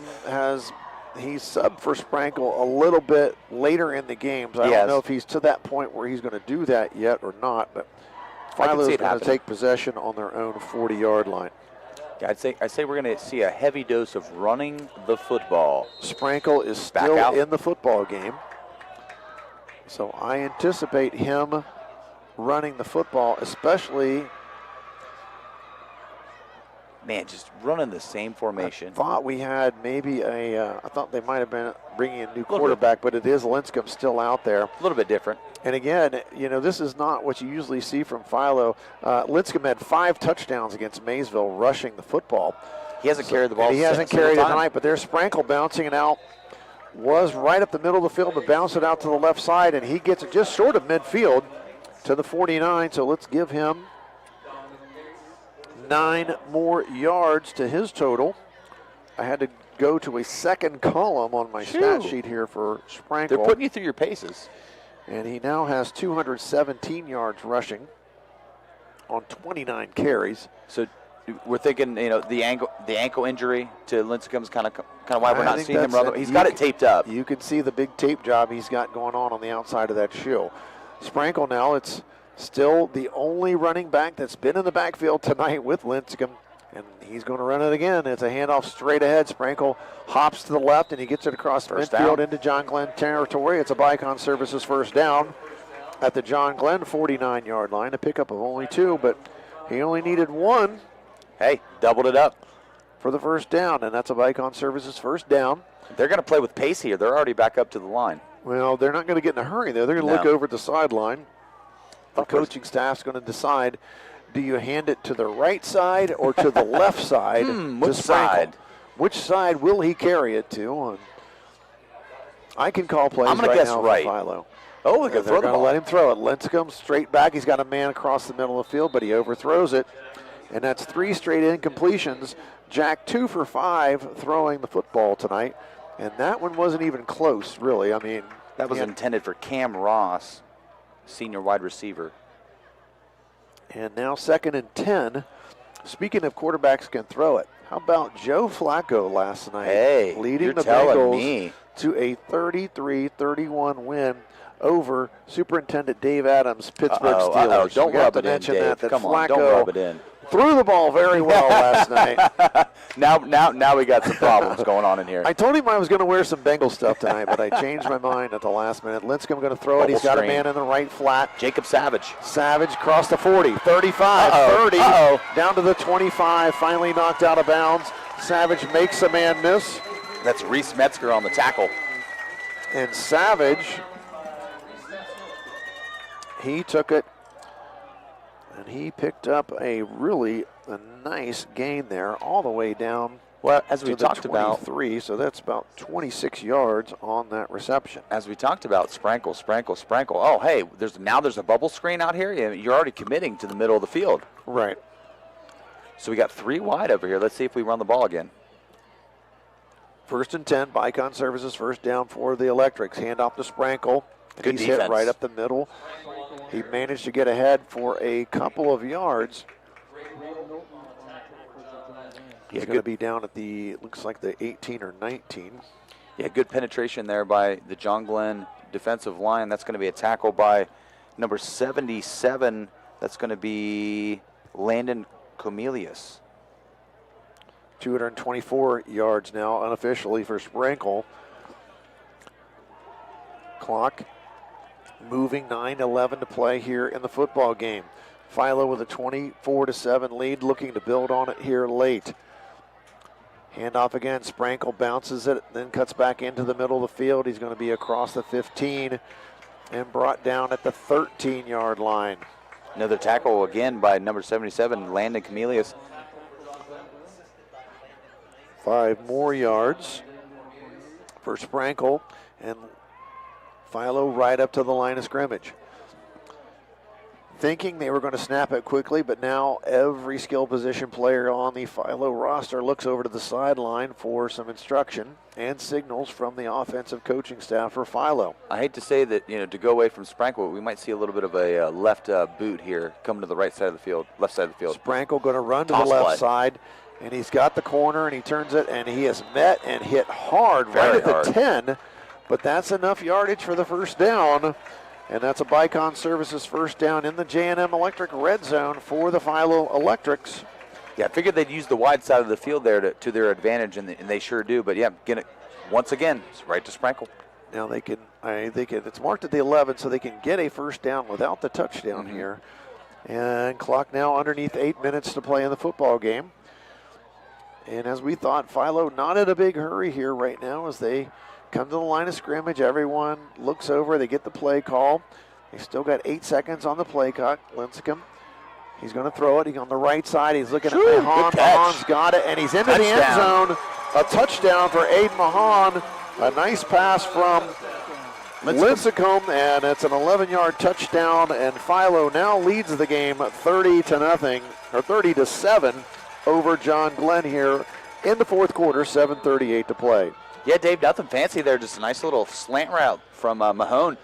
he's subbed for Sprankle a little bit later in the games. I don't know if he's to that point where he's going to do that yet or not, but Philo's going to take possession on their own 40-yard line. Yeah, I'd say we're going to see a heavy dose of running the football. Sprankle is still in the football game, so I anticipate him running the football, especially. Man, just running the same formation. I thought we had maybe I thought they might have been bringing a new quarterback, but it is Lincecum still out there. A little bit different. And again, you know, this is not what you usually see from Philo. Lincecum had 5 touchdowns against Maysville rushing the football. He hasn't carried the ball. He hasn't carried it tonight, but there's Sprankle bouncing it out. Was right up the middle of the field, but bounced it out to the left side, and he gets it just short of midfield to the 49. So let's give him 9 more yards to his total. I had to go to a second column on my stat sheet here for Sprankle. They're putting you through your paces. And he now has 217 yards rushing on 29 carries. So we're thinking, you know, the ankle injury to Lincecum is kind of why we're not seeing him run. He's got it taped up. You can see the big tape job he's got going on the outside of that shoe. Sprankle now, it's still the only running back that's been in the backfield tonight with Lincecum, and he's going to run it again. It's a handoff straight ahead. Sprankle hops to the left, and he gets it across midfield into John Glenn territory. It's a Bicon Services first down at the John Glenn 49-yard line. A pickup of only 2, but he only needed 1. Hey, doubled it up for the first down, and that's a Bicon Services first down. They're going to play with pace here. They're already back up to the line. Well, they're not going to get in a hurry, though. They're going to look over at the sideline. The coaching staff's going to decide, do you hand it to the right side or to the left side? Which side? Which side will he carry it to? And I can call plays I'm gonna right guess now right. for Philo. Oh, they're going to let him throw it. Lincecum straight back. He's got a man across the middle of the field, but he overthrows it. And that's 3 straight incompletions. Jack 2 for 5 throwing the football tonight. And that one wasn't even close, really. I mean, that was intended for Cam Ross, senior wide receiver. And now 2nd and 10. Speaking of quarterbacks can throw it, how about Joe Flacco last night leading the Bengals to a 33-31 win over Superintendent Dave Adams' Pittsburgh Steelers. Don't rub it in, Dave. Come on, don't rub it in. Threw the ball very well last night. Now we got some problems going on in here. I told him I was going to wear some Bengal stuff tonight, but I changed my mind at the last minute. Lincecum going to throw it. He's got a man in the right flat. Jacob Savage. Savage crossed the 40, 35, 30, down to the 25, finally knocked out of bounds. Savage makes a man miss. That's Reese Metzger on the tackle. And Savage he took it, and he picked up a nice gain there all the way down. Well, as we to the talked about, 23, so that's about 26 yards on that reception. As we talked about, sprinkle. Oh, hey, there's a bubble screen out here. You're already committing to the middle of the field. Right. So we got 3 wide over here. Let's see if we run the ball again. 1st and 10, Bicon Services, first down for the Electrics. Hand off to Sprankle. Good He's defense. hit right up the middle. He managed to get ahead for a couple of yards. He's going to be down at looks like the 18 or 19. Yeah, good penetration there by the John Glenn defensive line. That's going to be a tackle by number 77. That's going to be Landon Comelius. 224 yards now unofficially for Sprankle. Clock moving, 9:11 to play here in the football game. Philo with a 24-7 lead, looking to build on it here late. Handoff again, Sprankle bounces it, then cuts back into the middle of the field. He's going to be across the 15 and brought down at the 13-yard line. Another tackle again by number 77, Landon Comelius. 5 more yards for Sprankle, and Philo right up to the line of scrimmage. Thinking they were going to snap it quickly, but now every skill position player on the Philo roster looks over to the sideline for some instruction and signals from the offensive coaching staff for Philo. I hate to say that, to go away from Sprankle, we might see a little bit of a left boot here coming to the right side of the field, left side of the field. Sprankle going to run to Toss the left play. side, and he's got the corner, and he turns it, and he is met and hit hard right at the 10, but that's enough yardage for the first down. And that's a Bicon Services first down in the J&M Electric red zone for the Philo Electrics. Yeah, I figured they'd use the wide side of the field there to their advantage, and they sure do. But yeah, get it once again, it's right to Sprankle. Now they can. It's marked at the 11, so they can get a first down without the touchdown here. And clock now underneath 8 minutes to play in the football game. And as we thought, Philo not in a big hurry here right now as they come to the line of scrimmage. Everyone looks over. They get the play call. They still got 8 seconds on the play clock. Lincecum, he's going to throw it. He's on the right side. He's looking at Mahan. Mahan's got it, and he's into the end zone. A touchdown for Aiden Mahan. A nice pass from Lincecum, and it's an 11-yard touchdown. And Philo now leads the game 30-0 or 30-7 over John Glenn here in the fourth quarter. 7:38 to play. Yeah, Dave, nothing fancy there. Just a nice little slant route from Mahone.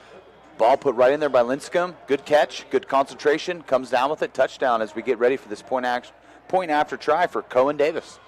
Ball put right in there by Lincecum. Good catch, good concentration. Comes down with it. Touchdown as we get ready for this point after try for Cohen Davis.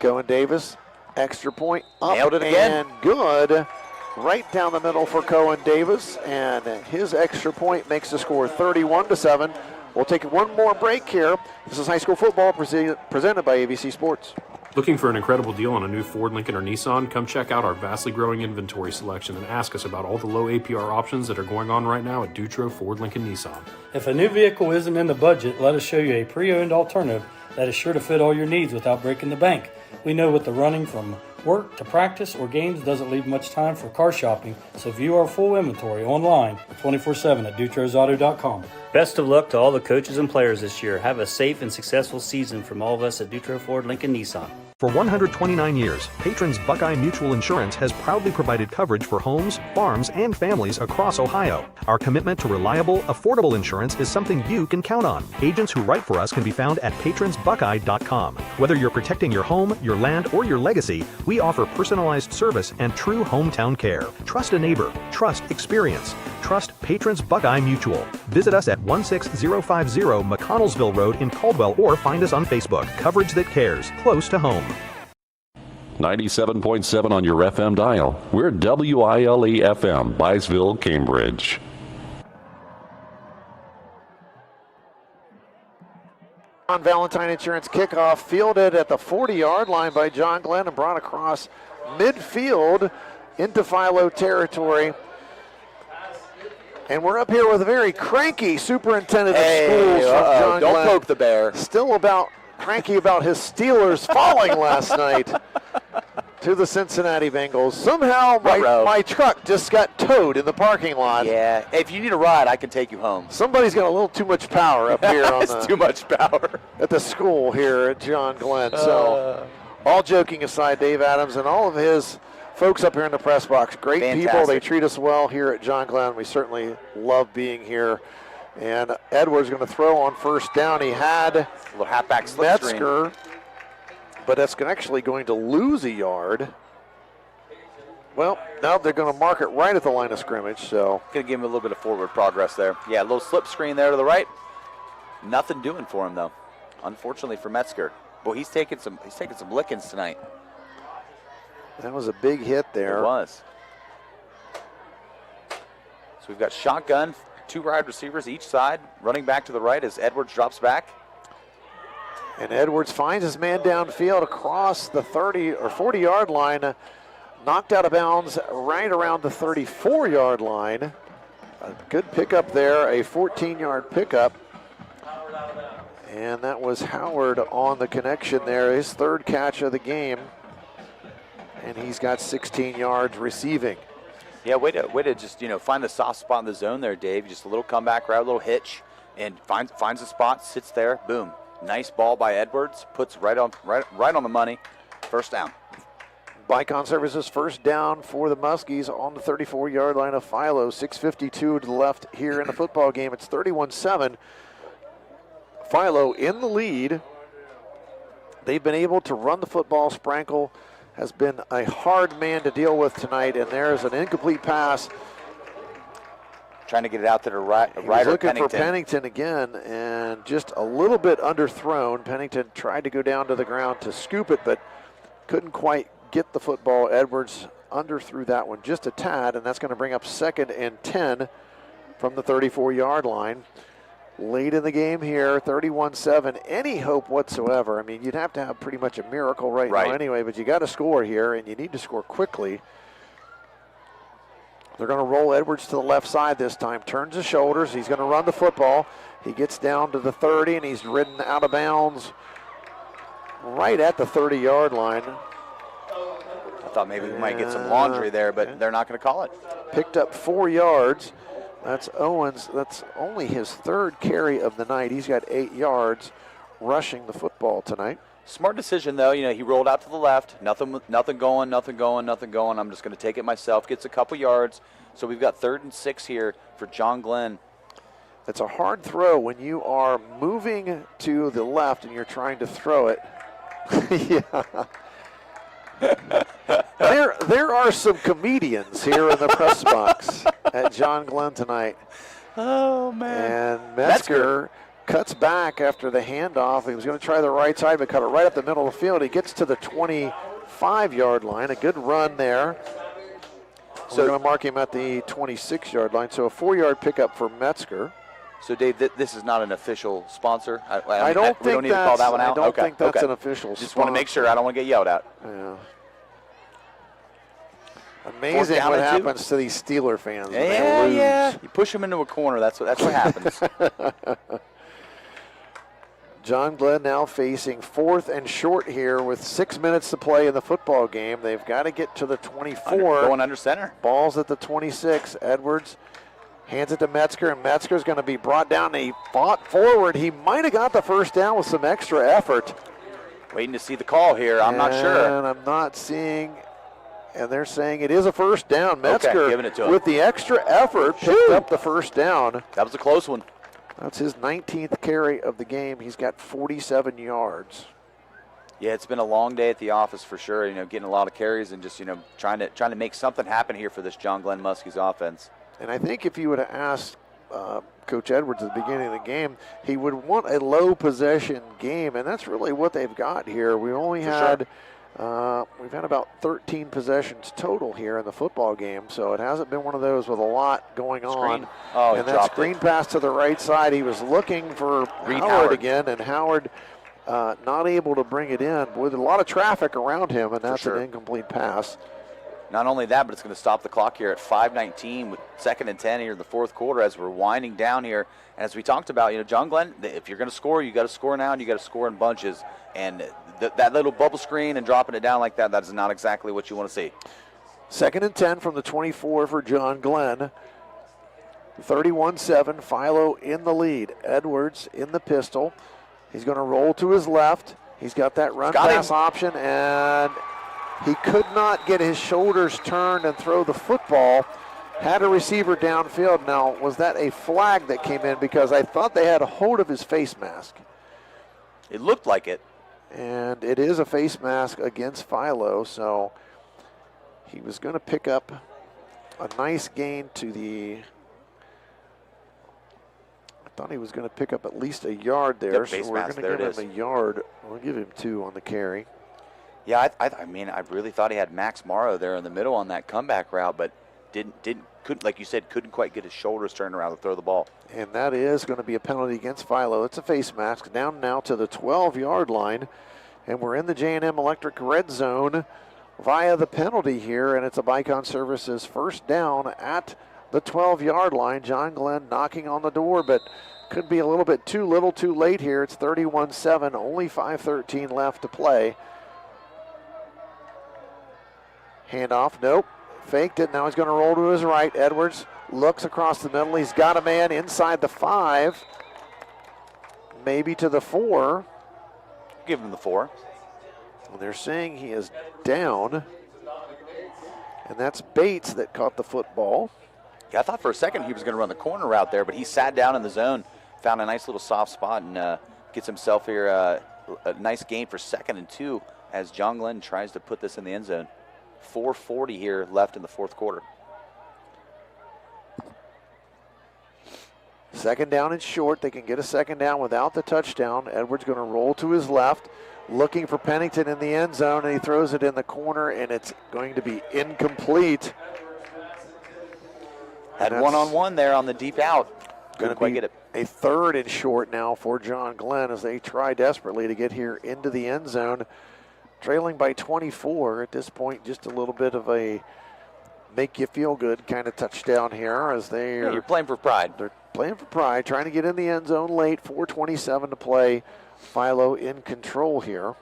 Cohen Davis, extra point up. Nailed it again. And good. Right down the middle for Cohen Davis. And his extra point makes the score 31-7. We'll take one more break here. This is high school football presented by AVC Sports. Looking for an incredible deal on a new Ford, Lincoln, or Nissan? Come check out our vastly growing inventory selection and ask us about all the low APR options that are going on right now at Dutro Ford, Lincoln, Nissan. If a new vehicle isn't in the budget, let us show you a pre-owned alternative that is sure to fit all your needs without breaking the bank. We know with the running from work to practice or games doesn't leave much time for car shopping, so view our full inventory online 24/7 at DutrosAuto.com. Best of luck to all the coaches and players this year. Have a safe and successful season from all of us at Dutro Ford, Lincoln, Nissan. For 129 years, Patrons Buckeye Mutual Insurance has proudly provided coverage for homes, farms, and families across Ohio. Our commitment to reliable, affordable insurance is something you can count on. Agents who write for us can be found at patronsbuckeye.com. Whether you're protecting your home, your land, or your legacy, we offer personalized service and true hometown care. Trust a neighbor. Trust experience. Trust Patrons Buckeye Mutual. Visit us at 16050 McConnellsville Road in Caldwell or find us on Facebook. Coverage that cares. Close to home. 97.7 on your FM dial. We're WILE FM, Byesville, Cambridge. On Valentine Insurance kickoff, fielded at the 40-yard line by John Glenn and brought across midfield into Philo territory. And we're up here with a very cranky superintendent of schools from John Glenn. Don't poke the bear. Still cranky about his Steelers falling last night. to the Cincinnati Bengals. Somehow my truck just got towed in the parking lot. Yeah, if you need a ride, I can take you home. Somebody's got a little too much power up here on It's too much power. At the school here at John Glenn. So all joking aside, Dave Adams and all of his folks up here in the press box, great people. They treat us well here at John Glenn. We certainly love being here. And Edwards going to throw on first down. He had a little halfback slip Metzger, but that's actually going to lose a yard. Well, now they're going to mark it right at the line of scrimmage. So going to give him a little bit of forward progress there. Yeah, a little slip screen there to the right. Nothing doing for him though, unfortunately for Metzger. Boy, he's taking some lickings tonight. That was a big hit there. It was. So we've got shotgun. 2 wide receivers each side, running back to the right as Edwards drops back. And Edwards finds his man downfield across the 30 or 40-yard line, knocked out of bounds right around the 34-yard line. A good pickup there, a 14-yard pickup. And that was Howard on the connection there, his 3rd catch of the game. And he's got 16 yards receiving. Yeah, way to just find the soft spot in the zone there, Dave. Just a little comeback route, a little hitch, and finds a spot, sits there, boom. Nice ball by Edwards, puts right on the money. First down. Bicon Services first down for the Muskies on the 34-yard line of Philo. 6:52 to the left here in the football game. It's 31-7. Philo in the lead. They've been able to run the football. Sprankle has been a hard man to deal with tonight, and there's an incomplete pass. Trying to get it out to the right. He was looking for Pennington again, and just a little bit underthrown. Pennington tried to go down to the ground to scoop it, but couldn't quite get the football. Edwards underthrew that one just a tad, and that's going to bring up 2nd and 10 from the 34-yard line. Late in the game here, 31-7. Any hope whatsoever? I mean, you'd have to have pretty much a miracle right now anyway, but you got to score here, and you need to score quickly. They're going to roll Edwards to the left side this time. Turns his shoulders. He's going to run the football. He gets down to the 30, and he's ridden out of bounds right at the 30-yard line. I thought maybe we might get some laundry there, but they're not going to call it. Picked up 4 yards. That's Owens. That's only his 3rd carry of the night. He's got 8 yards rushing the football tonight. Smart decision, though. He rolled out to the left. Nothing going. I'm just going to take it myself. Gets a couple yards. So we've got 3rd and 6 here for John Glenn. It's a hard throw when you are moving to the left and you're trying to throw it. Yeah. There are some comedians here in the press box at John Glenn tonight. Oh, man. And Metzger cuts back after the handoff. He was going to try the right side, but cut it right up the middle of the field. He gets to the 25-yard line. A good run there. So we're going to mark him at the 26-yard line. So a 4-yard pickup for Metzger. So, Dave, this is not an official sponsor? I don't think we don't need to call that one out? I don't think that's an official sponsor. Just want to make sure. I don't want to get yelled at. Yeah. Amazing what happens to these Steeler fans when they lose. Yeah. You push them into a corner. That's what happens. John Glenn now facing 4th and short here with 6 minutes to play in the football game. They've got to get to the 24. Going under center. Ball's at the 26. Edwards hands it to Metzger, and Metzger's going to be brought down. He fought forward. He might have got the first down with some extra effort. Waiting to see the call here. I'm not sure. And I'm not seeing, and they're saying it is a first down. Metzger, giving it to him. With the extra effort, picked up the first down. That was a close one. That's his 19th carry of the game. He's got 47 yards. Yeah, it's been a long day at the office for sure. Getting a lot of carries and just trying to make something happen here for this John Glenn Muskies offense. And I think if you would have asked Coach Edwards at the beginning of the game, he would want a low possession game, and that's really what they've got here. We only had we've had about 13 possessions total here in the football game, so it hasn't been one of those with a lot going on. Oh, and that screen pass to the right side, he was looking for Howard again, and Howard not able to bring it in with a lot of traffic around him, and that's an incomplete pass. Not only that, but it's going to stop the clock here at 5:19 with 2nd and 10 here in the fourth quarter as we're winding down here. And as we talked about, John Glenn, if you're going to score, you got to score now, and you got to score in bunches. And that little bubble screen and dropping it down like that, that is not exactly what you want to see. 2nd and 10 from the 24 for John Glenn. 31-7, Philo in the lead. Edwards in the pistol. He's going to roll to his left. He's got that run pass option, and he could not get his shoulders turned and throw the football. Had a receiver downfield. Now, was that a flag that came in? Because I thought they had a hold of his face mask. It looked like it. And it is a face mask against Philo, so he was going to pick up a nice gain to the... I thought he was going to pick up at least a yard there, so we're going to give him a yard. We'll give him 2 on the carry. Yeah, I mean, I really thought he had Max Morrow there in the middle on that comeback route, but couldn't, like you said, couldn't quite get his shoulders turned around to throw the ball. And that is going to be a penalty against Philo. It's a face mask down now to the 12-yard line, and we're in the J&M Electric red zone via the penalty here, and it's a Bicon Services first down at the 12-yard line. John Glenn knocking on the door, but could be a little bit too little too late here. It's 31-7, only 5:13 left to play. Handoff, nope, faked it. Now he's going to roll to his right. Edwards looks across the middle. He's got a man inside the 5, maybe to the 4. Give him the 4. Well, they're saying he is down, and that's Bates that caught the football. Yeah, I thought for a second he was going to run the corner route there, but he sat down in the zone, found a nice little soft spot, and gets himself here a nice gain for 2nd and 2 as John Glenn tries to put this in the end zone. 4:40 here left in the fourth quarter. 2nd down and short. They can get a 2nd down without the touchdown. Edwards going to roll to his left, looking for Pennington in the end zone, and he throws it in the corner, and it's going to be incomplete. Had one-on-one there on the deep out. Going to be get it. A 3rd and short now for John Glenn as they try desperately to get here into the end zone. Trailing by 24 at this point, just a little bit of a make you feel good kind of touchdown here as you're playing for pride. They're playing for pride, trying to get in the end zone late. 4:27 to play. Philo in control here.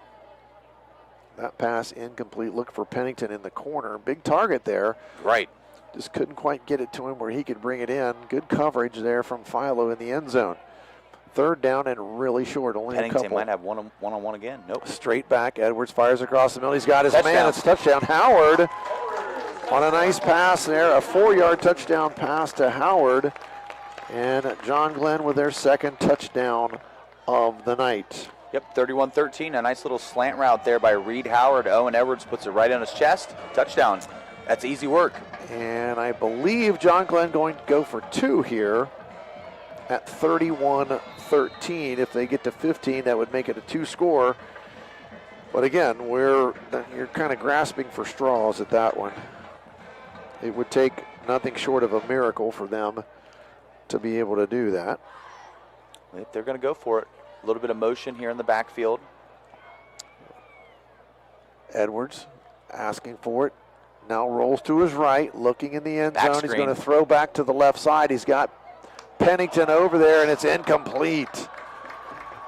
That pass incomplete. Look for Pennington in the corner. Big target there. Right. Just couldn't quite get it to him where he could bring it in. Good coverage there from Philo in the end zone. 3rd down and really short. Only Pennington a couple. might have one-on-one again. Nope. Straight back. Edwards fires across the middle. He's got his Touchdown. man. It's touchdown. Howard on a nice pass there. A 4-yard touchdown pass to Howard. And John Glenn with their 2nd touchdown of the night. Yep, 31-13. A nice little slant route there by Reed Howard. Owen Edwards puts it right on his chest. Touchdown. That's easy work. And I believe John Glenn going to go for 2 here at 31-13. If they get to 15, that would make it a 2-score. But again, you're kind of grasping for straws at that one. It would take nothing short of a miracle for them to be able to do that. They're going to go for it. A little bit of motion here in the backfield. Edwards asking for it. Now rolls to his right, looking in the end Back zone. screen. He's going to throw back to the left side. He's got Pennington over there, and it's incomplete.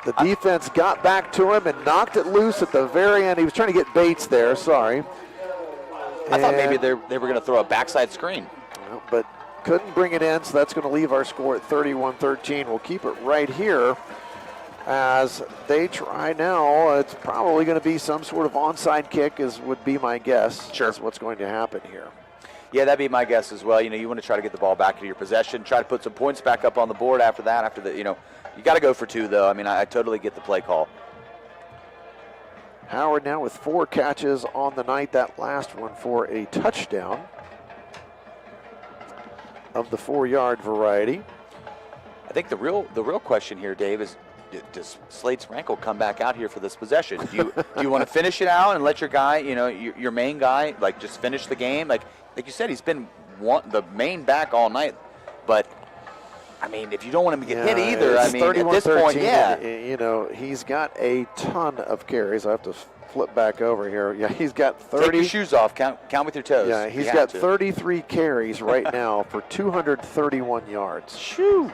The defense got back to him and knocked it loose at the very end. He was trying to get Bates there, sorry. I thought maybe they were going to throw a backside screen. But couldn't bring it in, so that's going to leave our score at 31-13. We'll keep it right here as they try now. It's probably going to be some sort of onside kick, would be my guess. Sure. That's what's going to happen here. Yeah, that'd be my guess as well. You want to try to get the ball back into your possession, try to put some points back up on the board after that. You got to go for 2, though. I mean, I totally get the play call. Howard now with 4 catches on the night. That last one for a touchdown of the 4-yard variety. I think the real question here, Dave, is does Slade Sprankle come back out here for this possession? Do you want to finish it out and let your guy, your main guy, just finish the game? Like you said, he's been the main back all night. But, I mean, if you don't want him to get hit either, I mean, at this point, yeah. He's got a ton of carries. I have to flip back over here. Yeah, he's got 30. Take your shoes off. Count with your toes. Yeah, he's got 33 carries right now for 231 yards. Shoo!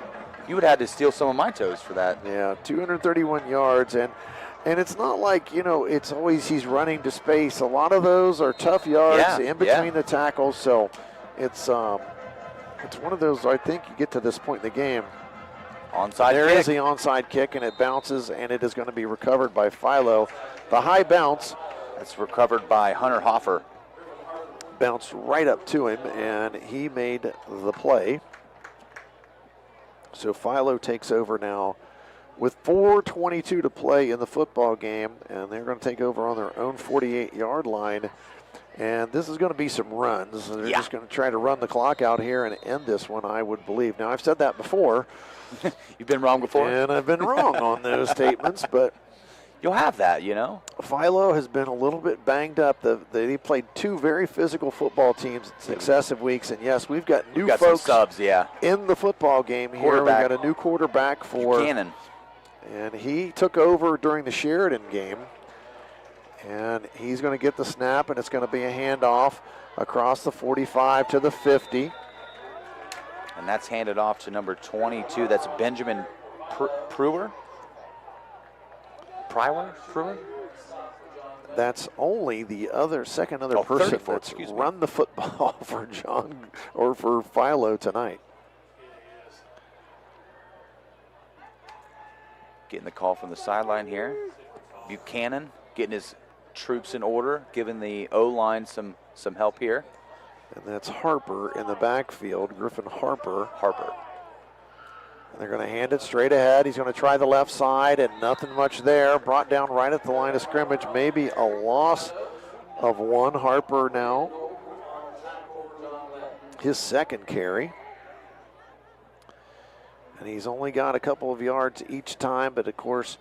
You would have had to steal some of my toes for that. Yeah, 231 yards, and it's not like, it's always he's running to space. A lot of those are tough yards in between the tackles, so it's one of those, I think you get to this point in the game. Onside There kick. is the onside kick, and it bounces, and it is going to be recovered by Philo. The high bounce. That's recovered by Hunter Hoffer. Bounced right up to him, and he made the play. So Philo takes over now with 4:22 to play in the football game, and they're going to take over on their own 48-yard line. And this is going to be some runs. They're just going to try to run the clock out here and end this one, I would believe. Now, I've said that before. You've been wrong before? And I've been wrong on those statements, but you'll have that, Philo has been a little bit banged up. They played two very physical football teams in successive weeks, and yes, we've got new folks some subs, in the football game here. We've got a new quarterback for Cannon, and he took over during the Sheridan game, and he's going to get the snap, and it's going to be a handoff across the 45 to the 50. And that's handed off to number 22. That's Benjamin Prewer. That's only the second person that's run the football for for Philo tonight. Getting the call from the sideline here. Buchanan getting his troops in order, giving the O-line some help here. And that's Harper in the backfield, Griffin Harper. And they're going to hand it straight ahead. He's going to try the left side, and nothing much there. Brought down right at the line of scrimmage. Maybe a loss of one. Harper now, his second carry. And he's only got a couple of yards each time, but of course,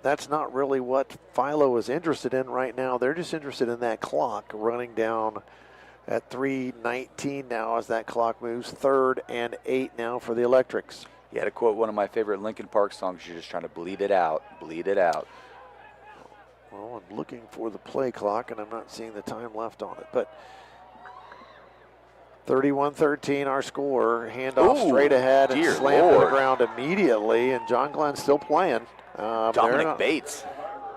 that's not really what Philo is interested in right now. They're just interested in that clock running down at 3:19 now as that clock moves. 3rd and 8 now for the Electrics. Yeah, to quote one of my favorite Linkin Park songs, you're just trying to bleed it out, bleed it out. Well, I'm looking for the play clock, and I'm not seeing the time left on it. But 31-13, our score. Handoff straight ahead and slammed to the ground immediately, and John Glenn still playing. Dominic Bates.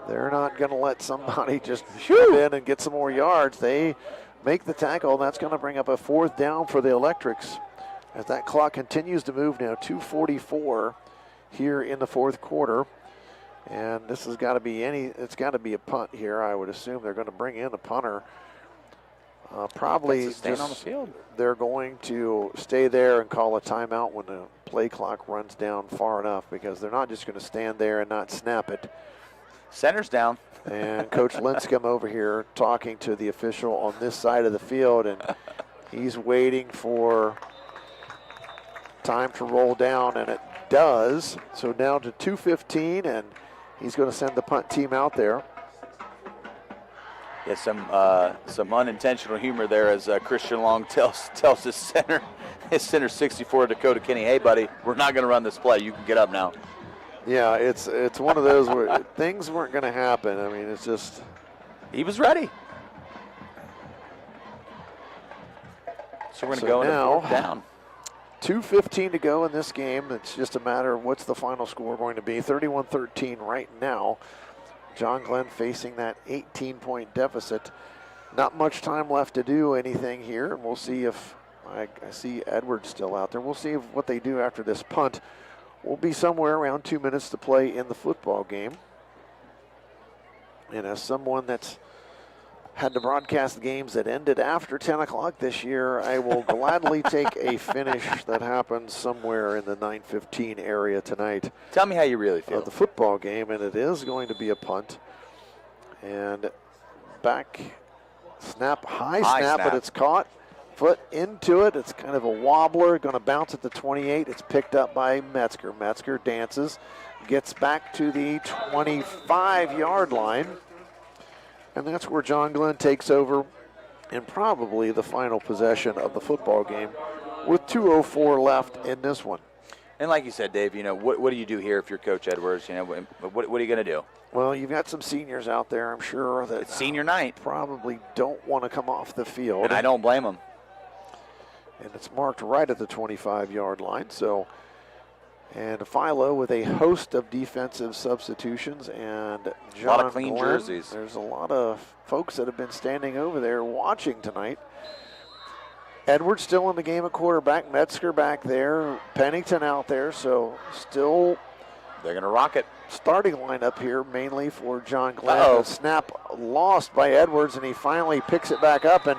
They're not going to let somebody just come in and get some more yards. They make the tackle, and that's going to bring up a 4th down for the Electrics. As that clock continues to move now, 2:44 here in the 4th quarter. And this has got to be it's got to be a punt here. I would assume they're going to bring in a punter. Probably staying on the field. They're going to stay there and call a timeout when the play clock runs down far enough, because they're not just going to stand there and not snap it. Center's down. And Coach Linscomb over here talking to the official on this side of the field, and he's waiting for time to roll down, and it does. So down to 2:15, and he's going to send the punt team out there. Yeah, some unintentional humor there as Christian Long tells his center 64 Dakota Kinney, hey buddy, we're not going to run this play. You can get up now. Yeah, it's one of those where things weren't going to happen. I mean, it's just he was ready. So we're going to go now, into 4th down. 2:15 to go in this game. It's just a matter of what's the final score going to be. 31-13 right now. John Glenn facing that 18-point deficit. Not much time left to do anything here, and we'll see if I see Edwards still out there. We'll see what they do after this punt. We'll be somewhere around 2 minutes to play in the football game. And as someone that's had to broadcast games that ended after 10 o'clock this year, I will gladly take a finish that happens somewhere in the 9:15 area tonight. Tell me how you really feel. The football game, and it is going to be a punt. And back snap, high snap, but it's caught. Foot into it. It's kind of a wobbler. Going to bounce at the 28. It's picked up by Metzger. Metzger dances, gets back to the 25-yard line. And that's where John Glenn takes over in probably the final possession of the football game with 2:04 left in this one. And like you said, Dave, what do you do here if you're Coach Edwards? What are you going to do? Well, you've got some seniors out there, I'm sure, that it's senior night. Probably don't want to come off the field. And I don't blame them. And it's marked right at the 25-yard line. And Philo with a host of defensive substitutions, and John a lot of clean Glenn, jerseys. There's a lot of folks that have been standing over there watching tonight. Edwards still in the game at quarterback. Metzger back there. Pennington out there. So still they're going to rock it. Starting lineup here mainly for John Glenn. A snap lost by Edwards, and he finally picks it back up, and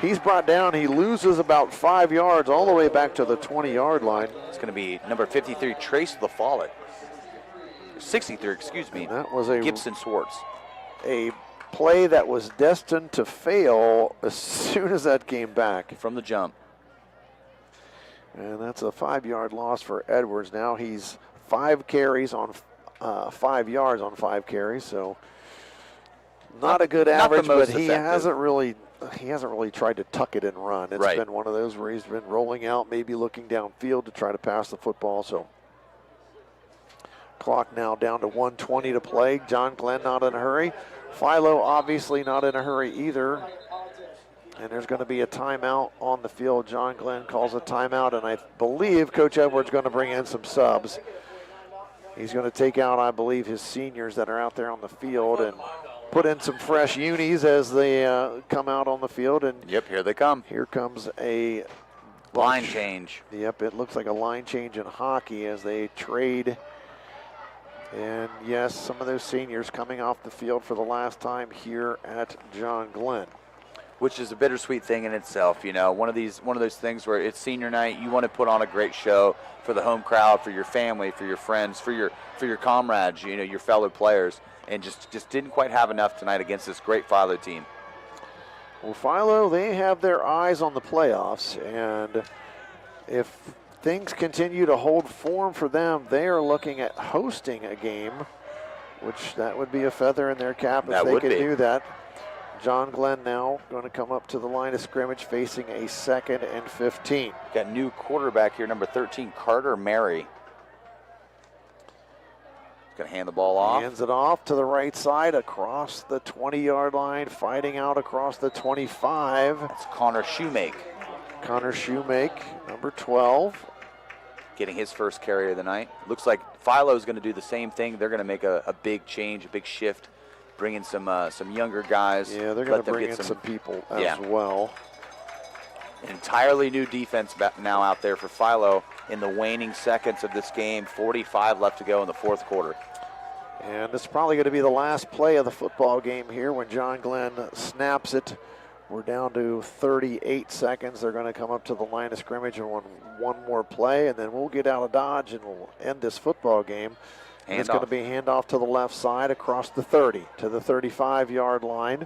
he's brought down. He loses about 5 yards all the way back to the 20-yard line. It's going to be number 53, Trace LaFollette. 63, excuse me. And that was a Gibson Swartz. A play that was destined to fail as soon as that came back. From the jump. And that's a 5-yard loss for Edwards. Now he's 5 carries on 5 yards on 5 carries, so not a good average, but he hasn't really tried to tuck it and run. It's been one of those where he's been rolling out, maybe looking downfield to try to pass the football. So clock now down to 1:20 to play. John Glenn not in a hurry. Philo obviously not in a hurry either. And there's going to be a timeout on the field. John Glenn calls a timeout, and I believe Coach Edwards is going to bring in some subs. He's going to take out, I believe, his seniors that are out there on the field and put in some fresh unis as they come out on the field. And yep, here they come. Here comes a line change. Yep, it looks like a line change in hockey as they trade. And yes, some of those seniors coming off the field for the last time here at John Glenn. Which is a bittersweet thing in itself, one of those things where it's senior night, you want to put on a great show for the home crowd, for your family, for your friends, for your comrades, your fellow players, and just didn't quite have enough tonight against this great Philo team. Well, Philo, they have their eyes on the playoffs, and if things continue to hold form for them, they are looking at hosting a game, which that would be a feather in their cap if they could do that. John Glenn now going to come up to the line of scrimmage facing a 2nd and 15. Got new quarterback here, number 13, Carter Mary. He's going to hand the ball off. Hands it off to the right side across the 20-yard line, fighting out across the 25. That's Connor Shoemake. Connor Shoemake, number 12. Getting his first carry of the night. Looks like Philo's going to do the same thing. They're going to make a big change, a big shift. Bring in some younger guys. Yeah, they're going to bring in some people as well. An entirely new defense now out there for Philo in the waning seconds of this game. 45 left to go in the 4th quarter. And it's probably going to be the last play of the football game here when John Glenn snaps it. We're down to 38 seconds. They're going to come up to the line of scrimmage and one more play, and then we'll get out of Dodge and we'll end this football game. It's going to be handoff to the left side across the 30 to the 35-yard line.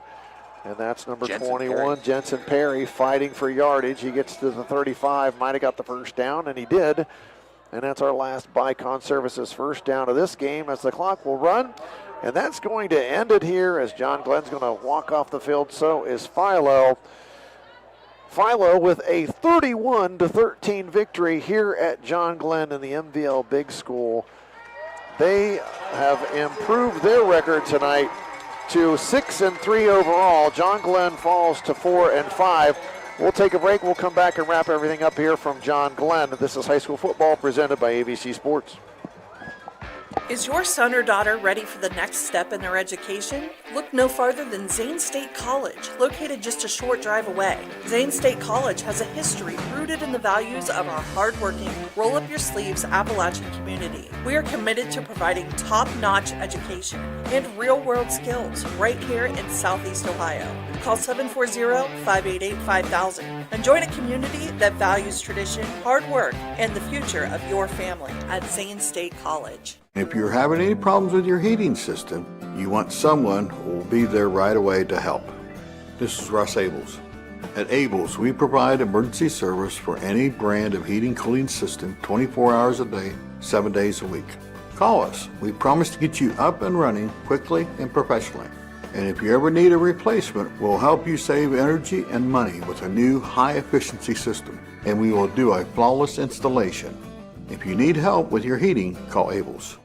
And that's number 21, Jensen Perry, fighting for yardage. He gets to the 35, might have got the first down, and he did. And that's our last Bicon Services first down of this game as the clock will run. And that's going to end it here as John Glenn's going to walk off the field. So is Philo. Philo with a 31-13 victory here at John Glenn in the MVL Big School. They have improved their record tonight to 6-3 overall. John Glenn falls to 4-5. We'll take a break. We'll come back and wrap everything up here from John Glenn. This is high school football presented by AVC Sports. Is your son or daughter ready for the next step in their education? Look no farther than Zane State College, located just a short drive away. Zane State College has a history rooted in the values of our hardworking, roll-up-your-sleeves Appalachian community. We are committed to providing top-notch education and real-world skills right here in Southeast Ohio. Call 740-588-5000 and join a community that values tradition, hard work, and the future of your family at Zane State College. If you're having any problems with your heating system, you want someone who will be there right away to help. This is Russ Abels. At Abels, we provide emergency service for any brand of heating cooling system 24 hours a day, 7 days a week. Call us. We promise to get you up and running quickly and professionally. And if you ever need a replacement, we'll help you save energy and money with a new high-efficiency system. And we will do a flawless installation. If you need help with your heating, call Abels.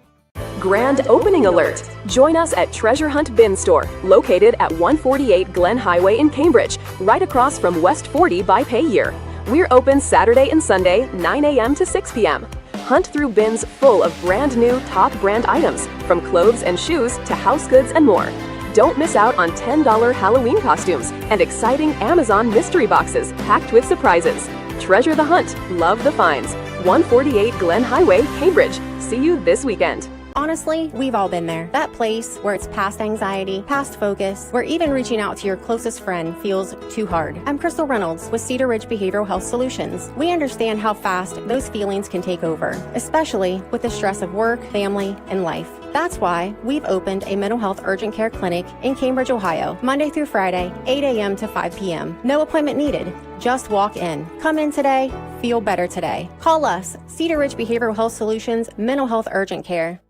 Grand opening alert! Join us at Treasure Hunt Bin Store, located at 148 Glen Highway in Cambridge, right across from West 40 by Payyear. We're open Saturday and Sunday, 9 a.m. to 6 p.m. Hunt through bins full of brand new top brand items, from clothes and shoes to house goods and more. Don't miss out on $10 Halloween costumes and exciting Amazon mystery boxes packed with surprises. Treasure the hunt, love the finds. 148 Glen Highway, Cambridge. See you this weekend. Honestly, we've all been there. That place where it's past anxiety, past focus, where even reaching out to your closest friend feels too hard. I'm Crystal Reynolds with Cedar Ridge Behavioral Health Solutions. We understand how fast those feelings can take over, especially with the stress of work, family, and life. That's why we've opened a mental health urgent care clinic in Cambridge, Ohio, Monday through Friday, 8 a.m. to 5 p.m. No appointment needed. Just walk in. Come in today, feel better today. Call us, Cedar Ridge Behavioral Health Solutions, Mental Health Urgent Care.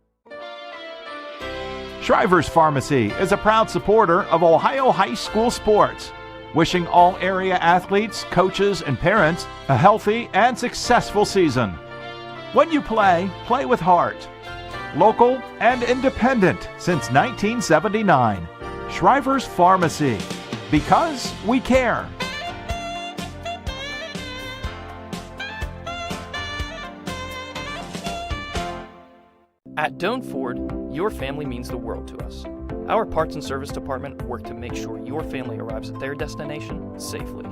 Shriver's Pharmacy is a proud supporter of Ohio high school sports, wishing all area athletes, coaches, and parents a healthy and successful season. When you play, play with heart. Local and independent since 1979. Shriver's Pharmacy, because we care. At Doan Ford, your family means the world to us. Our parts and service department work to make sure your family arrives at their destination safely.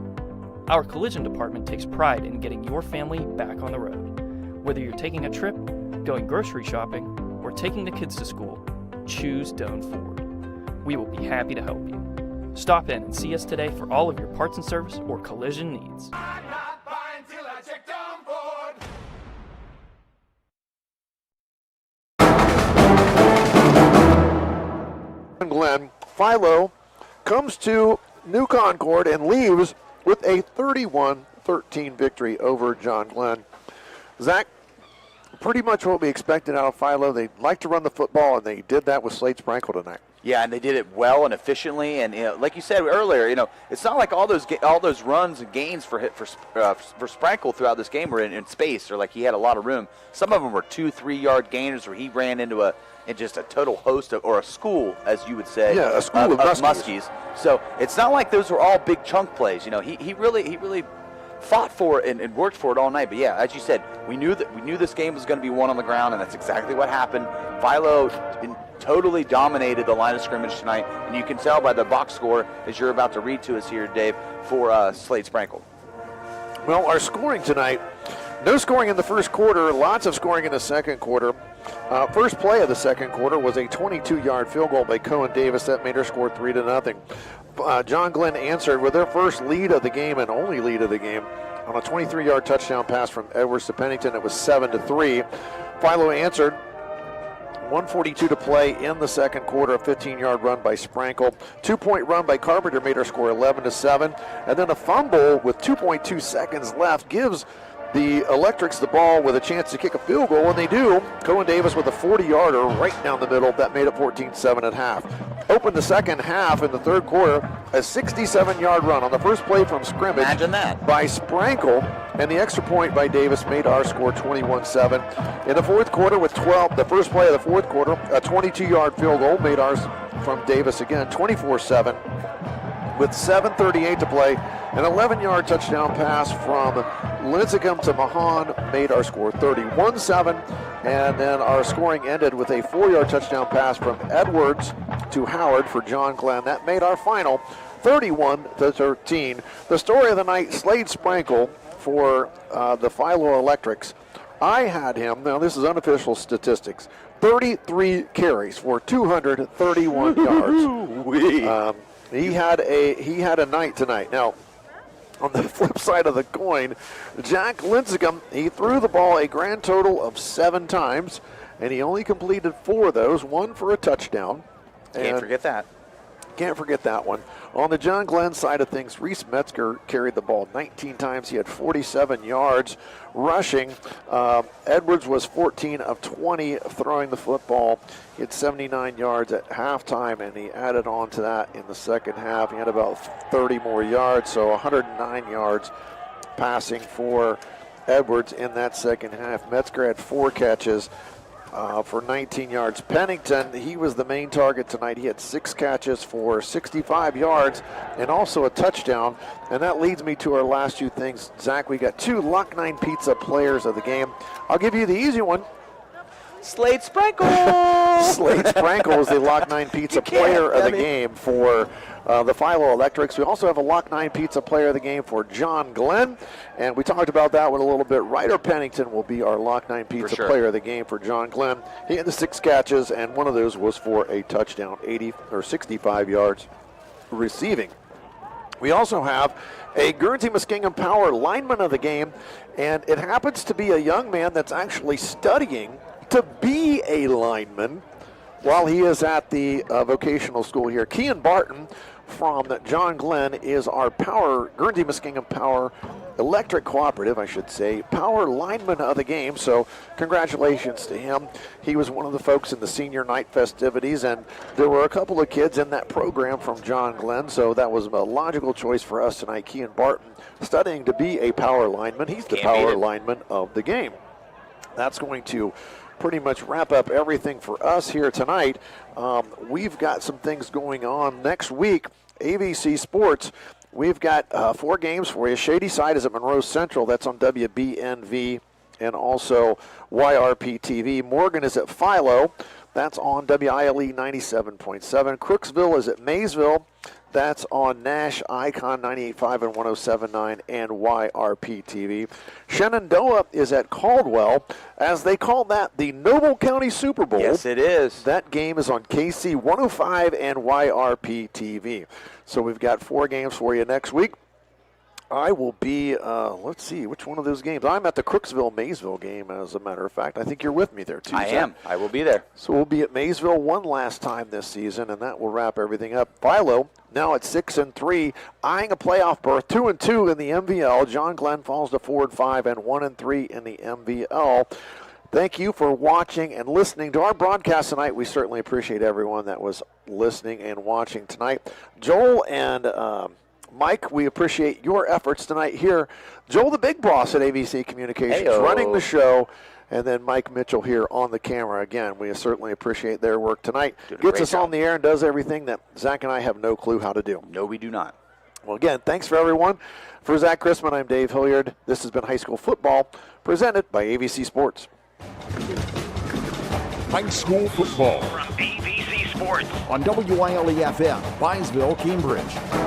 Our collision department takes pride in getting your family back on the road. Whether you're taking a trip, going grocery shopping, or taking the kids to school, choose Doan Ford. We will be happy to help you. Stop in and see us today for all of your parts and service or collision needs. Glenn, Philo comes to New Concord and leaves with a 31-13 victory over John Glenn. Zach, pretty much what we expected out of Philo. They like to run the football, and they did that with Slade Sprankle tonight. Yeah, and they did it well and efficiently, and like you said earlier, it's not like all those runs and gains for Sprankle throughout this game were in space, or like he had a lot of room. Some of them were 2-3 yard gainers where he ran into just a total host of, or a school, as you would say, a school of Muskies. So it's not like those were all big chunk plays. He really fought for it and worked for it all night. But yeah, as you said, we knew this game was going to be won on the ground, and that's exactly what happened. Philo totally dominated the line of scrimmage tonight, and you can tell by the box score, as you're about to read to us here, Dave, for Slade Sprankle. Well, our scoring tonight, no scoring in the first quarter, lots of scoring in the second quarter. First play of the second quarter was a 22-yard field goal by Cohen Davis that made her score 3-0. John Glenn answered with their first lead of the game and only lead of the game on a 23-yard touchdown pass from Edwards to Pennington. It was 7-3. Philo answered. 1:42 to play in the second quarter. A 15-yard run by Sprankle. 2-point run by Carpenter made her score 11-7. And then a fumble with 2.2 seconds left gives the Electrics the ball with a chance to kick a field goal, and they do. Cohen Davis with a 40-yarder right down the middle. That made it 14-7 at half. Opened the second half in the third quarter, a 67-yard run on the first play from scrimmage. Imagine that. By Sprankle, and the extra point by Davis made our score 21-7. In the fourth quarter with 12, the first play of the fourth quarter, a 22-yard field goal made ours from Davis again, 24-7. With 7:38 to play, an 11-yard touchdown pass from Lincecum to Mahan made our score 31-7, and then our scoring ended with a 4-yard touchdown pass from Edwards to Howard for John Glenn. That made our final 31-13. The story of the night, Slade Sprankle for the Philo Electrics. I had him, now this is unofficial statistics, 33 carries for 231 yards. He had a night tonight. Now, on the flip side of the coin, Jack Lincecum, he threw the ball a grand total of 7 times, and he only completed 4 of those, 1 for a touchdown. Can't forget that. Can't forget that one. On the John Glenn side of things, Reese Metzger carried the ball 19 times. He had 47 yards rushing. Edwards was 14 of 20 throwing the football. He had 79 yards at halftime, and he added on to that in the second half. He had about 30 more yards, so 109 yards passing for Edwards in that second half. Metzger had 4 catches for 19 yards. Pennington, he was the main target tonight. He had 6 catches for 65 yards and also a touchdown. And that leads me to our last 2 things. Zach, we got 2 Lock 9 Pizza players of the game. I'll give you the easy one. Slade Sprinkle! Slade Sprinkle is the Lock 9 Pizza player of the game for the Philo Electrics. We also have a Lock 9 Pizza player of the game for John Glenn, and we talked about that one a little bit. Ryder Pennington will be our Lock 9 Pizza player of the game for John Glenn. He had the 6 catches, and one of those was for a touchdown, 65 yards receiving. We also have a Guernsey-Muskingum Power lineman of the game, and it happens to be a young man that's actually studying to be a lineman while he is at the vocational school here. Kean Barton from John Glenn is our Guernsey-Muskingum Power Electric Cooperative, I should say, power lineman of the game. So congratulations to him. He was one of the folks in the senior night festivities, and there were a couple of kids in that program from John Glenn, so that was a logical choice for us tonight. Kean Barton studying to be a power lineman. He's the power lineman of the game. That's going to pretty much wrap up everything for us here tonight. We've got some things going on next week. AVC Sports, we've got 4 games for you. Shady Side is at Monroe Central. That's on WBNV and also YRPtv. Morgan is at Philo. That's on WILE 97.7. Crooksville is at Maysville. That's on Nash, Icon 98.5 and 107.9 and YRPtv. Shenandoah is at Caldwell. As they call that, the Noble County Super Bowl. Yes, it is. That game is on KC 105 and YRPtv. So we've got 4 games for you next week. I will be, let's see, which one of those games? I'm at the Crooksville-Maysville game, as a matter of fact. I think you're with me there, too. I am. I will be there. So we'll be at Maysville one last time this season, and that will wrap everything up. Philo, now at 6-3, eyeing a playoff berth, 2-2 in the MVL. John Glenn falls to 4-5 and 1-3 in the MVL. Thank you for watching and listening to our broadcast tonight. We certainly appreciate everyone that was listening and watching tonight. Joel and Mike, we appreciate your efforts tonight here. Joel, the big boss at AVC Communications, running the show, and then Mike Mitchell here on the camera. Again, we certainly appreciate their work tonight. Gets us on the air and does everything that Zach and I have no clue how to do. No, we do not. Well, again, thanks for everyone. For Zach Chrisman, I'm Dave Hilliard. This has been High School Football, presented by AVC Sports. High School Football from AVC Sports on WILE FM, Byesville, Cambridge.